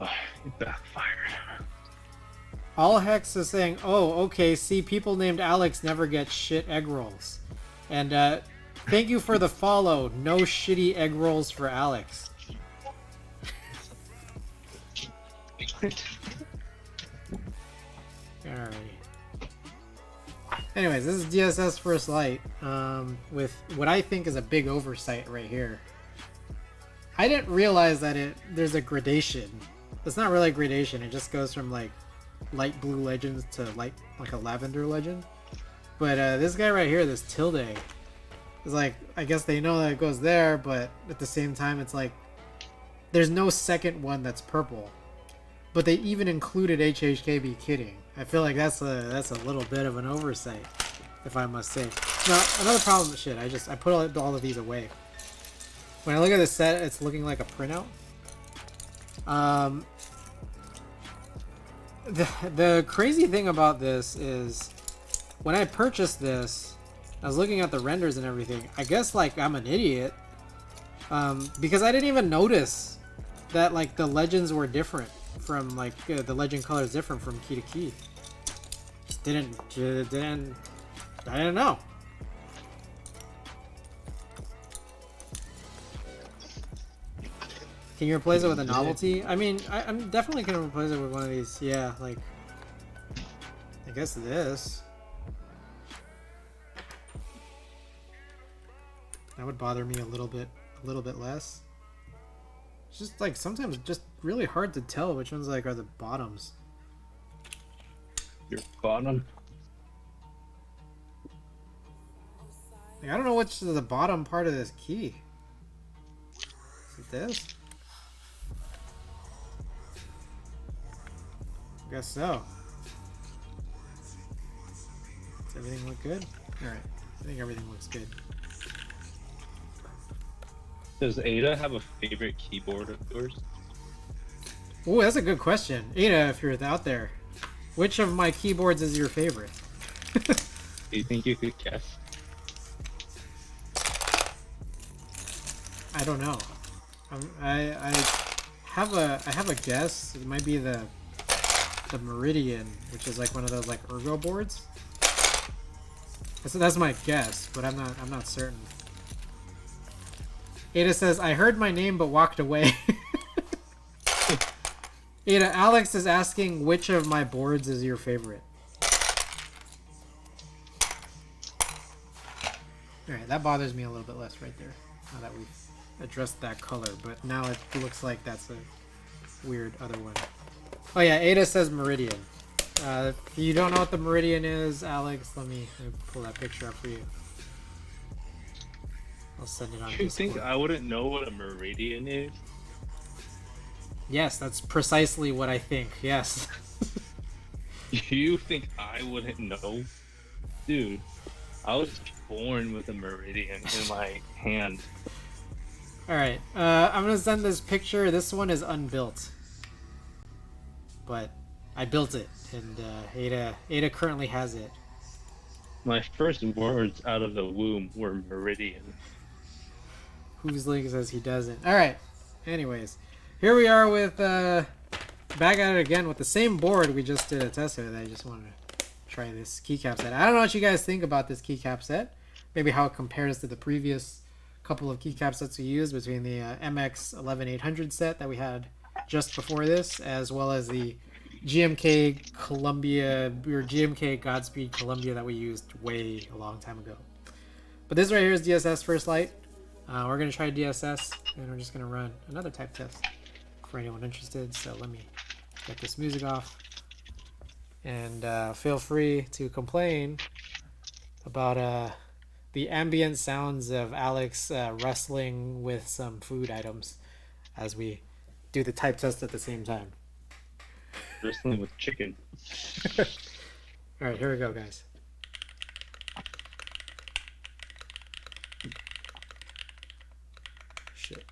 It backfired. All Hex is saying, oh, okay, see, people named Alex never get shit egg rolls. And thank you for the follow. No shitty egg rolls for Alex. Alright. Anyways, this is DSS First Light with what I think is a big oversight right here. I didn't realize that there's a gradation. It's not really a gradation. It just goes from like light blue legends to like a lavender legend. But this guy right here, this tilde, is like, I guess they know that it goes there, but at the same time, it's like there's no second one that's purple. But they even included HHKB kitting. I feel like that's a little bit of an oversight, if I must say. Now, another problem, shit, I put all of these away. When I look at the set, it's looking like a printout. The crazy thing about this is when I purchased this, I was looking at the renders and everything. I guess like I'm an idiot because I didn't even notice that like the legends were different from like the legend color is different from key to key. Just didn't I didn't know. Can you replace it with a novelty? I mean, I'm definitely gonna replace it with one of these. Yeah, like I guess this. That would bother me a little bit less. It's just like sometimes just really hard to tell which ones like are the bottoms. Your bottom. Like, I don't know which is the bottom part of this key. Is it this? I guess so. Does everything look good? Alright. I think everything looks good. Does Ada have a favorite keyboard of yours? Oh, that's a good question. Ada, if you're out there, which of my keyboards is your favorite? Do you think you could guess? I don't know. I have a guess. It might be the Meridian, which is like one of those like ergo boards. So that's my guess, but I'm not certain. Ada says, I heard my name but walked away. Ada, Alex is asking which of my boards is your favorite. Alright, that bothers me a little bit less right there. Now that we've addressed that color, but now it looks like that's a weird other one. Oh yeah, Ada says Meridian. If you don't know what the Meridian is, Alex, let me pull that picture up for you. I'll send it on You Discord. think I wouldn't know what a meridian is? Yes, that's precisely what I think. Yes. You think I wouldn't know? Dude, I was born with a meridian in my hand. Alright, I'm gonna send this picture. This one is unbuilt. But I built it, and Ada currently has it. My first words out of the womb were Meridian. Whose link says he doesn't. All right. Anyways, here we are with back at it again with the same board we just did a test with. I just wanted to try this keycap set. I don't know what you guys think about this keycap set. Maybe how it compares to the previous couple of keycap sets we used between the MX 11800 set that we had just before this, as well as the GMK Columbia or GMK Godspeed Columbia that we used way a long time ago. But this right here is DSS First Light. We're going to try DSS, and we're just going to run another type test for anyone interested. So let me get this music off. And feel free to complain about the ambient sounds of Alex wrestling with some food items as we do the type test at the same time. Wrestling with chicken. All right, here we go, guys. Shit.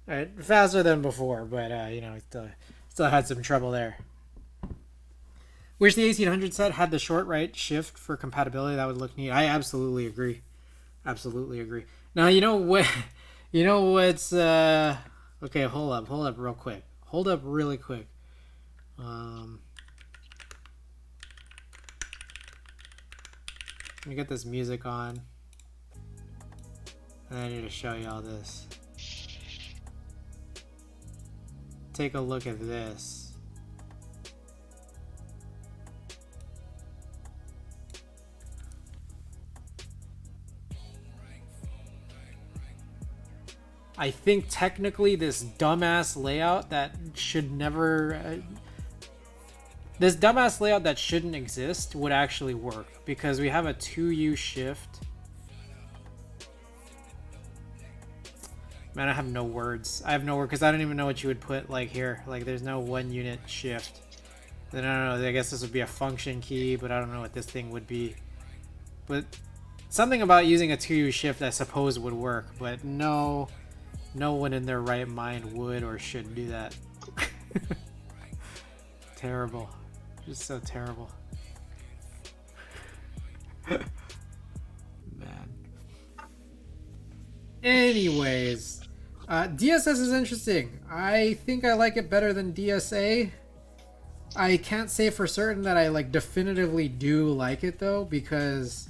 All right, faster than before, but you know, still had some trouble there. Wish the 1800 set had the short right shift for compatibility. That would look neat. I absolutely agree. Absolutely agree. Now you know what? You know what's okay? Hold up, real quick. Hold up, really quick. Let me get this music on, and I need to show you all this. Take a look at this. I think technically this dumbass layout that should never... this dumbass layout that shouldn't exist would actually work because we have a 2U shift. Man, I have no words. I have no word because I don't even know what you would put like here. Like there's no 1 unit shift. Then I don't know. I guess this would be a function key, but I don't know what this thing would be. But something about using a 2U shift I suppose would work, but no one in their right mind would or should do that. Terrible. Just so terrible. Man. Anyways, DSS is interesting. I think I like it better than DSA. I can't say for certain that I like definitively do like it though, because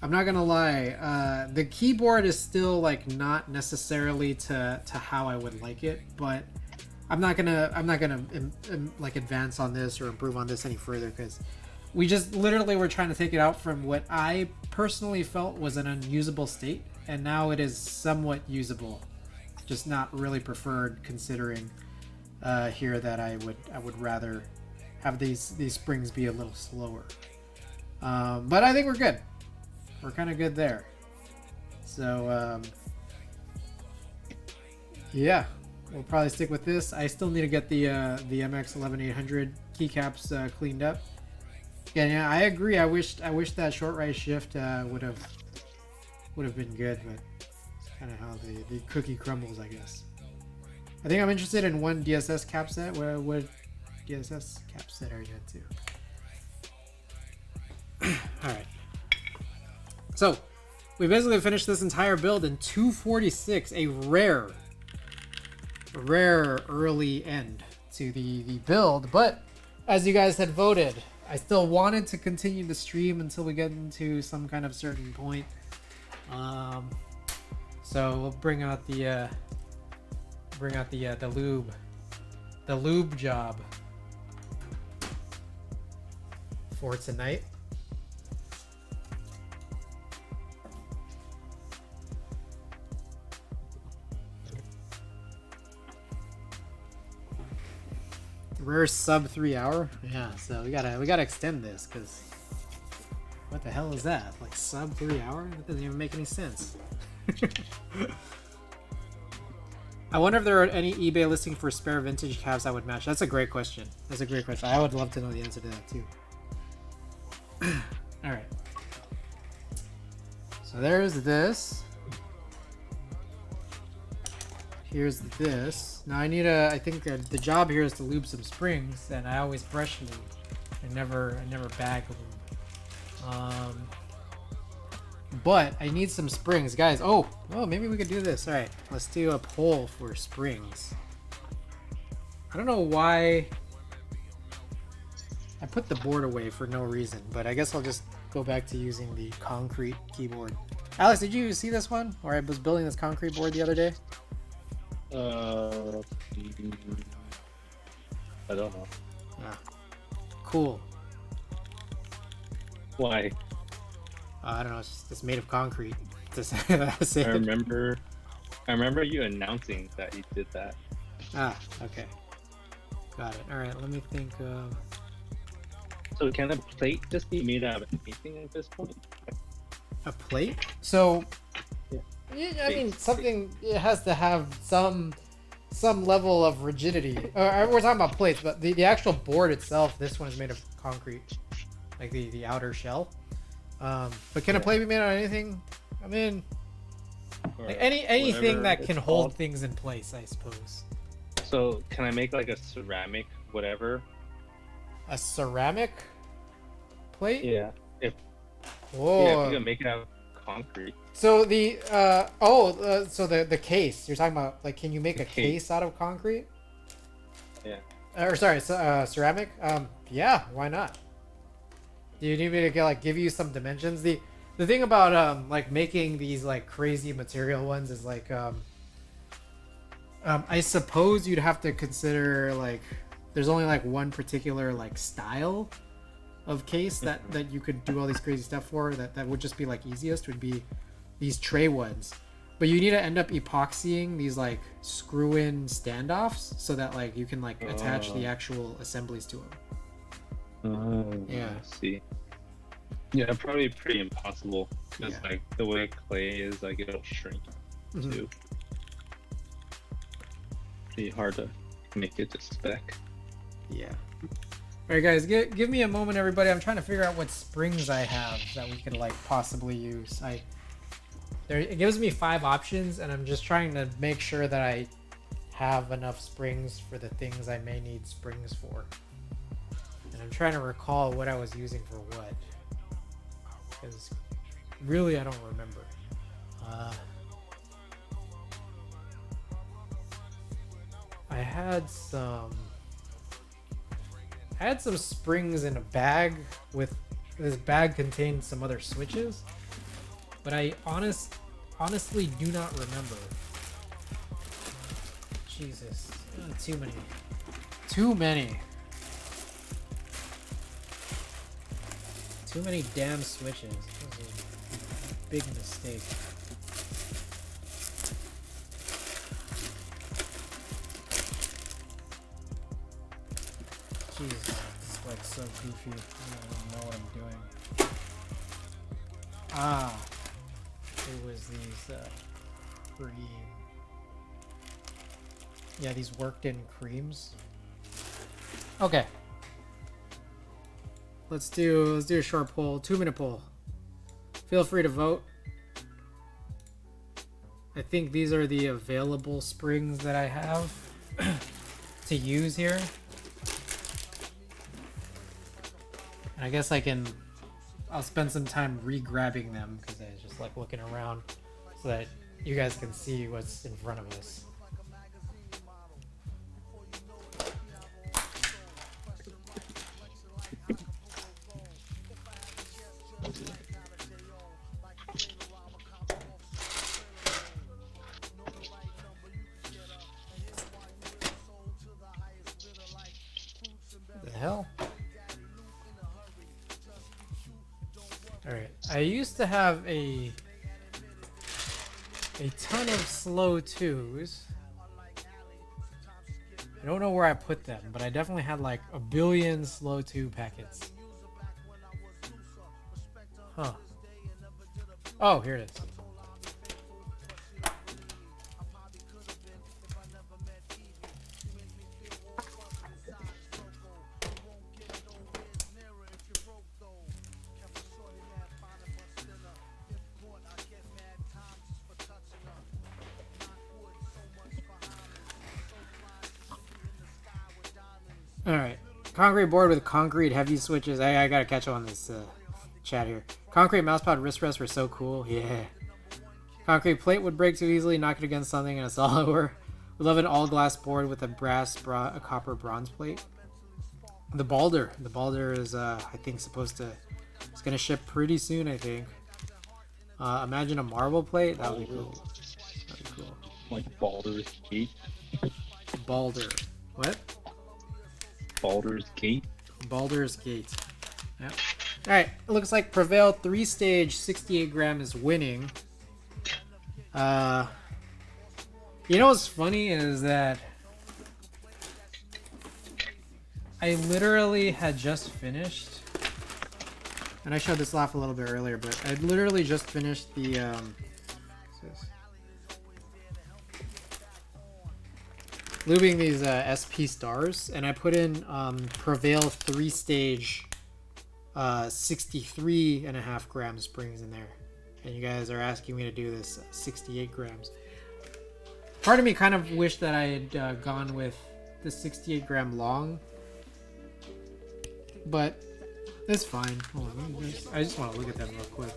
I'm not gonna lie, the keyboard is still like not necessarily to how I would like it, but I'm not gonna like advance on this or improve on this any further because we just literally were trying to take it out from what I personally felt was an unusable state, and now it is somewhat usable, just not really preferred considering here that I would rather have these springs be a little slower. But I think we're good. We're kind of good there. So yeah, we'll probably stick with this. I still need to get the MX 11800 keycaps cleaned up. Yeah, I agree. I wish that short right shift would have been good, but it's kind of how the cookie crumbles, I guess. I think I'm interested in one DSS cap set. What DSS cap set are you into? All right. So we basically finished this entire build in 246, a rare early end to the build, but as you guys had voted, I still wanted to continue the stream until we get into some kind of certain point. So we'll bring out the Bring out the lube job for tonight. Rare sub 3 hour. Yeah, so we gotta extend this because what the hell is that? Like sub 3 hour? That doesn't even make any sense. I wonder if there are any eBay listing for spare vintage calves that would match. That's a great question. That's a great question. I would love to know the answer to that too. All right. So there's this. Here's this. Now I need I think the job here is to lube some springs, and I always brush lube. I never bag lube. But I need some springs, guys. Oh, maybe we could do this. All right, let's do a poll for springs. I don't know why I put the board away for no reason, but I guess I'll just go back to using the concrete keyboard. Alex, did you see this one? Or I was building this concrete board the other day. I don't know. Ah, cool. Why? I don't know. It's made of concrete. I remember you announcing that you did that. Ah, okay. Got it. All right. Let me think. So can a plate just be made out of anything at this point? A plate? So, yeah. I mean, something. It has to have some level of rigidity. We're talking about plates, but the actual board itself. This one is made of concrete, like the outer shell. But can a plate be made out of anything? I mean, like anything that can hold things in place, I suppose. So can I make like a ceramic whatever? A ceramic plate? Yeah. If you can make it out of concrete. So so the case you're talking about, like, can you make a case out of concrete? Yeah. Or sorry, ceramic. Yeah, why not? Do you need me to give you some dimensions? The thing about like making these like crazy material ones is like I suppose you'd have to consider like there's only like one particular like style of case that you could do all these crazy stuff for. That would just be like easiest would be these tray ones. But you need to end up epoxying these like screw-in standoffs so that like you can like attach the actual assemblies to them. Yeah. I see. Yeah, probably pretty impossible because like the way clay is, like it'll shrink too. Pretty hard to make it to spec. Yeah. All right, guys, give me a moment, everybody. I'm trying to figure out what springs I have that we could like possibly use. It gives me 5 options, and I'm just trying to make sure that I have enough springs for the things I may need springs for. And I'm trying to recall what I was using for what, because really I don't remember. I had some springs in a bag. With this bag contained some other switches, but I honestly do not remember. Jesus, too many damn switches. That was a big mistake. Jesus, this is like so goofy. I don't even know what I'm doing. It was these cream. Yeah, these worked in creams. Okay. Let's do a short poll, 2-minute poll. Feel free to vote. I think these are the available springs that I have to use here. And I guess I'll spend some time re-grabbing them because I was just like looking around so that you guys can see what's in front of us. Alright, I used to have a ton of slow 2s. I don't know where I put them, but I definitely had like a billion slow 2 packets. Huh. Oh, here it is. Alright. Concrete board with concrete heavy switches. I gotta catch up on this chat here. Concrete mousepad wrist rests were so cool. Yeah. Concrete plate would break too easily. Knock it against something and it's all over. We love an all glass board with a a copper bronze plate. The Balder. The Balder is I think supposed to... It's gonna ship pretty soon, I think. Imagine a marble plate. That would be cool. That'd be cool. Like Baldur's Gate. Balder. What? Baldur's Gate. Baldur's Gate. Yep. Alright, it looks like Prevail 3-stage 68 gram is winning. You know what's funny is that I literally had just finished, and I showed this off a little bit earlier, but I literally just finished the lubing these SP stars, and I put in Prevail 3-stage 63.5 gram springs in there, and you guys are asking me to do this 68 grams. Part of me kind of wished that I had gone with the 68 gram long, but it's fine. Hold on, I just want to look at them real quick.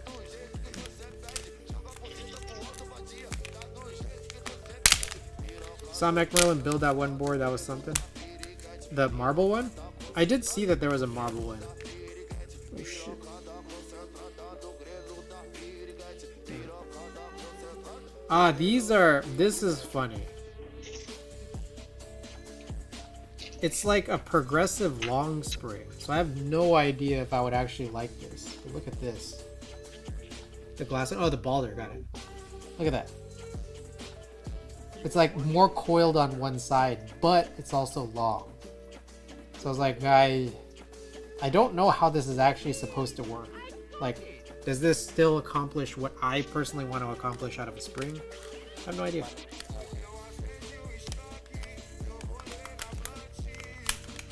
Saw McMerlin build that one board. That was something. The marble one? I did see that there was a marble one. Oh shit. Ah, these are... This is funny. It's like a progressive long spring. So I have no idea if I would actually like this. But look at this. The glass... Oh, the Balder. Got it. Look at that. It's like more coiled on one side, but it's also long. So I was like, I don't know how this is actually supposed to work. Like, does this still accomplish what I personally want to accomplish out of a spring? I have no idea.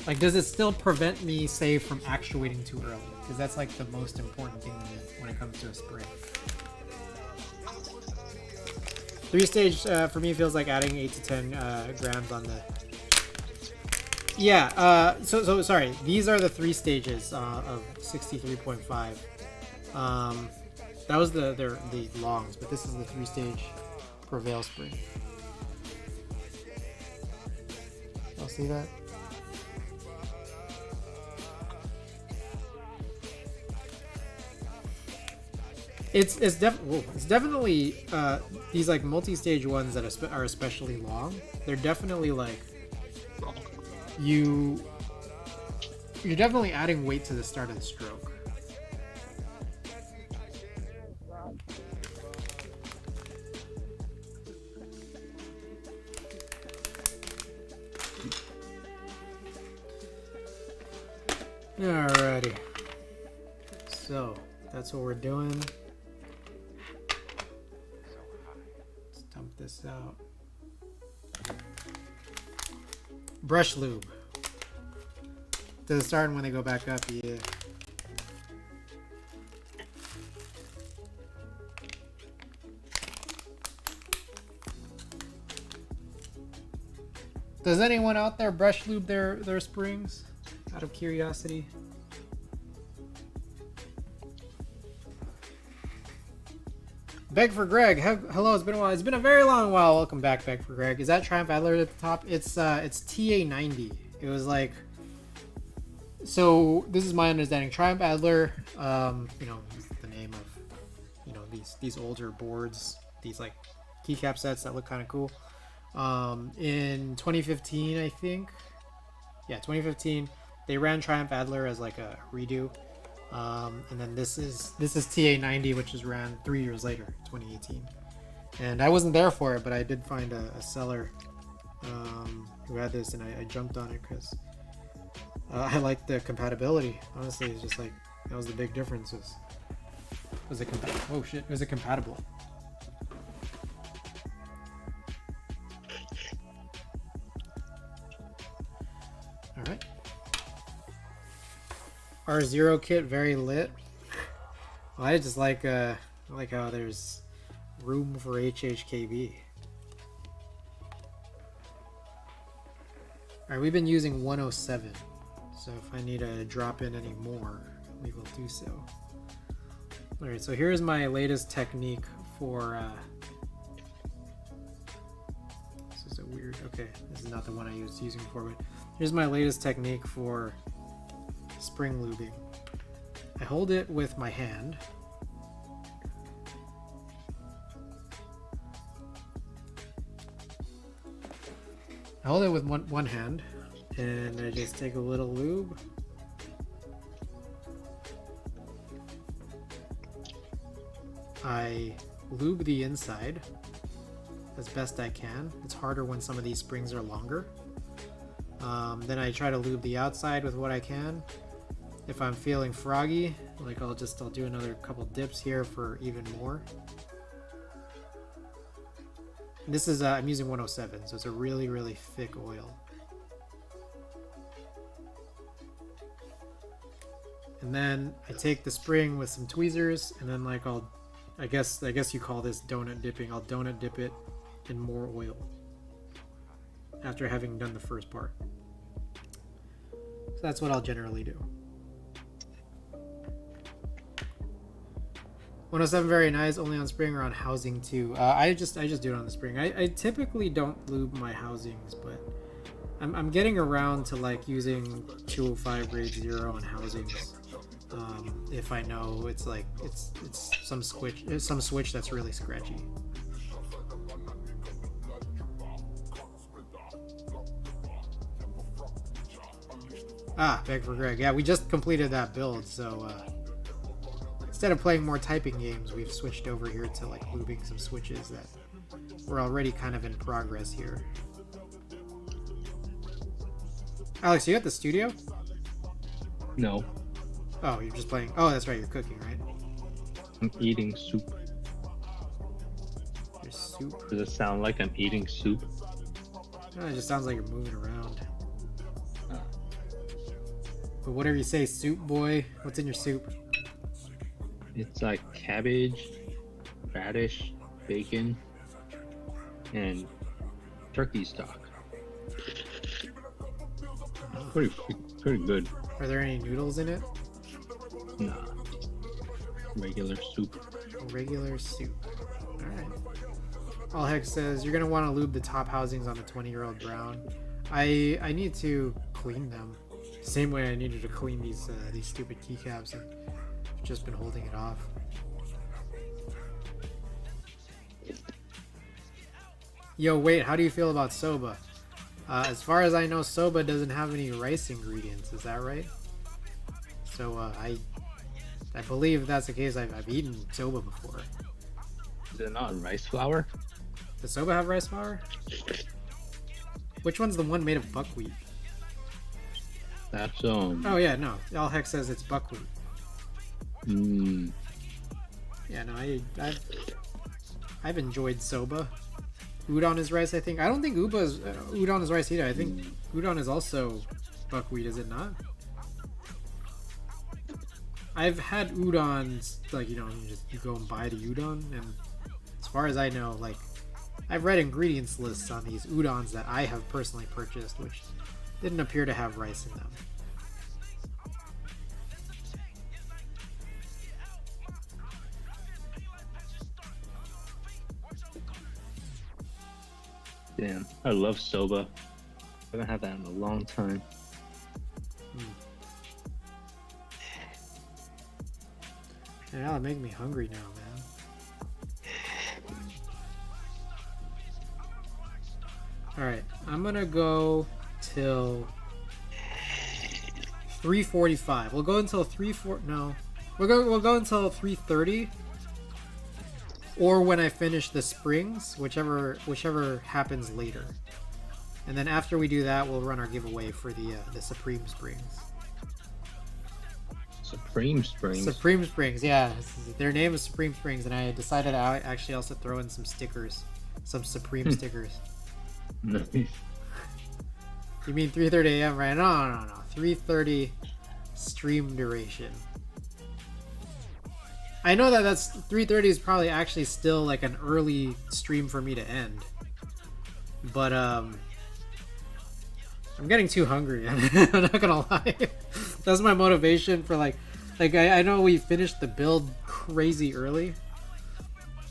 Like, does it still prevent me, say, from actuating too early? Because that's like the most important thing to me when it comes to a spring. 3-stage for me feels like adding 8 to 10 grams on the... Yeah, so sorry. These are the 3 stages of 63.5. That was the longs, but this is the 3-stage Prevail spring. Y'all see that? It's definitely these like multi-stage ones that are especially long. They're definitely like you're definitely adding weight to the start of the stroke. Alrighty, so that's what we're doing. Let's dump this out. Brush lube. Does it start when they go back up? Yeah. Does anyone out there brush lube their springs? Out of curiosity. Beg for Greg. Hello, it's been a while. It's been a very long while. Welcome back, Beg for Greg. Is that Triumph Adler at the top? It's TA90. It was like... So, this is my understanding. Triumph Adler, you know, is the name of, you know, these older boards. These, like, keycap sets that look kind of cool. In 2015, I think. Yeah, 2015. They ran Triumph Adler as, like, a redo. And then this is TA90, which is ran 3 years later, 2018. And I wasn't there for it, but I did find a seller who had this, and I jumped on it because I liked the compatibility. Honestly, it's just like that was the big difference. Was it compatible? Oh shit! Was it compatible? All right. R0 kit very lit. Well, I just like how there's room for HHKB. Alright, we've been using 107, so if I need to drop in any more, we will do so. Alright, so here's my latest technique for this is a weird, okay, this is not the one I was using before, but here's my latest technique for spring lubing. I hold it with my hand. I hold it with one hand, and I just take a little lube. I lube the inside as best I can. It's harder when some of these springs are longer. Then I try to lube the outside with what I can. If I'm feeling froggy, like I'll do another couple dips here for even more. This is I'm using 107, so it's a really, really thick oil. And then I take the spring with some tweezers, and then like I guess you call this donut dipping. I'll donut dip it in more oil after having done the first part. So that's what I'll generally do. 107 very nice, only on spring or on housing too. I just do it on the spring. I typically don't lube my housings, but I'm getting around to like using 205 grade 0 on housings. If I know it's some switch that's really scratchy. Beg for Greg. Yeah, we just completed that build, so instead of playing more typing games, we've switched over here to like lubing some switches that were already kind of in progress here. Alex, you at the studio? No. Oh, you're just playing. Oh, that's right, you're cooking, right? I'm eating soup. Your soup? Does it sound like I'm eating soup? No, it just sounds like you're moving around. But whatever you say, soup boy. What's in your soup? It's like cabbage, radish, bacon, and turkey stock. Pretty good. Are there any noodles in it? Nah. Regular soup. Regular soup. Alright. All Heck says you're gonna want to lube the top housings on the 20-year-old brown. I need to clean them. Same way I needed to clean these stupid keycaps, and I've just been holding it off. Yo, wait, how do you feel about soba? As far as I know, soba doesn't have any rice ingredients. Is that right? So I believe if that's the case. I've eaten soba before. Is it not rice flour? Does soba have rice flour? Which one's the one made of buckwheat? That's Oh yeah, no. All Heck says it's buckwheat. Yeah, no, I've enjoyed soba. Udon is rice, I think. I don't think udon is rice either. I think udon is also buckwheat, is it not? I've had udons, like, you go and buy the udon, and as far as I know, like, I've read ingredients lists on these udons that I have personally purchased, which didn't appear to have rice in them. Damn, I love soba. I haven't had that in a long time. Yeah, that'll make me hungry now, man. Alright, I'm gonna go till 3:45. We'll go until 3:4. No, we'll go until 3:30, or when I finish the springs, whichever happens later. And then after we do that, we'll run our giveaway for the Supreme Springs. Supreme Springs. Supreme Springs, yeah. Their name is Supreme Springs, and I decided I actually also throw in some stickers, some Supreme stickers. Nice. You mean 3:30 a.m. right? No. 3:30 stream duration. I know that's 3:30 is probably actually still like an early stream for me to end, but I'm getting too hungry. I'm not gonna lie. That's my motivation for like I know we finished the build crazy early,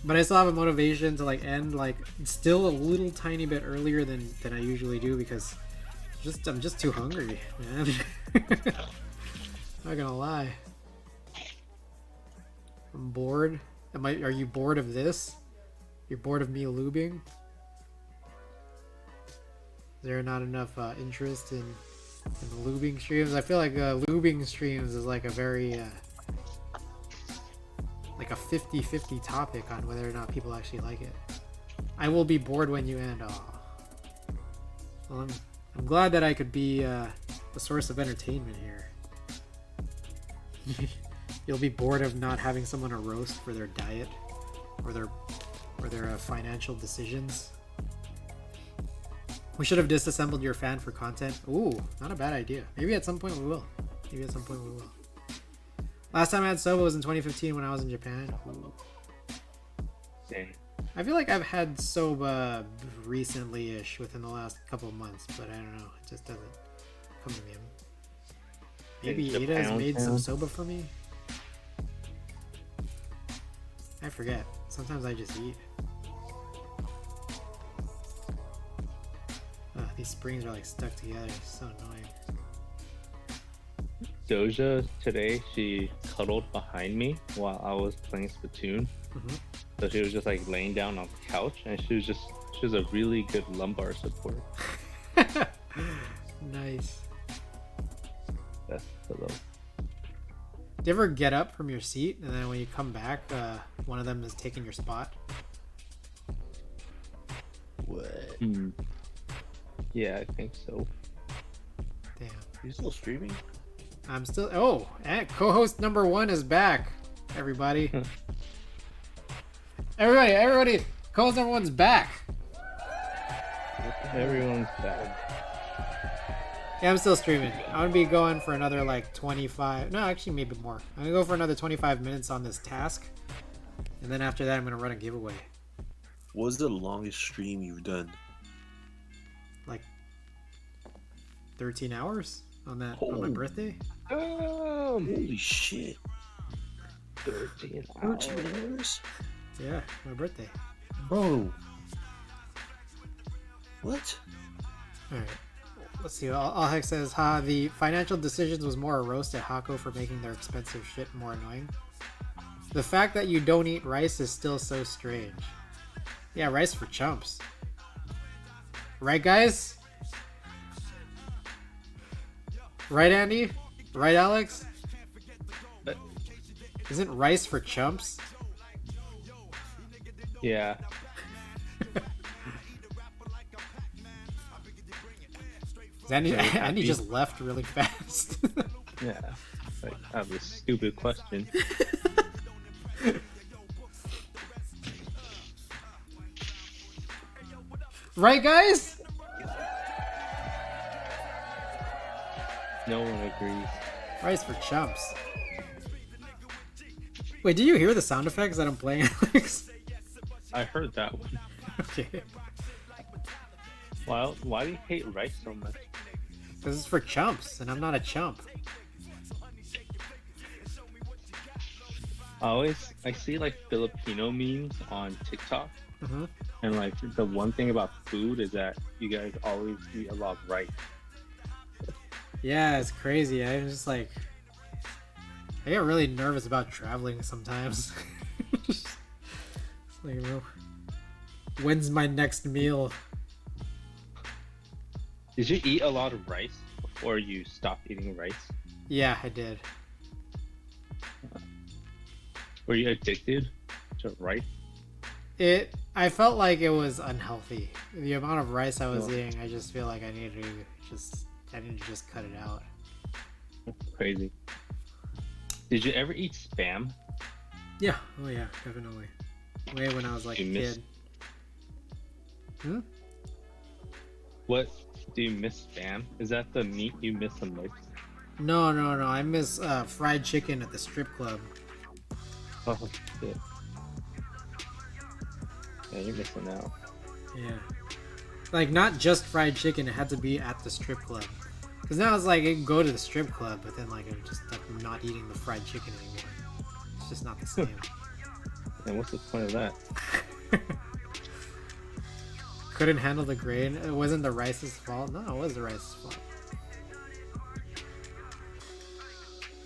but I still have a motivation to like end like still a little tiny bit earlier than I usually do because I'm just too hungry, man. Not gonna lie. I'm bored. Are you bored of this? You're bored of me lubing? Is there not enough interest in the lubing streams? I feel like lubing streams is like a very like a 50-50 topic on whether or not people actually like it. I will be bored when you end. Aw. Well, I'm glad that I could be the source of entertainment here. You'll be bored of not having someone to roast for their diet or their financial decisions. We should have disassembled your fan for content. Ooh, not a bad idea. Maybe at some point we will. Last time I had soba was in 2015 when I was in Japan. Ooh. Dang. I feel like I've had soba recently-ish within the last couple of months, but I don't know. It just doesn't come to me. Maybe Ada's made some soba for me? I forget. Sometimes I just eat. These springs are like stuck together. It's so annoying. Doja today, she cuddled behind me while I was playing Splatoon. So she was just like laying down on the couch, and she was a really good lumbar support. Nice. That's hello. Do you ever get up from your seat and then when you come back, one of them is taking your spot? What? Yeah, I think so. Damn. You still streaming? I'm still. Oh, and co-host number 1 is back. Everybody. Everybody. Co-host number 1's back. Everyone's back. Yeah, I'm still streaming. I'm gonna be going for another like 25. No, actually, maybe more. I'm gonna go for another 25 minutes on this task, and then after that, I'm gonna run a giveaway. What was the longest stream you've done? Like 13 hours on my birthday. Holy shit! 13 hours. Yeah, my birthday. Bro. What? All right. Let's see. Alhex says, the financial decisions was more a roast at Hako for making their expensive shit more annoying. The fact that you don't eat rice is still so strange. Yeah, rice for chumps. Right, guys? Right, Andy? Right, Alex? Isn't rice for chumps? Yeah. Andy just left really fast. Yeah. Like, I have a stupid question. Right, guys? No one agrees. Rice for chumps. Wait, do you hear the sound effects that I'm playing, Alex? I heard that one. Okay. Why do you hate rice so much? Because it's for chumps, and I'm not a chump. I see like Filipino memes on TikTok, and like the one thing about food is that you guys always eat a lot of rice. Yeah, it's crazy. I'm just like, I get really nervous about traveling sometimes. Just, like, when's my next meal? Did you eat a lot of rice before you stopped eating rice? Yeah, I did. Were you addicted to rice? I felt like it was unhealthy. The amount of rice I was No. eating, I just feel like I need to just cut it out. That's crazy. Did you ever eat Spam? Yeah. Oh yeah, definitely. Way when I was like a You miss- kid. Hmm? What do you miss Spam? Is that the meat you miss the most? No. I miss fried chicken at the strip club. Oh shit. Yeah, you're missing out. Yeah. Like not just fried chicken, it had to be at the strip club. Cause now it's like I can go to the strip club, but then like I'm just like not eating the fried chicken anymore. It's just not the same. And what's the point of that? Couldn't handle the grain. It wasn't the rice's fault. No, it was the rice's fault.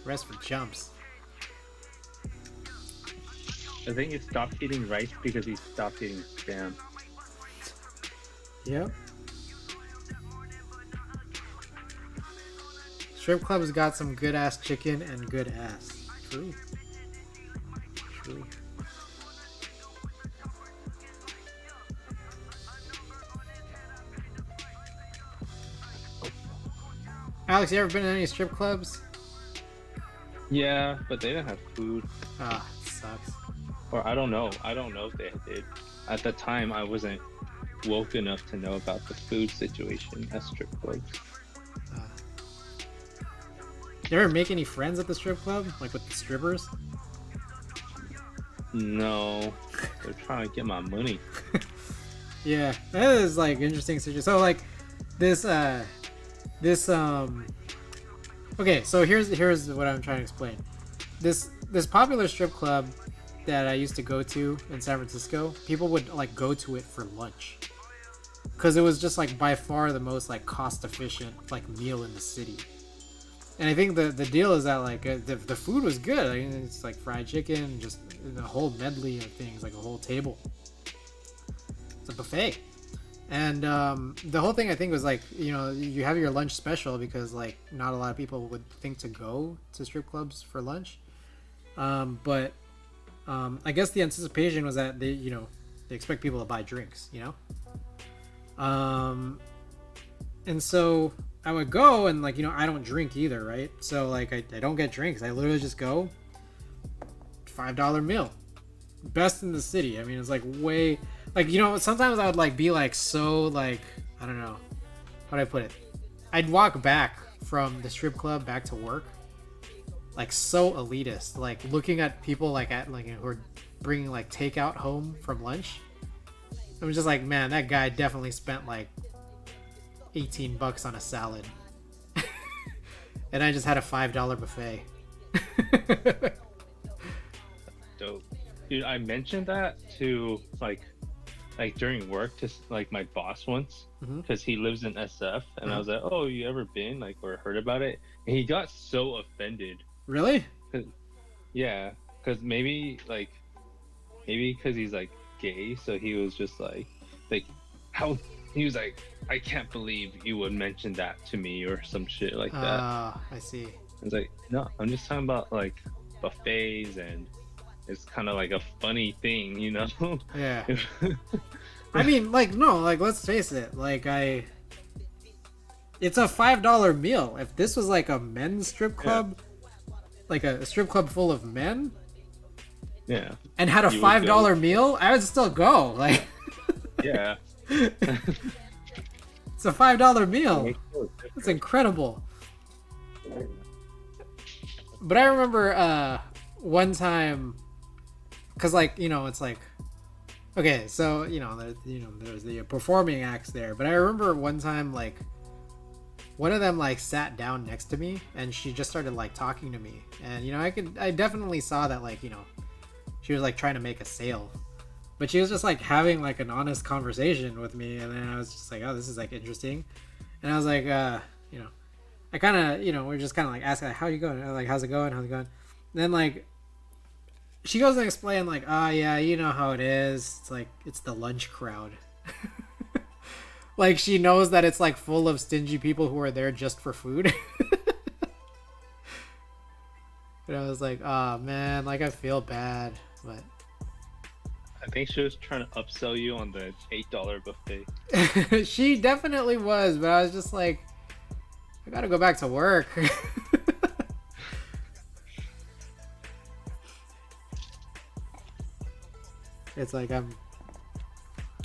Rice for jumps. I think he stopped eating rice because he stopped eating Spam. Yep. Strip club's got some good ass chicken and good ass. True. True. Alex, you ever been in any strip clubs? Yeah, but they didn't have food. Ah, it sucks. Or I don't know. I don't know if they did. At the time, I wasn't woke enough to know about the food situation at strip clubs. You ever make any friends at the strip club? Like with the strippers? No, they're trying to get my money. Yeah, that is like interesting situation. So like this okay, so here's what I'm trying to explain. This popular strip club that I used to go to in San Francisco, people would like go to it for lunch. Cuz it was just like by far the most like cost efficient like meal in the city. And I think the deal is that like the food was good. I mean, it's like fried chicken, just a whole medley of things, like a whole table. It's a buffet. And the whole thing I think was like, you know, you have your lunch special because like not a lot of people would think to go to strip clubs for lunch. But I guess the anticipation was that they expect people to buy drinks, you know? And so I would go and like, you know, I don't drink either, right? So like I don't get drinks. I literally just go, $5 meal. Best in the city. I mean, it's like way, like, you know, sometimes I would like be like so like, I don't know, how do I put it? I'd walk back from the strip club back to work like so elitist, like looking at people like at like who are bringing like takeout home from lunch. I'm just like, man, that guy definitely spent like $18 on a salad. And I just had a $5 buffet. Dope. Dude, I mentioned that to like during work to like my boss once because he lives in SF, and I was like, "Oh, you ever been like or heard about it?" And he got so offended. Really? Yeah, because maybe because he's like gay, so he was just like how he was like, "I can't believe you would mention that to me" or some shit like that. Ah, I see. I was like, "No, I'm just talking about like buffets and." It's kind of like a funny thing, you know? Yeah. I mean, like, no, like, let's face it. Like, it's a $5 meal. If this was like a men's strip club, like a strip club full of men, yeah, and had a $5 meal, I would still go. Like, yeah. It's a $5 meal. It's incredible. But I remember one time, because like, you know, it's like, okay, so you know there's the performing acts there, but I remember one time like one of them like sat down next to me and she just started like talking to me, and you know I definitely saw that like, you know, she was like trying to make a sale, but she was just like having like an honest conversation with me, and then I was just like, oh, this is like interesting, and I was like, you know, I kind of, you know, we're just kind of like asking like, how you going, like how's it going, and then like she goes and explain like, oh yeah, you know how it is, it's like it's the lunch crowd. Like she knows that it's like full of stingy people who are there just for food. But I was like, oh man, like I feel bad, but I think she was trying to upsell you on the $8 buffet. she definitely was, but I was just like, I gotta go back to work. It's like I'm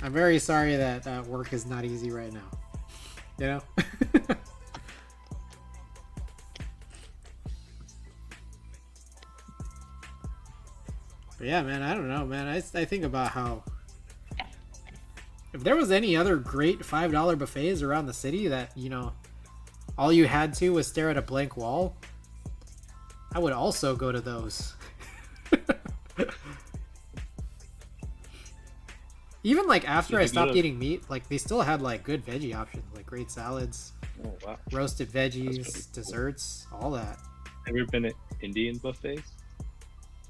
very sorry that work is not easy right now. You know? But yeah, man, I don't know, man. I think about how if there was any other great $5 buffets around the city that, you know, all you had to was stare at a blank wall, I would also go to those. Even like after I stopped eating meat, like they still had like good veggie options, like great salads, roasted veggies, desserts, all that. Have you ever been at Indian buffets?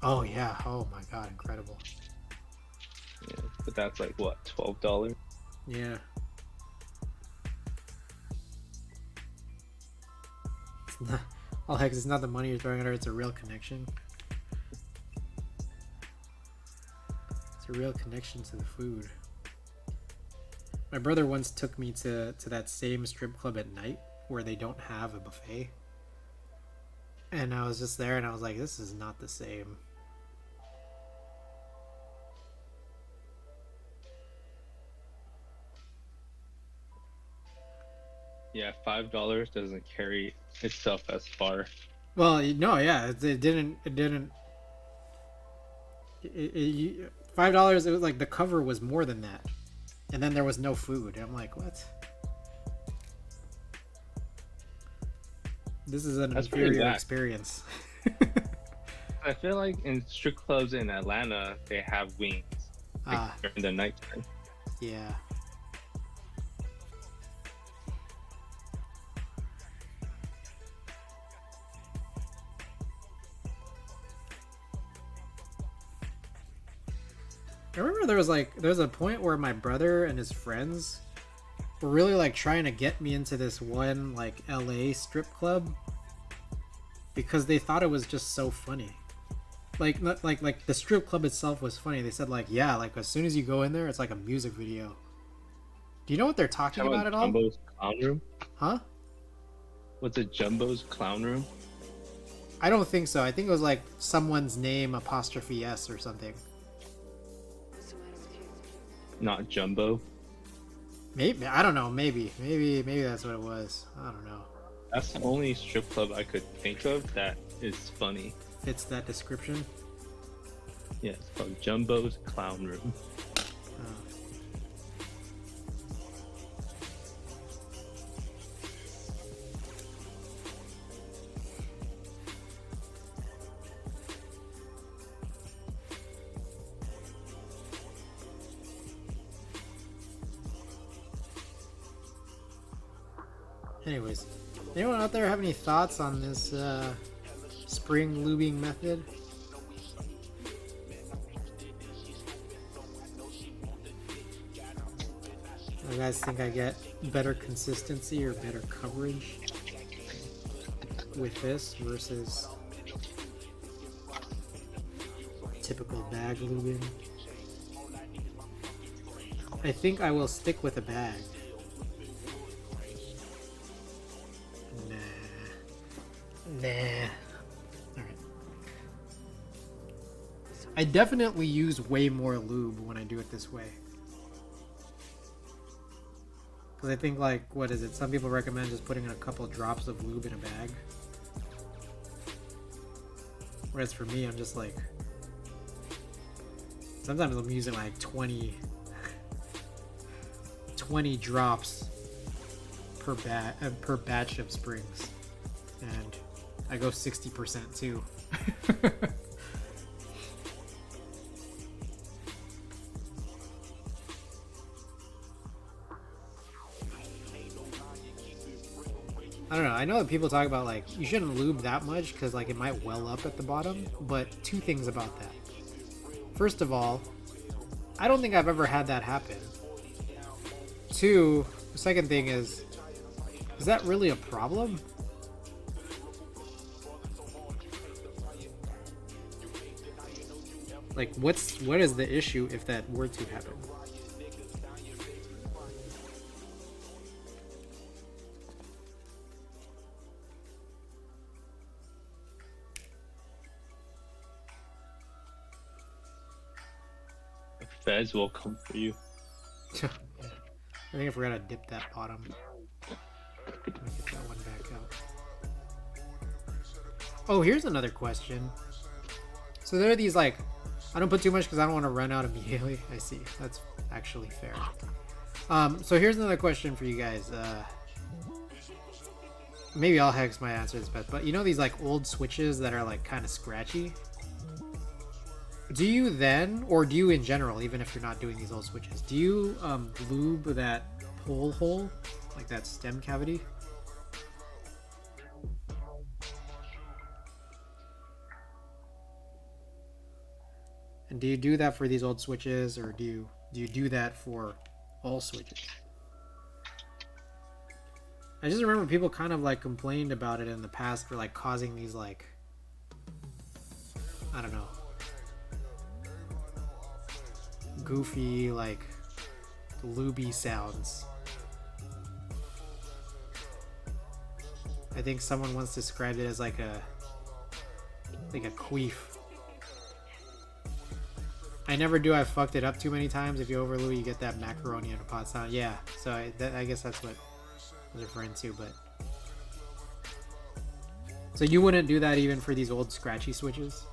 Oh yeah, oh my god, incredible. Yeah, but that's like what, $12? Yeah. It's not, oh heck, it's not the money you're throwing at her, it's a real connection. It's a real connection to the food. My brother once took me to that same strip club at night where they don't have a buffet. And I was just there and I was like, this is not the same. Yeah, $5 doesn't carry itself as far. Well, no, yeah, it didn't. $5. It was like the cover was more than that, and then there was no food. And I'm like, what? This is an inferior experience. I feel like in strip clubs in Atlanta, they have wings during the nighttime. Yeah. I remember there was a point where my brother and his friends were really like trying to get me into this one like LA strip club because they thought it was just so funny. Like not like the strip club itself was funny. They said like, yeah, like as soon as you go in there, it's like a music video. Do you know what they're talking about at all? Jumbo's Clown Room? Huh? What's it, Jumbo's Clown Room? I don't think so. I think it was like someone's name apostrophe S or something. Not Jumbo? Maybe, I don't know. Maybe that's what it was. I don't know. That's the only strip club I could think of that is funny. Fits that description. Yeah, it's called Jumbo's Clown Room. Anyways, anyone out there have any thoughts on this spring lubing method? You guys think I get better consistency or better coverage with this versus typical bag lubing? I think I will stick with a bag. Nah. Alright. I definitely use way more lube when I do it this way. Because I think, like, what is it? Some people recommend just putting in a couple drops of lube in a bag. Whereas for me, I'm just like... Sometimes I'm using like 20 drops per batch of springs. And I go 60% too. I don't know. I know that people talk about like you shouldn't lube that much because like it might well up at the bottom. But two things about that. First of all, I don't think I've ever had that happen. Two, the second thing is that really a problem? Like, what is the issue if that were to happen? The feds will come for you. I think I forgot to dip that bottom. Let me get that one back out. Oh, here's another question. So there are these, like, I don't put too much because I don't want to run out immediately. I see. That's actually fair. So here's another question for you guys. Maybe I'll hex my answer this best, but you know these like old switches that are like kind of scratchy? Do you then, or do you in general, even if you're not doing these old switches, do you lube that pole hole, like that stem cavity? And do you do that for these old switches, or do you do that for all switches? I just remember people kind of like complained about it in the past for like causing these like, I don't know, goofy like looby sounds. I think someone once described it as like a queef. I never do. I've fucked it up too many times. If you overloo, you get that macaroni in a pot sound. Yeah, so I guess that's what I was referring to. But so you wouldn't do that even for these old scratchy switches?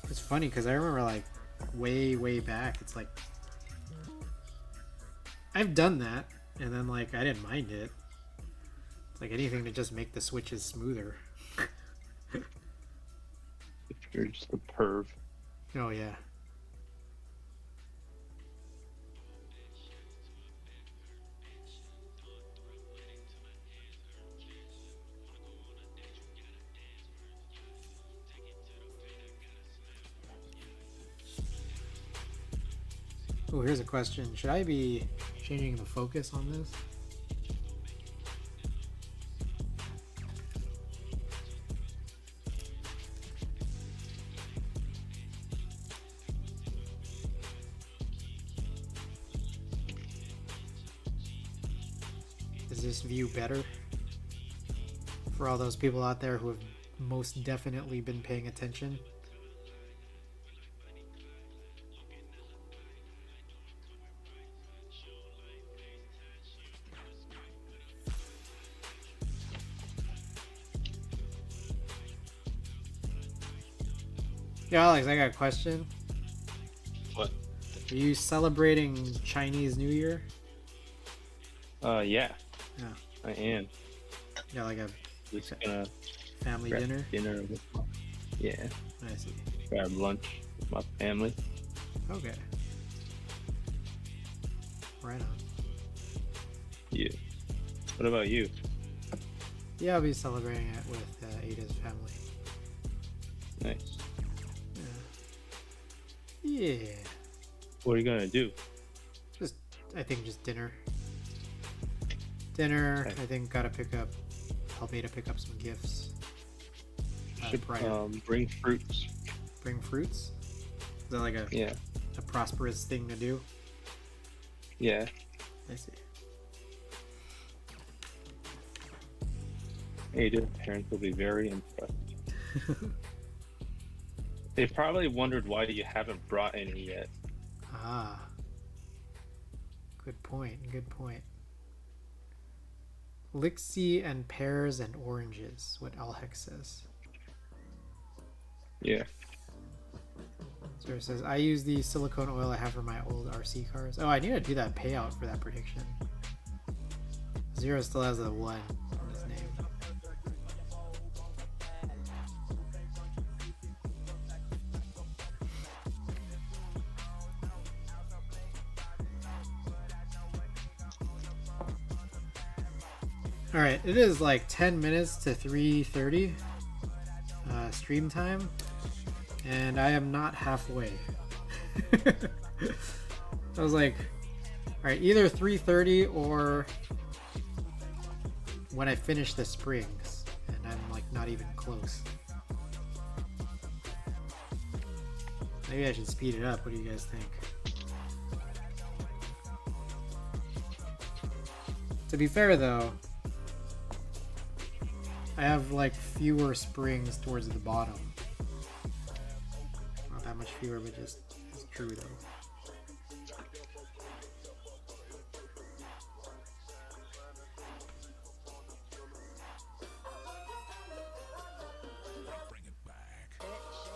It's funny because I remember like way back. It's like I've done that, and then like I didn't mind it. It's like anything to just make the switches smoother. If you're just a perv. Oh yeah. Oh, here's a question. Should I be changing the focus on this? Is this view better? For all those people out there who have most definitely been paying attention. Yeah, Alex, I got a question. What? Are you celebrating Chinese New Year? Yeah. Yeah. I am. Yeah, like a Just gonna family grab dinner? dinner with my, yeah. I see. Grab lunch with my family. Okay. Right on. Yeah. What about you? Yeah, I'll be celebrating it with Ada's family. Nice. Yeah. What are you gonna do? I think just dinner. Dinner. Okay. I think gotta help Ada pick up some gifts. Should prior. bring fruits. Bring fruits? Is that like a prosperous thing to do? Yeah. I see. Ada's parents will be very impressed. They probably wondered why you haven't brought any yet. Ah. Good point. Good point. Lixie and pears and oranges, what Alhex says. Yeah. So it says, I use the silicone oil I have for my old RC cars. Oh, I need to do that payout for that prediction. Zero still has a 1 in his name. Alright, it is like 10 minutes to 3:30 stream time, and I am not halfway. I was like, alright, either 3:30 or when I finish the springs, and I'm like not even close. Maybe I should speed it up. What do you guys think? To be fair though, I have like fewer springs towards the bottom. Not that much fewer, but just it's true though.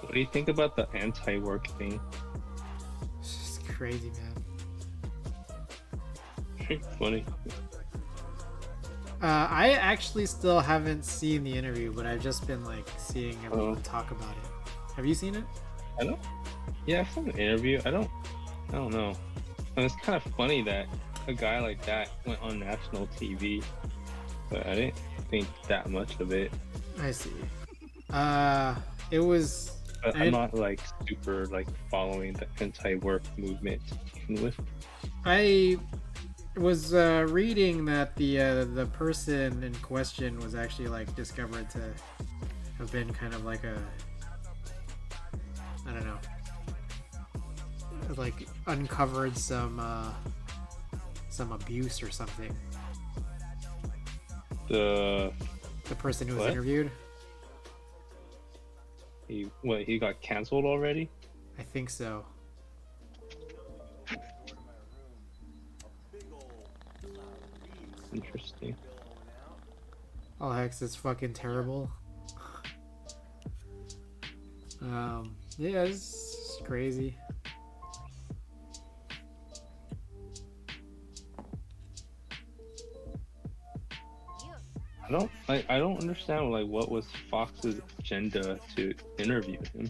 What do you think about the anti-work thing? It's just crazy, man. Funny. I actually still haven't seen the interview, but I've just been like seeing everyone talk about it. Have you seen it? I don't. Yeah, I saw the interview. I don't know. And it's kind of funny that a guy like that went on national TV, but I didn't think that much of it. I see. It was. But I'm not like super like following the anti-work movement with. I was reading that the person in question was actually like discovered to have been kind of like a, I don't know, like uncovered some abuse or something. The person who was what? interviewed. He got canceled already? I think so. Interesting. Oh hex, it's fucking terrible. Yeah, it's crazy. I don't understand like what was Fox's agenda to interview him.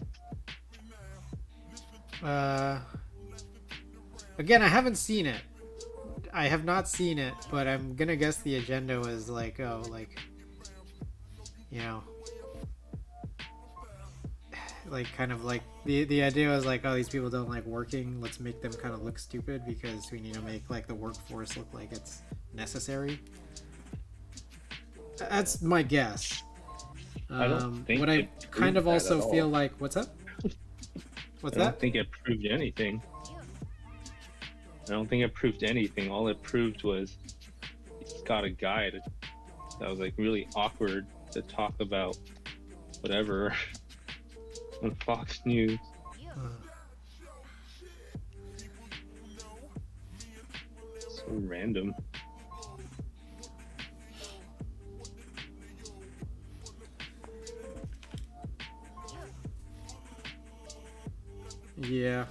Again, I haven't seen it. I have not seen it, but I'm gonna guess the agenda was like, oh, like, you know, like kind of like the idea was like, oh, these people don't like working. Let's make them kind of look stupid because we need to make like the workforce look like it's necessary. That's my guess. I don't think what I kind of also feel like, what's up? What's that? I don't think it proved anything. I don't think it proved anything. All it proved was he's got a guy that was like really awkward to talk about whatever on Fox News. So random. Yeah.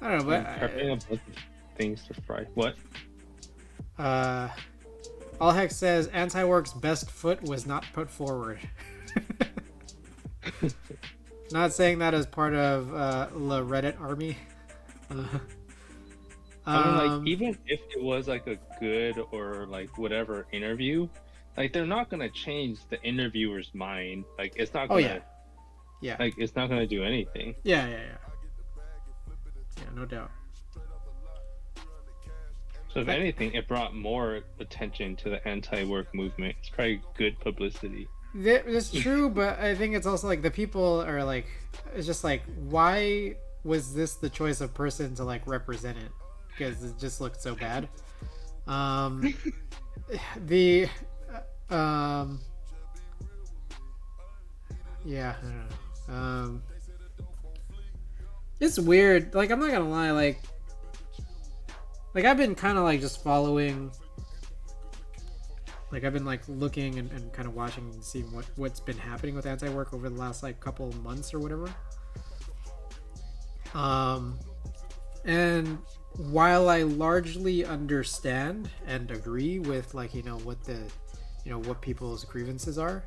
I don't know, but Prepping a bunch of things to fry. What? Allhex says Anti-Work's best foot was not put forward. Not saying that as part of the Reddit army. I mean, like, even if it was like a good or like whatever interview, like they're not gonna change the interviewer's mind. Like, it's not gonna. Yeah. Like, it's not gonna do anything. Yeah, no doubt. So if anything, it brought more attention to the anti-work movement. It's probably good publicity. That's true, but I think it's also like the people are like, it's just like, why was this the choice of person to like represent it? Because it just looked so bad. Yeah, I don't know. It's weird. Like, I'm not gonna lie. Like I've been kind of like just following. Like, I've been like looking and kind of watching and seeing what's been happening with anti-work over the last like couple of months or whatever. And while I largely understand and agree with like, you know, what people's grievances are,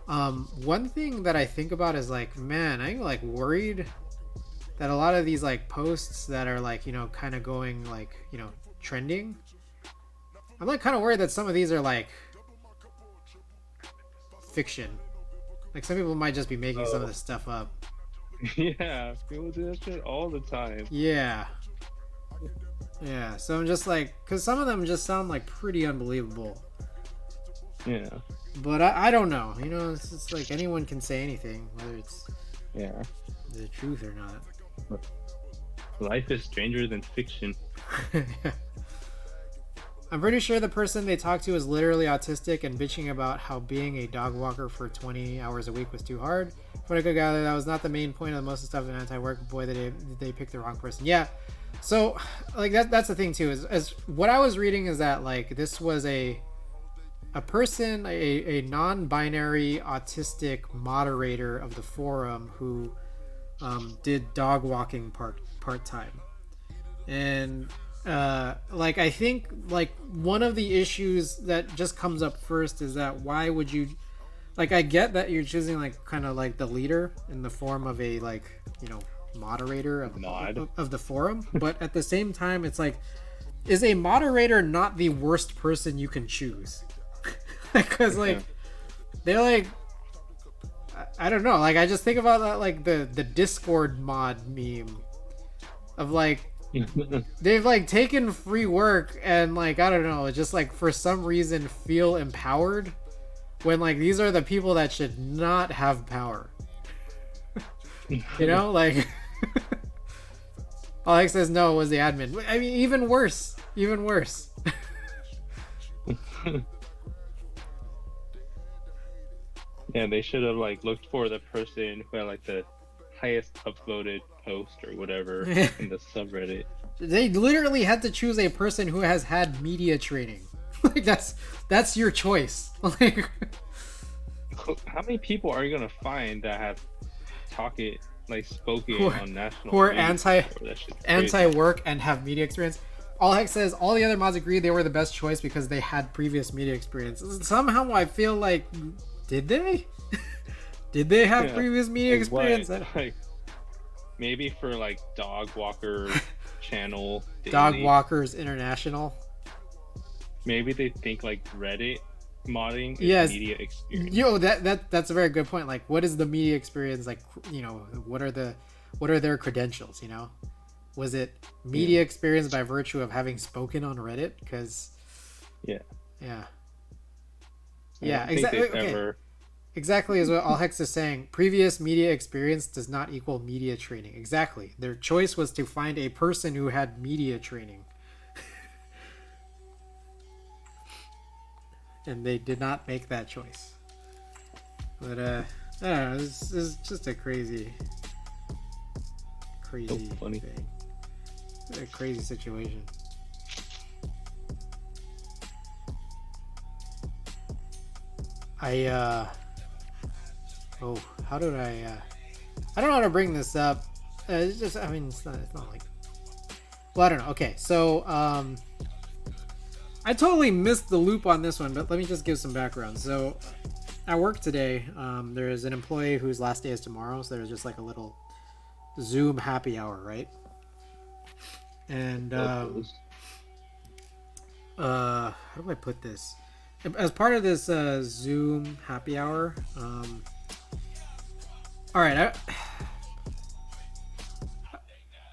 one thing that I think about is like, man, I'm like worried that a lot of these like posts that are like, you know, kind of going like, you know, trending, I'm like kind of worried that some of these are like fiction. Like, some people might just be making some of this stuff up. Yeah, people do that shit all the time. Yeah. Yeah, so I'm just like, because some of them just sound like pretty unbelievable. Yeah. But I don't know. You know, it's just like anyone can say anything, whether it's the truth or not. Life is stranger than fiction. I'm pretty sure the person they talked to is literally autistic and bitching about how being a dog walker for 20 hours a week was too hard. From what I could gather, that was not the main point of most of the stuff in anti-work. Boy, they picked the wrong person. Yeah. So, like, that's the thing, too. Is what I was reading is that, like, this was a person, a non-binary autistic moderator of the forum who did dog walking part-time. And... like I think like one of the issues that just comes up first is that why would you, like, I get that you're choosing like kind of like the leader in the form of a, like, you know, moderator of the forum, but at the same time it's like, is a moderator not the worst person you can choose? Because like they're like, I don't know, like I just think about that, like the Discord mod meme of like, they've like taken free work and like, I don't know, just like for some reason feel empowered when like these are the people that should not have power. You know, like Alex says no, it was the admin. I mean, even worse. Yeah, they should have like looked for the person who had like the highest upvoted post or whatever in the subreddit. They literally had to choose a person who has had media training. Like that's your choice. Like, how many people are you gonna find that have spoken on national who are news? anti-work and have media experience? All Heck says all the other mods agree they were the best choice because they had previous media experience. Somehow I feel like, did they? Did they have previous media experience? Like, maybe for like Dog Walker channel daily. Dog Walkers International. Maybe they think like Reddit modding is media experience. Yo, that's a very good point. Like, what is the media experience? Like, you know, what are their credentials? You know, was it media experience by virtue of having spoken on Reddit? Because exactly. Exactly as what All Hex is saying. Previous media experience does not equal media training. Exactly. Their choice was to find a person who had media training. And they did not make that choice. But, I don't know. This is just a crazy thing. It's a crazy situation. How did I don't know how to bring this up. It's just, I mean, it's not like, well, I don't know. Okay, so I totally missed the loop on this one, but let me just give some background. So at work today, there is an employee whose last day is tomorrow, so there's just like a little Zoom happy hour, right? And how do I put this? As part of this Zoom happy hour, all right,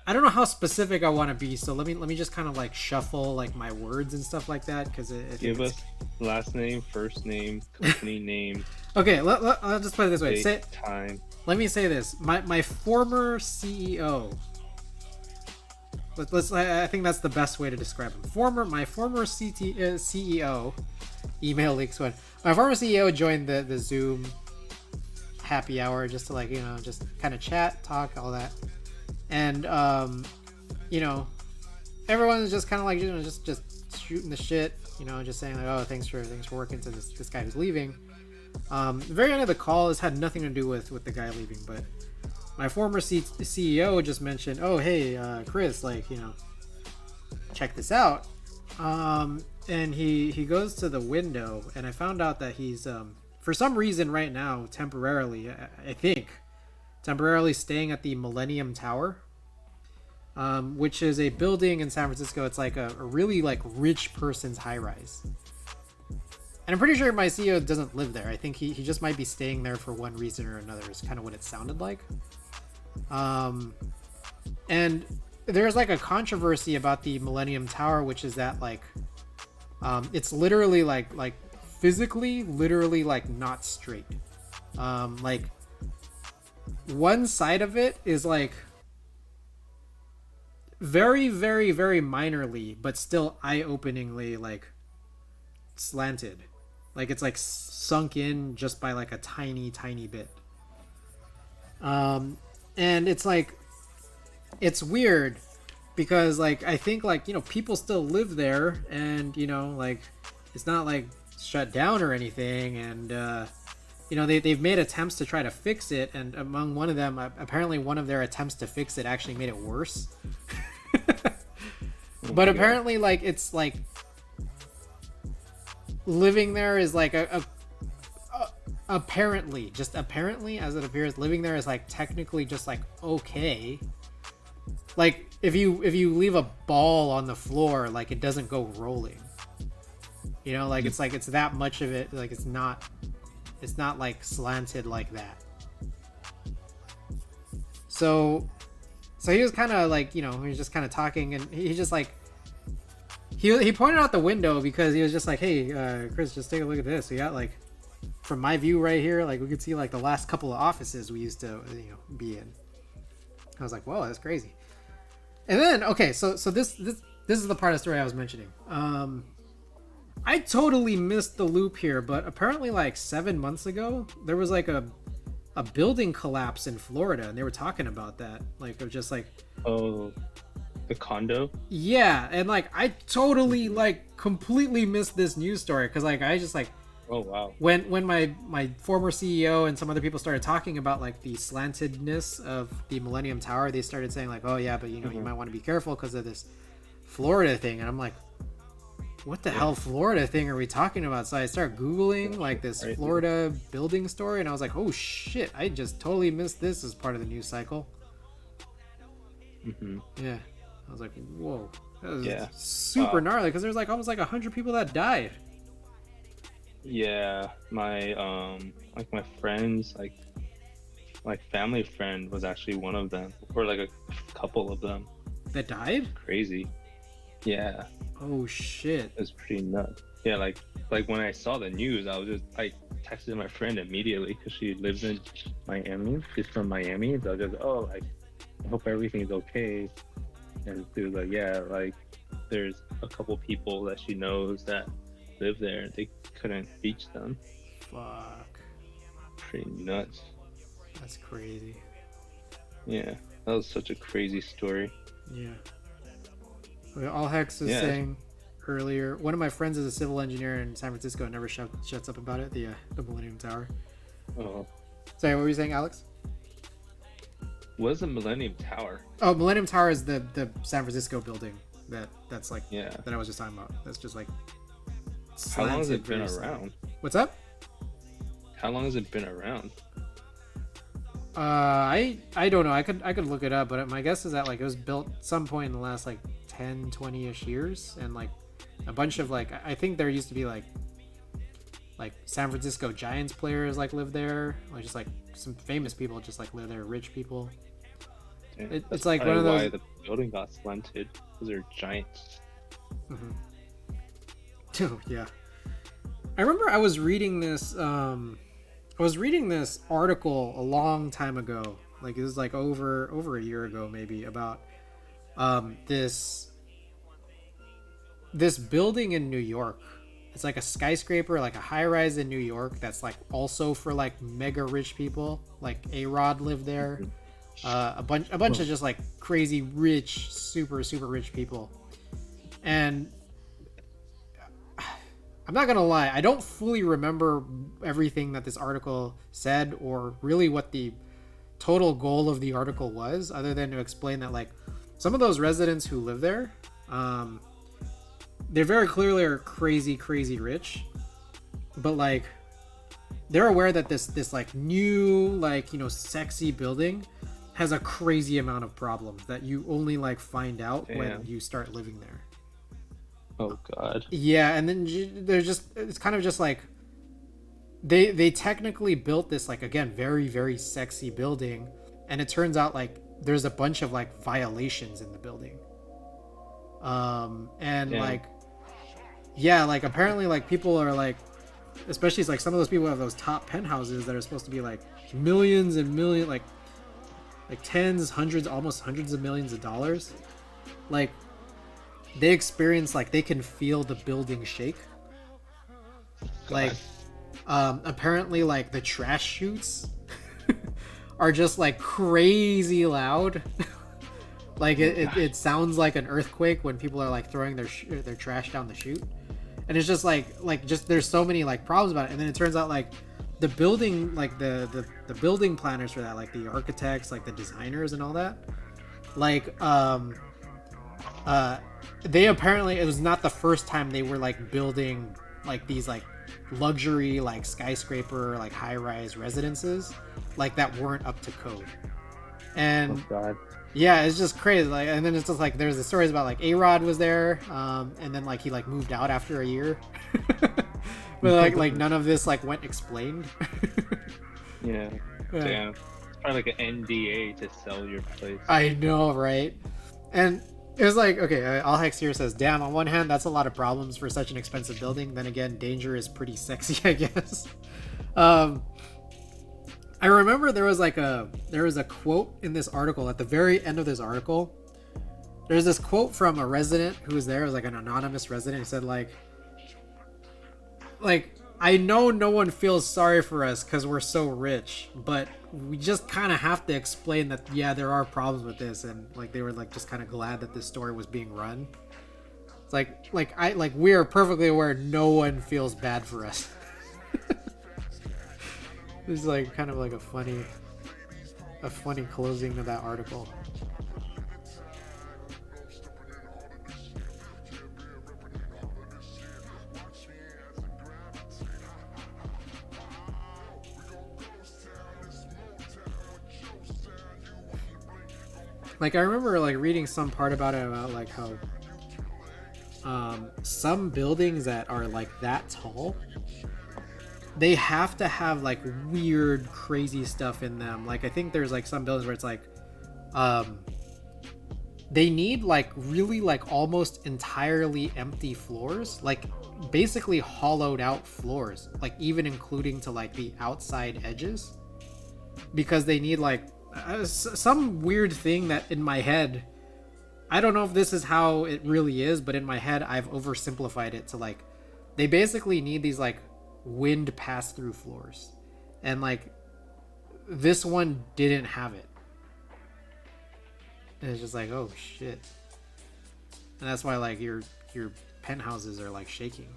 I don't know how specific I want to be, so let me just kind of like shuffle like my words and stuff like that, because give us last name, first name, company name. Okay, I'll just put it this way. Time. Let me say this: my former CEO. I think that's the best way to describe him. My former CEO. Email leaks when my former CEO joined the Zoom happy hour just to, like, you know, just kind of chat, talk, all that. And you know, everyone's just kind of like, you know, just shooting the shit, you know, just saying like, oh, thanks for working to this guy who's leaving. The very end of the call has had nothing to do with the guy leaving, but my former CEO just mentioned, oh, hey, Chris, like, you know, check this out. And he goes to the window, and I found out that he's for some reason right now temporarily staying at the Millennium Tower, which is a building in San Francisco. It's like a really like rich person's high rise, and I'm pretty sure my CEO doesn't live there. I think he just might be staying there for one reason or another, is kind of what it sounded like. And there's like a controversy about the Millennium Tower, which is that like it's literally like physically literally like not straight. Like one side of it is like very very very minorly but still eye-openingly like slanted. Like it's like sunk in just by like a tiny bit. And it's like it's weird because like I think like, you know, people still live there and, you know, like it's not like shut down or anything, and you know, they've made attempts to try to fix it, and among one of them, apparently one of their attempts to fix it actually made it worse. But apparently like it's like living there is like apparently as it appears, living there is like technically just like okay. Like if you leave a ball on the floor, like it doesn't go rolling, you know, like it's like it's that much of it, like it's not like slanted like that. So he was kind of like, you know, he was just kind of talking, and he just like he pointed out the window because he was just like, hey, Chris, just take a look at this. We got like, from my view right here, like we could see like the last couple of offices we used to, you know, be in. I was like, whoa, that's crazy. And then okay, so this is the part of the story I was mentioning. I totally missed the loop here, but apparently like 7 months ago there was like a building collapse in Florida, and they were talking about that, like of just like, oh, the condo. Yeah, and like I totally like completely missed this news story because like I just like, oh wow, when my former CEO and some other people started talking about like the slantedness of the Millennium Tower, they started saying like, oh yeah, but you know, you might want to be careful because of this Florida thing, and I'm like, what the hell Florida thing are we talking about? So I start Googling like this Florida building story, and I was like, oh shit, I just totally missed this as part of the news cycle. Yeah, I was like, whoa, that was super gnarly because there's like almost like 100 people that died. Yeah, my like my friends, like my family friend was actually one of them, or like a couple of them that died. Crazy. Yeah. Oh shit. It's pretty nuts. Yeah, like when I saw the news, I texted my friend immediately because she lives in Miami. She's from Miami, so I was just, oh, like, I hope everything's okay. And she was like, yeah, like there's a couple people that she knows that live there, and they couldn't reach them. Fuck. Pretty nuts. That's crazy. Yeah, that was such a crazy story. Yeah. All Hex was saying earlier, one of my friends is a civil engineer in San Francisco and never shuts up about it, the Millennium Tower. Oh. Sorry, what were you saying, Alex? What is the Millennium Tower? Oh, Millennium Tower is the San Francisco building that's like, that I was just talking about. That's just like, how long has it been around? What's up? How long has it been around? I don't know. I could look it up, but my guess is that like it was built some point in the last like 10, 20-ish years, and like a bunch of like, I think there used to be like San Francisco Giants players like live there, like just like some famous people just like live there, rich people. It's like one of those. Why the building got slanted, because they're giants. Oh yeah, I remember I was reading this article a long time ago, like it was like over a year ago maybe, about this building in New York. It's like a skyscraper, like a high-rise in New York that's like also for like mega rich people, like A-Rod lived there. A bunch of just like crazy rich, super rich people. And I'm not gonna lie, I don't fully remember everything that this article said, or really what the total goal of the article was, other than to explain that like some of those residents who live there, they're very clearly are crazy rich, but like they're aware that this like new, like, you know, sexy building has a crazy amount of problems that you only like find out when you start living there. Oh god. Yeah, and then it's kind of just like they technically built this like, again, very sexy building, and it turns out like there's a bunch of like violations in the building. And Yeah. like, yeah, like apparently like people are like, especially like some of those people have those top penthouses that are supposed to be like millions and millions, like tens, hundreds, almost hundreds of millions of dollars. Like they experience, like they can feel the building shake. Like apparently like the trash chutes are just like crazy loud. Like it sounds like an earthquake when people are like throwing their trash down the chute. And it's just like just there's so many like problems about it. And then it turns out like the building, like the building planners for that, like the architects, like the designers and all that, like they apparently, it was not the first time they were like building like these like luxury like skyscraper like high-rise residences like that weren't up to code. And Oh God. yeah, it's just crazy. Like, and then it's just like there's the stories about like A-Rod was there, and then like he like moved out after a year. But like none of this like went explained. Yeah. Damn. It's probably like an NDA to sell your place. I know, right? And it was like, okay, Alhex here says, damn, on one hand, that's a lot of problems for such an expensive building. Then again, danger is pretty sexy, I guess. I remember there was a quote in this article at the very end of this article. There's this quote from a resident who was there. It was like an anonymous resident. He said like I know no one feels sorry for us because we're so rich, but we just kind of have to explain that, yeah, there are problems with this. And like they were like just kind of glad that this story was being run. It's like we are perfectly aware no one feels bad for us. It's like kind of like a funny closing to that article. Like I remember like reading some part about it, about like how some buildings that are like that tall, they have to have like weird crazy stuff in them. Like I think there's like some buildings where it's like they need like really like almost entirely empty floors, like basically hollowed out floors, like even including to like the outside edges, because they need like some weird thing that in my head, I don't know if this is how it really is, but in my head I've oversimplified it to like they basically need these like wind pass through floors, and like this one didn't have it, and it's just like, oh shit. And that's why like your penthouses are like shaking.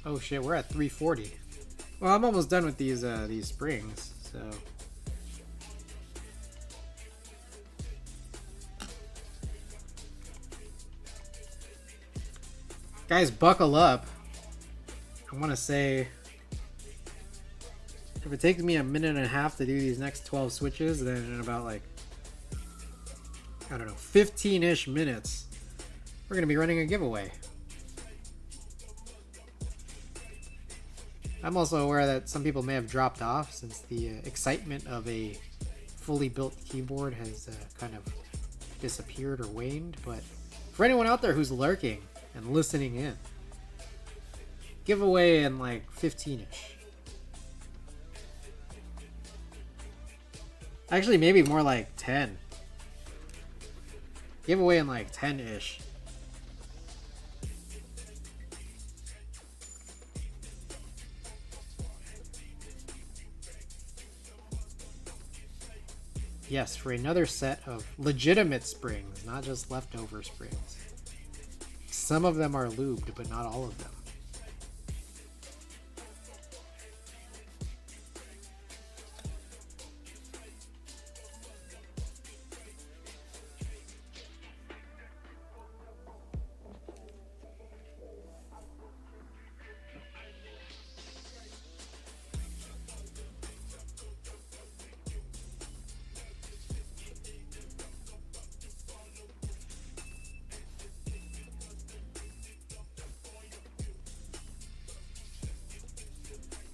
Oh shit, we're at 340. Well, I'm almost done with these springs, so. Guys, buckle up. I want to say, if it takes me a minute and a half to do these next 12 switches, then in about like, I don't know, 15-ish minutes, we're going to be running a giveaway. I'm also aware that some people may have dropped off since the excitement of a fully built keyboard has kind of disappeared or waned. But for anyone out there who's lurking and listening in, giveaway in like 15-ish. Actually, maybe more like 10. Giveaway in like 10-ish. Yes, for another set of legitimate springs, not just leftover springs. Some of them are lubed, but not all of them.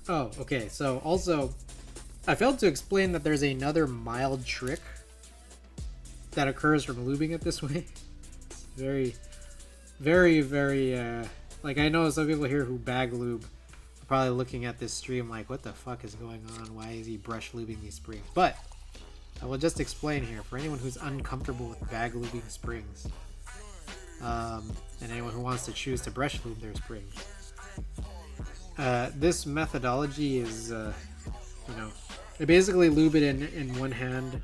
Oh, okay. So also, I failed to explain that there's another mild trick that occurs from lubing it this way. It's very, very, very, like I know some people here who bag lube are probably looking at this stream like, what the fuck is going on? Why is he brush lubing these springs? But I will just explain here for anyone who's uncomfortable with bag lubing springs, and anyone who wants to choose to brush lube their springs. This methodology is, you know, I basically lube it in one hand,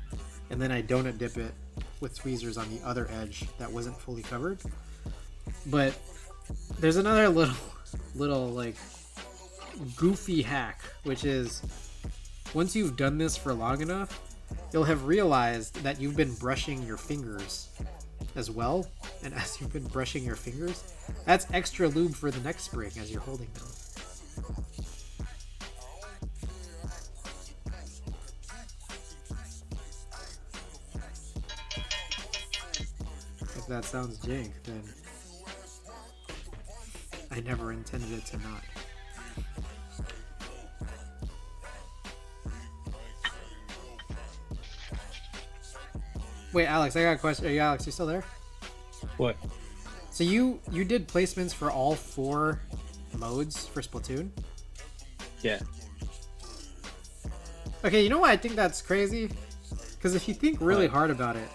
and then I donut dip it with tweezers on the other edge that wasn't fully covered. But there's another little like goofy hack, which is once you've done this for long enough, you'll have realized that you've been brushing your fingers as well. And as you've been brushing your fingers, that's extra lube for the next spring as you're holding them. If that sounds jank, then I never intended it to not. Wait, Alex, I got a question. Are you Alex? You still there? What? So you did placements for all 4 modes for Splatoon? Yeah. Okay, you know why I think that's crazy? Because if you think really hard about it,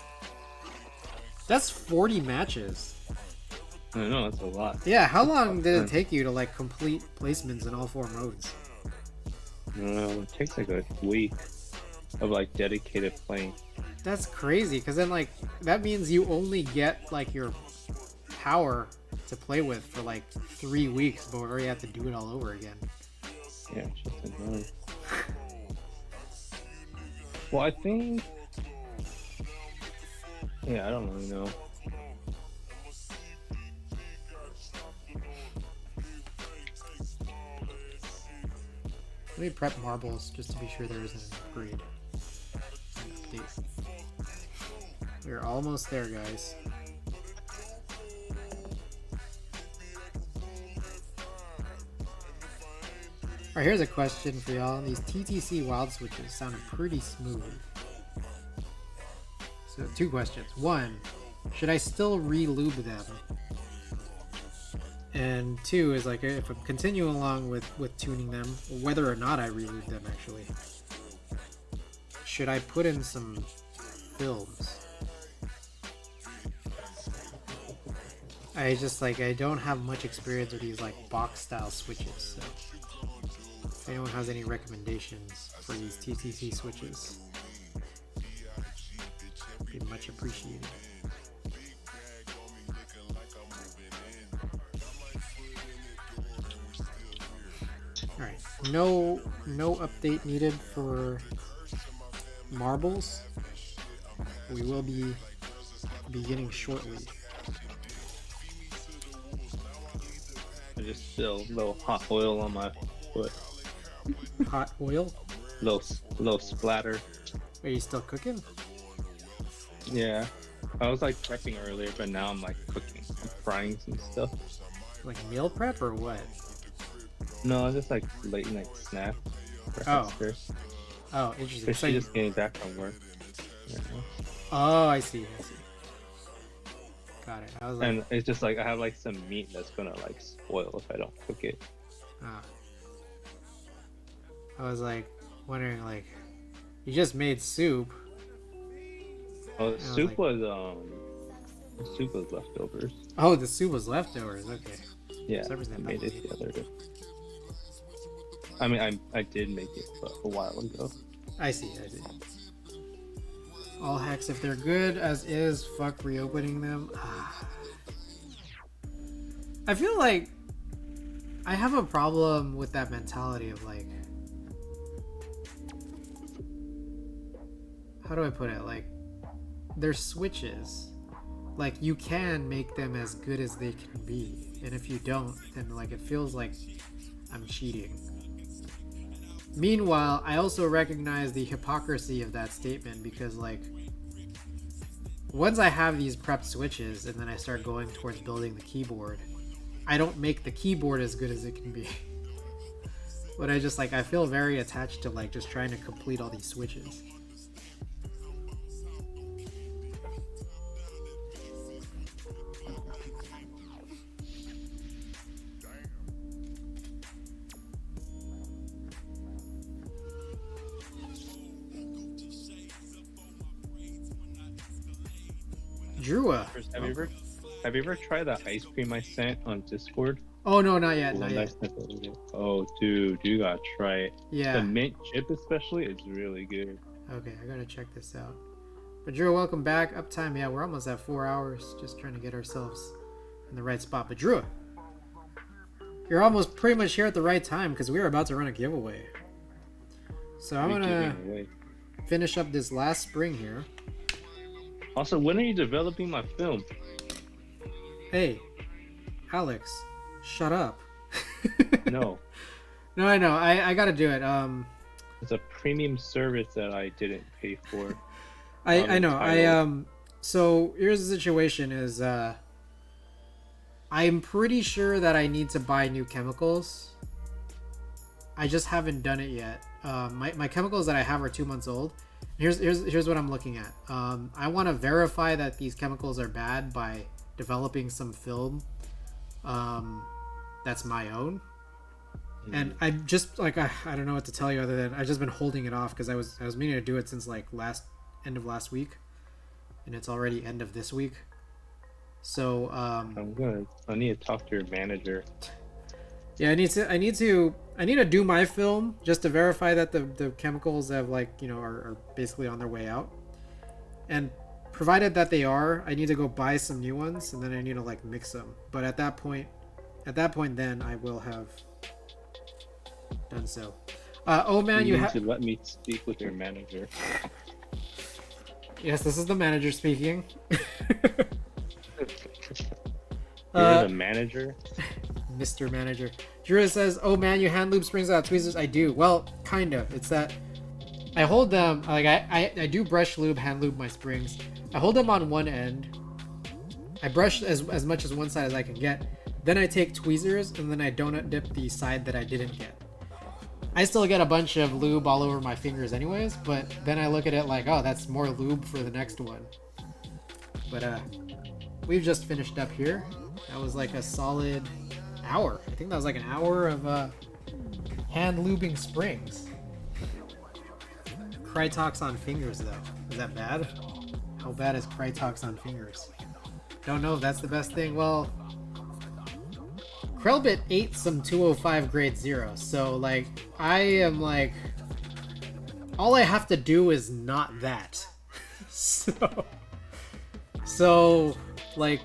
that's 40 matches. I know, that's a lot. Yeah, how long did it take you to like complete placements in all 4 modes? It takes like a week of like dedicated playing. That's crazy, because then like that means you only get like your power to play with for like 3 weeks before you have to do it all over again. Yeah, it's just annoying. Well, I think... Yeah, I don't really know. Let me prep marbles just to be sure there isn't an upgrade. Update. We're almost there, guys. Alright, here's a question for y'all. These TTC wild switches sounded pretty smooth. So 2 questions. 1, should I still re-lube them? And 2 is like, if I'm continuing along with tuning them, whether or not I re-lube them actually, should I put in some films? I don't have much experience with these like box style switches, so if anyone has any recommendations for these TTC switches, it'd be much appreciated. Alright, no update needed for marbles. We will be beginning shortly. I just spill a little hot oil on my foot. Hot oil? Little splatter. Are you still cooking? Yeah. I was like prepping earlier, but now I'm like cooking. I'm frying some stuff. Like meal prep or what? No, just like late night snack. Oh. Oh, interesting. So just getting back from work. Yeah. Oh, I see. Got it. I was like, And it's just like I have like some meat that's gonna like spoil if I don't cook it. I was like wondering, like, you just made soup. Oh, the soup was leftovers. Oh, the soup was leftovers. Okay. Yeah, For some reason I made it the other day. I mean, I did make it but a while ago. I see. All hacks if they're good as is. Fuck reopening them. I feel like I have a problem with that mentality of like, how do I put it? Like, they're switches. Like, you can make them as good as they can be, and if you don't, then like it feels like I'm cheating. Meanwhile, I also recognize the hypocrisy of that statement, because like, once I have these prepped switches and then I start going towards building the keyboard, I don't make the keyboard as good as it can be. but I just like I feel very attached to like just trying to complete all these switches. Drua. Have you ever tried that ice cream I sent on Discord? Oh no, not yet, not yet. Oh dude, you gotta try it. Yeah. The mint chip especially is really good. Okay, I gotta check this out. But Drua, welcome back. Uptime, yeah, we're almost at 4 hours. Just trying to get ourselves in the right spot. But Drua, you're almost pretty much here at the right time because we are about to run a giveaway. So I'm gonna finish up this last spring here. Also, when are you developing my film? Hey, Alex, shut up. No. No, I know. I gotta do it. It's a premium service that I didn't pay for. I know. So here's the situation: is I'm pretty sure that I need to buy new chemicals. I just haven't done it yet. My chemicals that I have are 2 months old. Here's what I'm looking at. I want to verify that these chemicals are bad by developing some film that's my own. And I just like I don't know what to tell you other than I've just been holding it off because I was meaning to do it since like end of last week, and it's already end of this week. So I need to talk to your manager. Yeah, I need to do my film just to verify that the chemicals have like, you know, are basically on their way out. And provided that they are, I need to go buy some new ones and then I need to like mix them. But at that point then I will have done so. Oh man, you have to let me speak with your manager. Yes, this is the manager speaking. You're the manager? Mr. Manager. Drew says, oh man, you hand loop springs out tweezers. I do. Well, kind of. It's that I hold them, like I do brush lube, hand lube my springs. I hold them on one end. I brush as much as one side as I can get. Then I take tweezers and then I donut dip the side that I didn't get. I still get a bunch of lube all over my fingers anyways, but then I look at it like, oh, that's more lube for the next one. But we've just finished up here. That was like a solid hour. I think that was like an hour of hand lubing springs. Krytox on fingers though. Is that bad? How bad is Krytox on fingers? Don't know if that's the best thing. Well, Krellbit ate some 205 grade 0, so like I am like all I have to do is not that. so like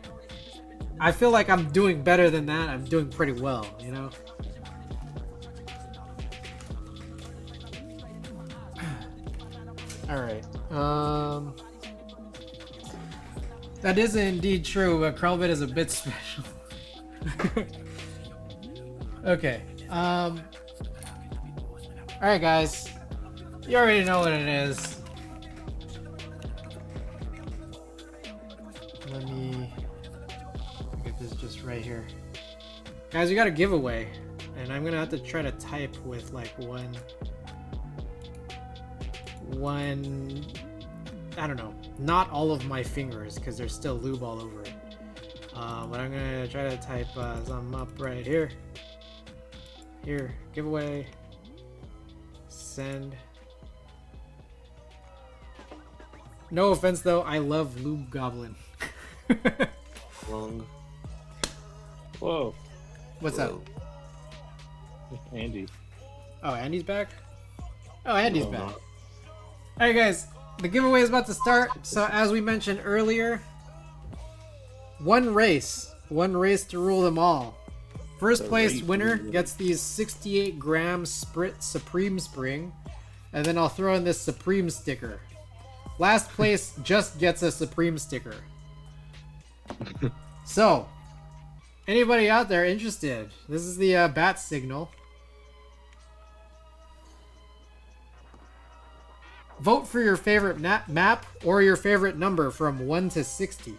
I feel like I'm doing better than that. I'm doing pretty well, you know? Alright. That is indeed true, but Krellbit is a bit special. Okay. Alright guys. You already know what it is. Let me get this just right here. Guys, we got a giveaway. And I'm gonna have to try to type with like one I don't know, not all of my fingers because there's still lube all over it. But I'm gonna try to type some up right here. Here, giveaway, send. No offense though, I love Lube Goblin. Long. Whoa. What's up? Andy. Oh, Andy's back? Oh, Andy's back. Alright guys, the giveaway is about to start. So as we mentioned earlier, one race to rule them all. First place winner gets these 68 gram Sprit Supreme Spring, and then I'll throw in this Supreme sticker. Last place just gets a Supreme sticker. So, anybody out there interested? This is the bat signal. Vote for your favorite map or your favorite number from 1 to 60.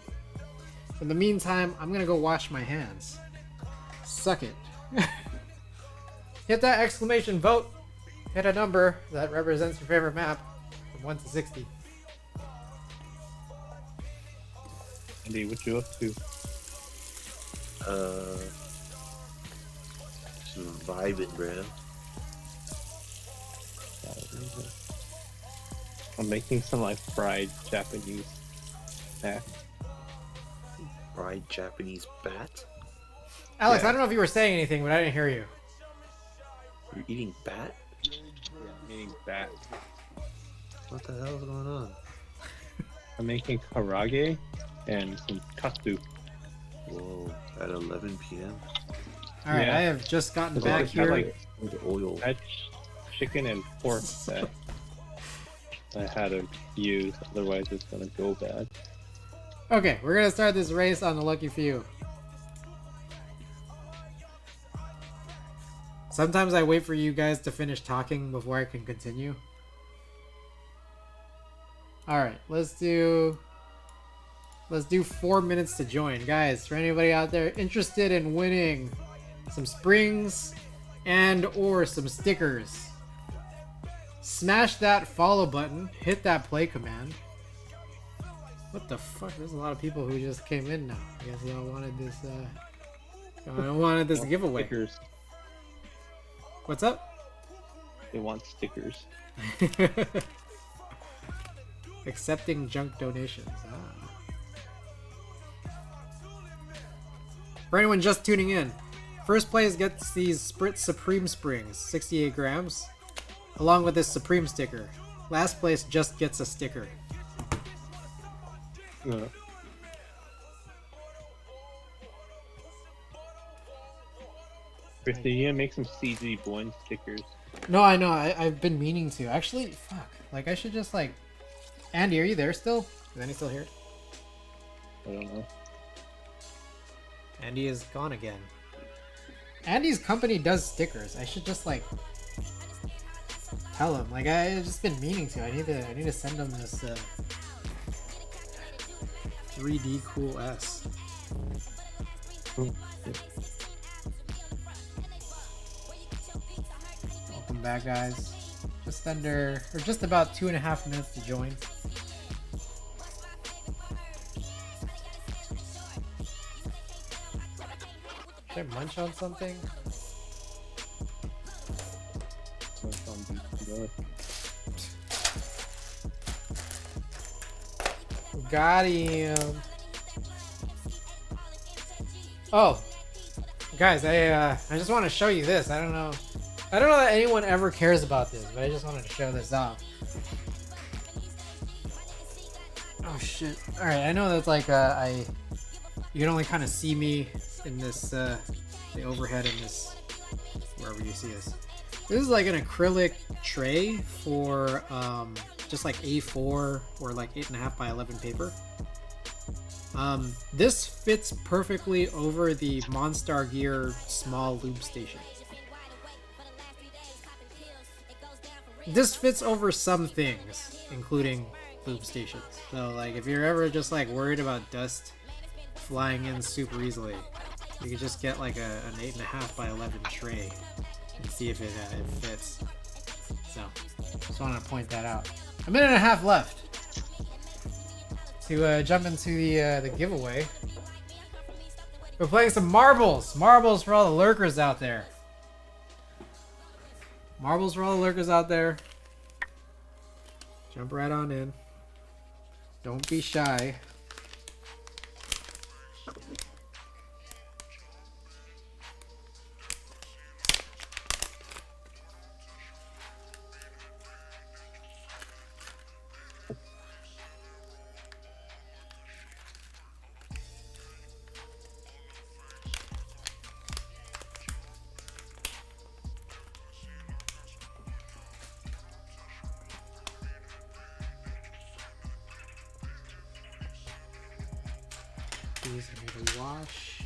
In the meantime, I'm gonna go wash my hands. Suck it. Hit that exclamation vote. Hit a number that represents your favorite map from 1 to 60. Andy, what you up to? Just vibing, bro. I'm making some like fried Japanese snack. Fried Japanese bat? Alex, Yeah. I don't know if you were saying anything, but I didn't hear you. You're eating bat? Yeah, I'm eating that. What the hell is going on? I'm making karage and some katsu. Whoa, at 11 p.m.? Alright, Yeah. I have just gotten But back it's here. got, like, With oil. that chicken and pork that I had to use, otherwise it's gonna go bad. Okay, we're gonna start this race on the lucky few. Sometimes I wait for you guys to finish talking before I can continue. Alright, let's do 4 minutes to join. Guys, for anybody out there interested in winning some springs and or some stickers, smash that follow button, hit that play command. What the fuck? There's a lot of people who just came in now. I guess y'all wanted this y'all wanted this giveaway. Stickers. What's up? They want stickers. Accepting junk donations. For anyone just tuning in, first place gets these Spritz Supreme Springs, 68 grams, along with this Supreme sticker. Last place just gets a sticker. Christy, you make some CG Boing stickers. No, I know. I've been meaning to. Actually, fuck. Like, I should just, like... Andy, are you there still? Is Andy still here? I don't know. Andy is gone again. Andy's company does stickers. I should just, like... tell him. Like, I've just been meaning to. I need to send him this, 3D Cool S. Welcome back, guys. Just under, or just about 2.5 minutes to join. Should I munch on something? Got him. Oh, guys, I just want to show you this. I don't know that anyone ever cares about this, but I just wanted to show this off. Oh shit! All right, I know that's like you can only kind of see me in this the overhead in this wherever you see this. This is like an acrylic tray for just like A4 or like 8.5 by 11 paper. This fits perfectly over the Monstar Gear small lube station. This fits over some things, including lube stations. So like if you're ever just like worried about dust flying in super easily, you can just get like an 8.5 by 11 tray and see if it fits. So just wanted to point that out. 1.5 minutes left to jump into the giveaway. We're playing some marbles. Marbles for all the lurkers out there. Marbles for all the lurkers out there. Jump right on in. Don't be shy. These need to wash.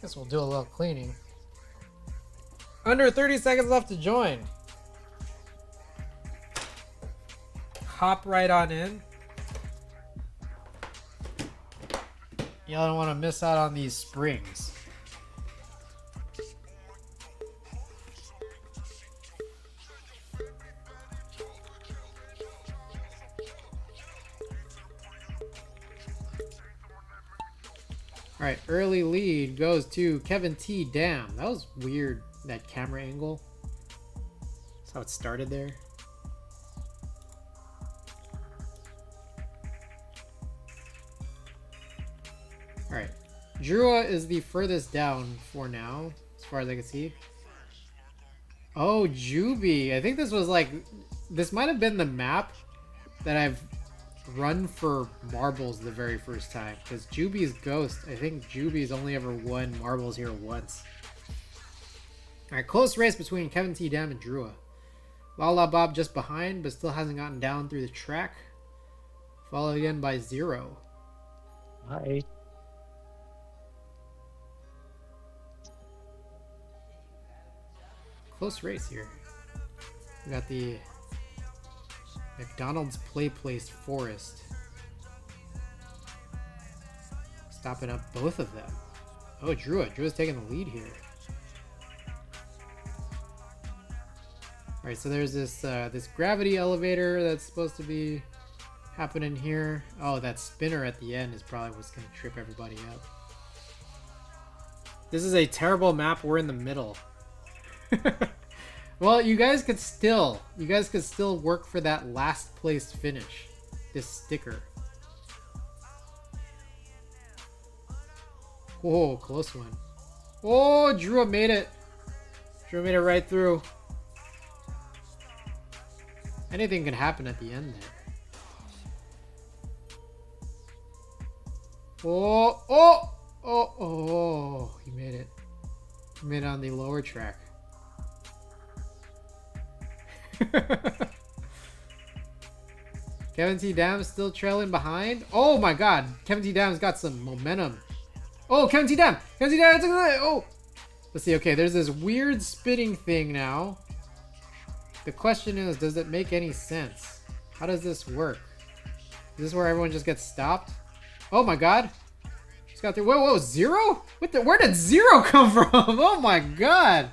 Guess we'll do a little cleaning. Under 30 seconds left to join. Hop right on in. Y'all don't want to miss out on these springs. Alright, early lead goes to Kevin T. Damn, that was weird, that camera angle. That's how it started there. Alright, Drua is the furthest down for now, as far as I can see. Oh, Juby. I think this was like... This might have been the map that I've run for marbles the very first time. Because Juby's Ghost, I think Juby's only ever won marbles here once. Alright, close race between Kevin T. Dam and Drua. Lala Bob just behind, but still hasn't gotten down through the track. Followed again by Zero. Hi. Close race here. We got the McDonald's Play Place Forest. Stopping up both of them. Oh, Drua's taking the lead here. Alright, so there's this this gravity elevator that's supposed to be happening here. Oh, that spinner at the end is probably what's going to trip everybody up. This is a terrible map. We're in the middle. Well, you guys could still work for that last place finish. This sticker. Whoa, close one. Oh, Drew made it. Drew made it right through. Anything can happen at the end there. Oh, oh, oh, oh, he made it. He made it on the lower track. Kevin T. Dam still trailing behind. Oh my god. Kevin T. Dam's got some momentum. Oh, Kevin T. Dam. Kevin T. Dam. Oh. Let's see. Okay, there's this weird spinning thing now. The question is, does it make any sense? How does this work? Is this where everyone just gets stopped? Oh my god. Just got through. Whoa, Zero? Where did Zero come from? Oh my god.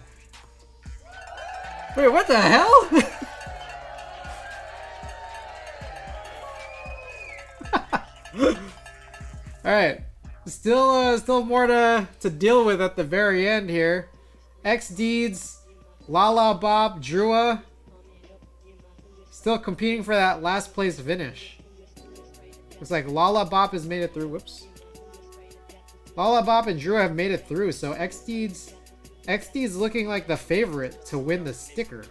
Wait, what the hell? Alright. Still more to deal with at the very end here. X-Deeds, Lala Bob, Drua. Still competing for that last place finish. Looks like Lala Bop has made it through. Whoops. Lala Bop and Drua have made it through, so X-Deeds looking like the favorite to win the sticker.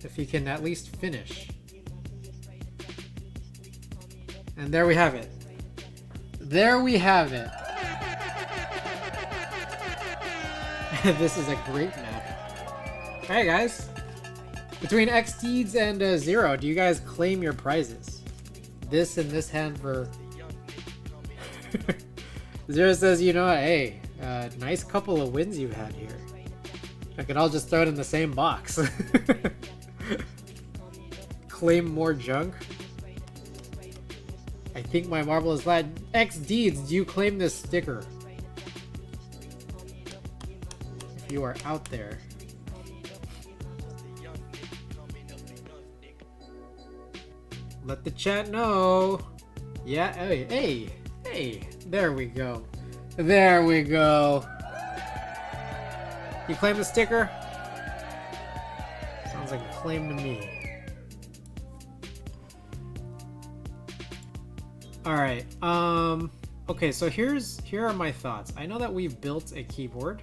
If he can at least finish. And there we have it. There we have it. This is a great map. Alright guys. Between X-Deeds and Zero, do you guys claim your prizes? This and this hand for... Zero says, you know what, hey, nice couple of wins you've had here. I could all just throw it in the same box. Claim more junk. I think my marble is flat. X-Deeds, do you claim this sticker? If you are out there. Let the chat know. Yeah, hey, there we go. There we go. You claim the sticker? Sounds like a claim to me. Alright, okay, so here are my thoughts. I know that we've built a keyboard.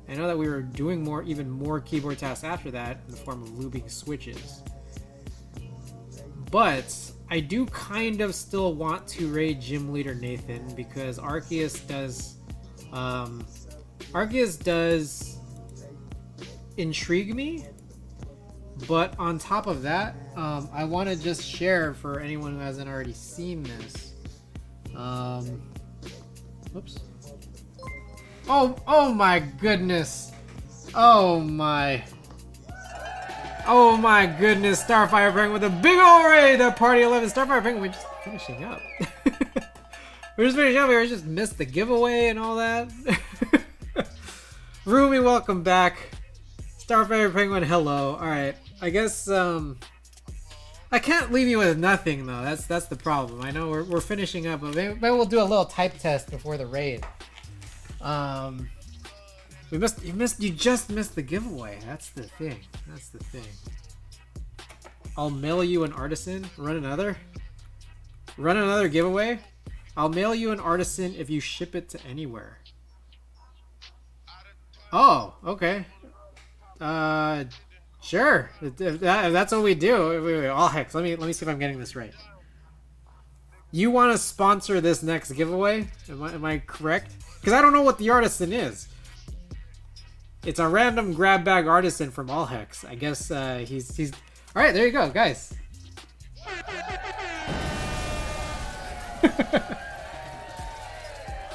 I know that we were doing even more keyboard tasks after that in the form of looping switches. But I do kind of still want to raid Gym Leader Nathan because Arceus does intrigue me. But on top of that, I want to just share for anyone who hasn't already seen this. Whoops. Oh my goodness. Oh my goodness. Starfire Penguin with a big ol' raid. That party 11. Starfire Penguin, we're just finishing up. We just missed the giveaway and all that. Rumi, welcome back. Starfire Penguin, hello. Alright, I guess I can't leave you with nothing though. That's the problem. I know we're finishing up, but maybe we'll do a little type test before the raid. You just missed the giveaway. That's the thing. I'll mail you an artisan. Run another giveaway. I'll mail you an artisan if you ship it to anywhere. Oh, okay. Sure. If that's what we do. Wait, all hex. Let me see if I'm getting this right. You want to sponsor this next giveaway? Am I correct? Because I don't know what the artisan is. It's a random grab bag artisan from All Hex. I guess he's. All right, there you go, guys.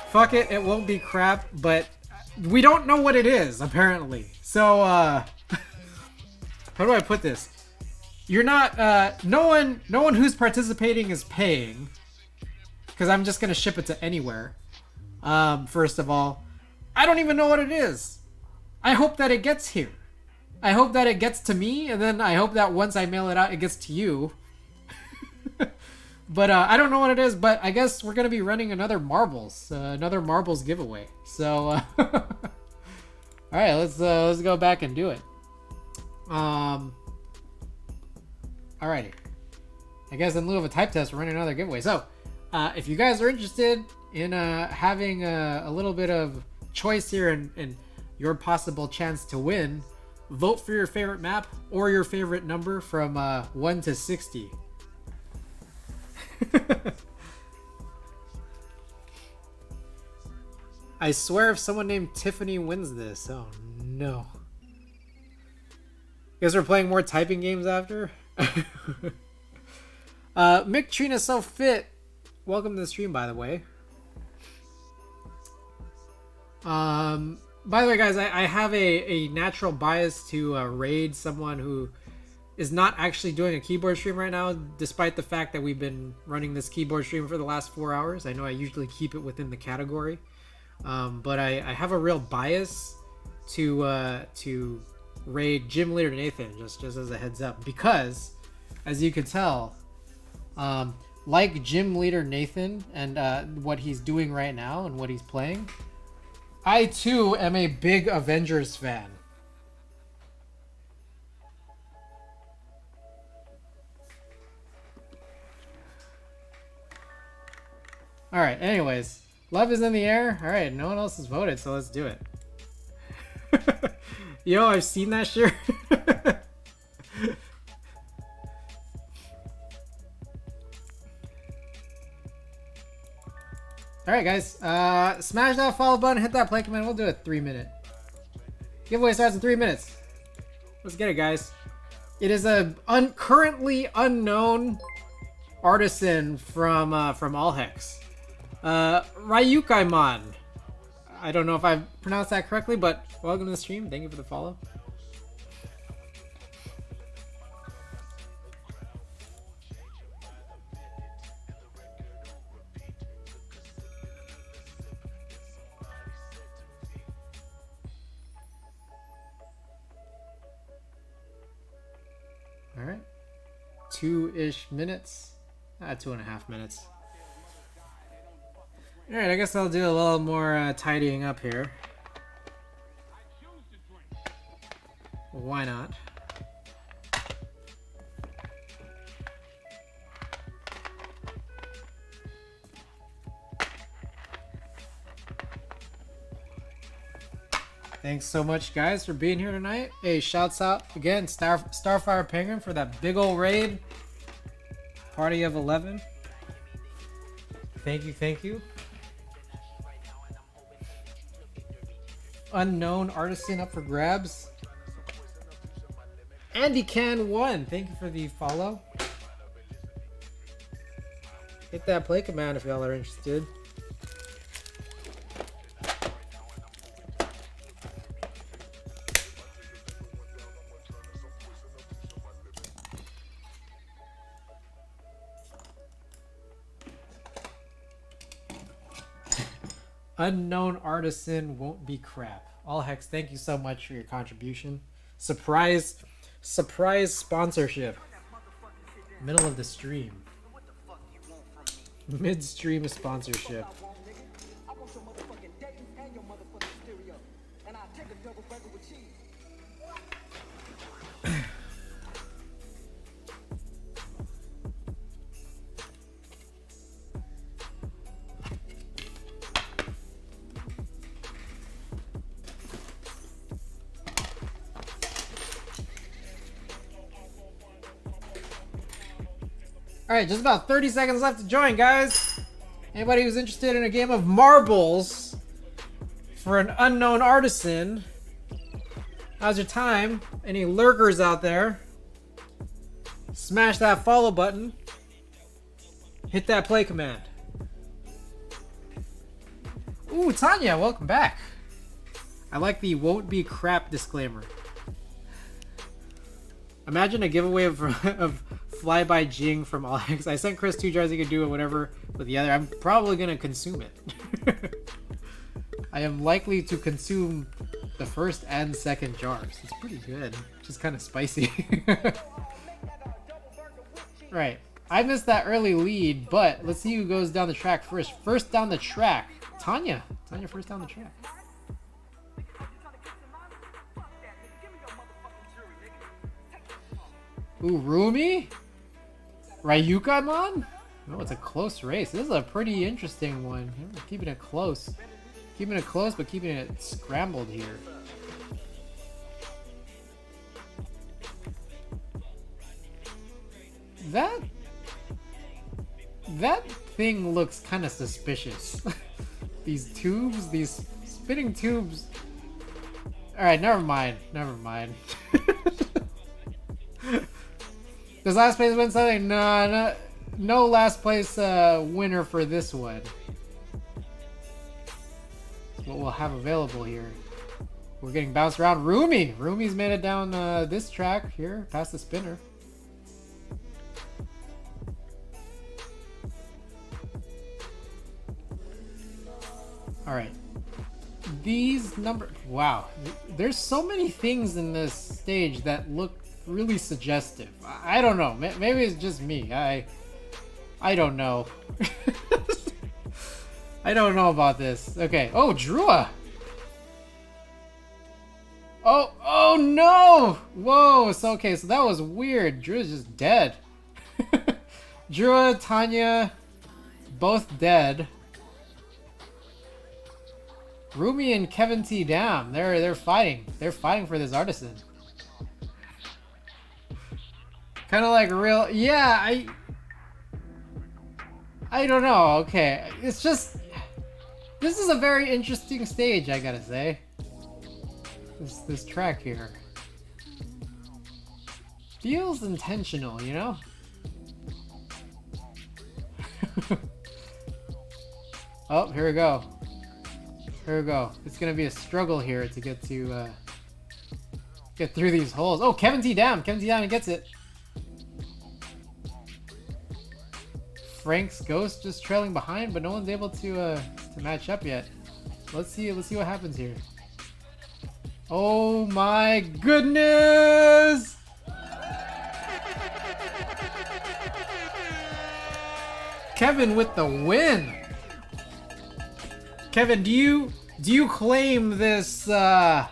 Fuck it, it won't be crap, but we don't know what it is apparently. So how do I put this? You're not. No one who's participating is paying, because I'm just gonna ship it to anywhere. First of all, I don't even know what it is. I hope that it gets here. I hope that it gets to me, and then I hope that once I mail it out, it gets to you. But I don't know what it is, but I guess we're going to be running another marbles giveaway. So, all right, let's go back and do it. Alrighty. I guess in lieu of a type test, we're running another giveaway. So, if you guys are interested in having a little bit of choice here and your possible chance to win, vote for your favorite map or your favorite number from 1 to 60. I swear if someone named Tiffany wins this, oh no. You guys are playing more typing games after? Mick Trina So Fit, welcome to the stream, by the way. By the way, guys, I have a natural bias to raid someone who is not actually doing a keyboard stream right now, despite the fact that we've been running this keyboard stream for the last 4 hours. I know I usually keep it within the category, but I have a real bias to raid Gym Leader Nathan, just as a heads up, because as you can tell, like Gym Leader Nathan and what he's doing right now and what he's playing, I too am a big Avengers fan. Alright, anyways. Love is in the air. Alright, no one else has voted, so let's do it. Yo, I've seen that shirt. Alright, guys. Smash that follow button, hit that play command. We'll do a 3-minute. Giveaway starts in 3 minutes. Let's get it, guys. It is a currently unknown artisan from All Hex. Ryukaiman. I don't know if I pronounced that correctly, but welcome to the stream. Thank you for the follow. All right. 2-ish minutes. 2.5 minutes. Alright, I guess I'll do a little more tidying up here. Why not? Thanks so much, guys, for being here tonight. Hey, shouts out again, Starfire Penguin, for that big ol' raid. Party of 11. Thank you, thank you. Unknown artisan up for grabs. Andy Can 1, thank you for the follow. Hit that play command if y'all are interested. Unknown artisan won't be crap. All Hex, thank you so much for your contribution. Surprise sponsorship. Middle of the stream. Midstream sponsorship. Alright, just about 30 seconds left to join, guys. Anybody who's interested in a game of marbles for an unknown artisan, now's your time. Any lurkers out there, smash that follow button. Hit that play command. Ooh, Tanya, welcome back. I like the won't be crap disclaimer. Imagine a giveaway of Flyby Jing from Alex. I sent Chris 2 jars. He could do whatever with the other. I'm probably going to consume it. I am likely to consume the first and second jars. It's pretty good. Just kind of spicy. Right. I missed that early lead, but let's see who goes down the track first. First down the track. Tanya. Tanya first down the track. Ooh, Rumi? Ryukamon? Oh, it's a close race. This is a pretty interesting one. Keeping it close. Keeping it close, but keeping it scrambled here. That thing looks kind of suspicious. These tubes, these spinning tubes. Alright, never mind. Never mind. Does last place win something? No last place winner for this one. That's what we'll have available here. We're getting bounced around. Rumi's made it down this track here, past the spinner. Alright. These numbers... Wow. There's so many things in this stage that look really suggestive. I don't know. Maybe it's just me. I don't know. I don't know about this. Okay. Oh, Drua. Oh no! Whoa. So okay. So that was weird. Drua's just dead. Drua, Tanya, both dead. Rumi and Kevin T. Dam. They're fighting. They're fighting for this artisan. Kind of like real, yeah, I don't know, okay, it's just, this is a very interesting stage, I gotta say, this track here, feels intentional, you know? Oh, here we go, it's gonna be a struggle here to get through these holes. Oh, Kevin T. Dam gets it. Frank's Ghost just trailing behind, but no one's able to match up yet. Let's see what happens here. Oh my goodness! Kevin with the win. Kevin, do you claim this? I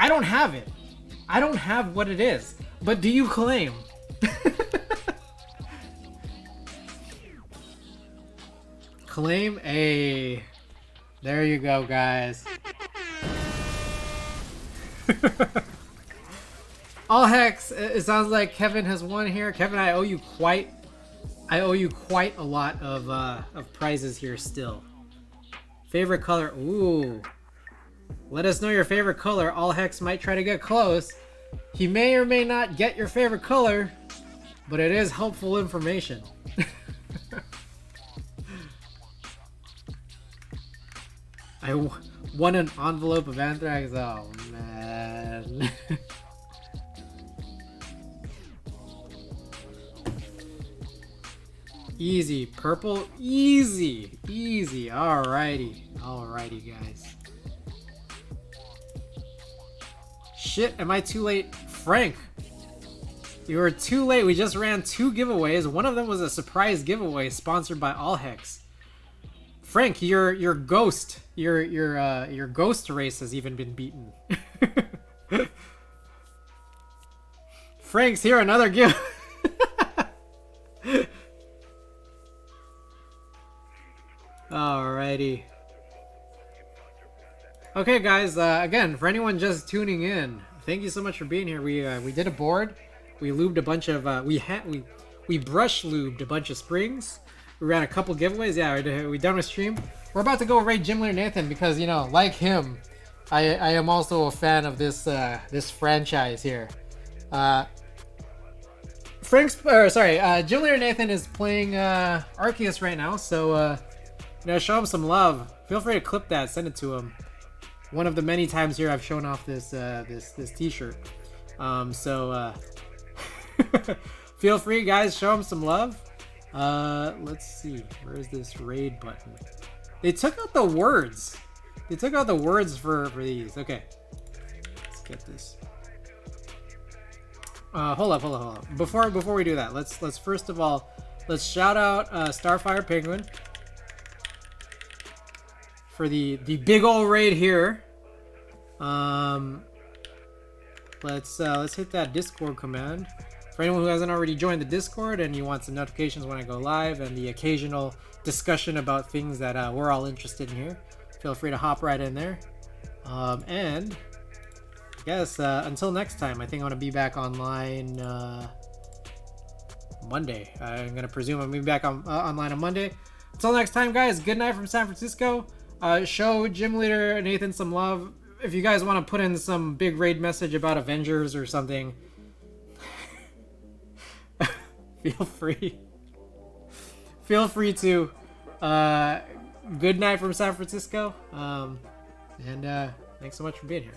don't have it. I don't have what it is. But do you claim? Claim A. There you go, guys. All hex. It sounds like Kevin has won here. Kevin, I owe you quite a lot of prizes here still. Favorite color. Ooh. Let us know your favorite color. All hex might try to get close. He may or may not get your favorite color, but it is helpful information. I won an envelope of Anthrax. Oh man. Easy. Purple. Easy. Alrighty, guys. Shit, am I too late? Frank. You were too late. We just ran 2 giveaways. One of them was a surprise giveaway sponsored by Allhex. Frank, your ghost race has even been beaten. Frank's here, another give. Alrighty. Okay, guys. Again, for anyone just tuning in, thank you so much for being here. We did a board. We lubed a bunch of we brush lubed a bunch of springs. We ran a couple giveaways. Yeah, we done with stream. We're about to go raid Gym Leader Nathan because, you know, like him, I am also a fan of this this franchise here. Gym Leader Nathan is playing Arceus right now, so you know, show him some love. Feel free to clip that, send it to him. One of the many times here I've shown off this this T-shirt. Feel free, guys, show him some love. Let's see, where is this raid button? They took out the words. They took out the words for these. Okay, let's get this. Hold up. Before we do that, let's first of all, let's shout out Starfire Penguin for the big ol' raid here. Let's hit that Discord command. For anyone who hasn't already joined the Discord and you want some notifications when I go live and the occasional discussion about things that we're all interested in here, feel free to hop right in there. And I guess until next time, I think I'm gonna be back online Monday. I'm gonna presume I'm gonna be back on online on Monday. Until next time, guys. Good night from San Francisco. Show Gym Leader Nathan some love. If you guys want to put in some big raid message about Avengers or something, feel free. Feel free to. Good night from San Francisco. And thanks so much for being here.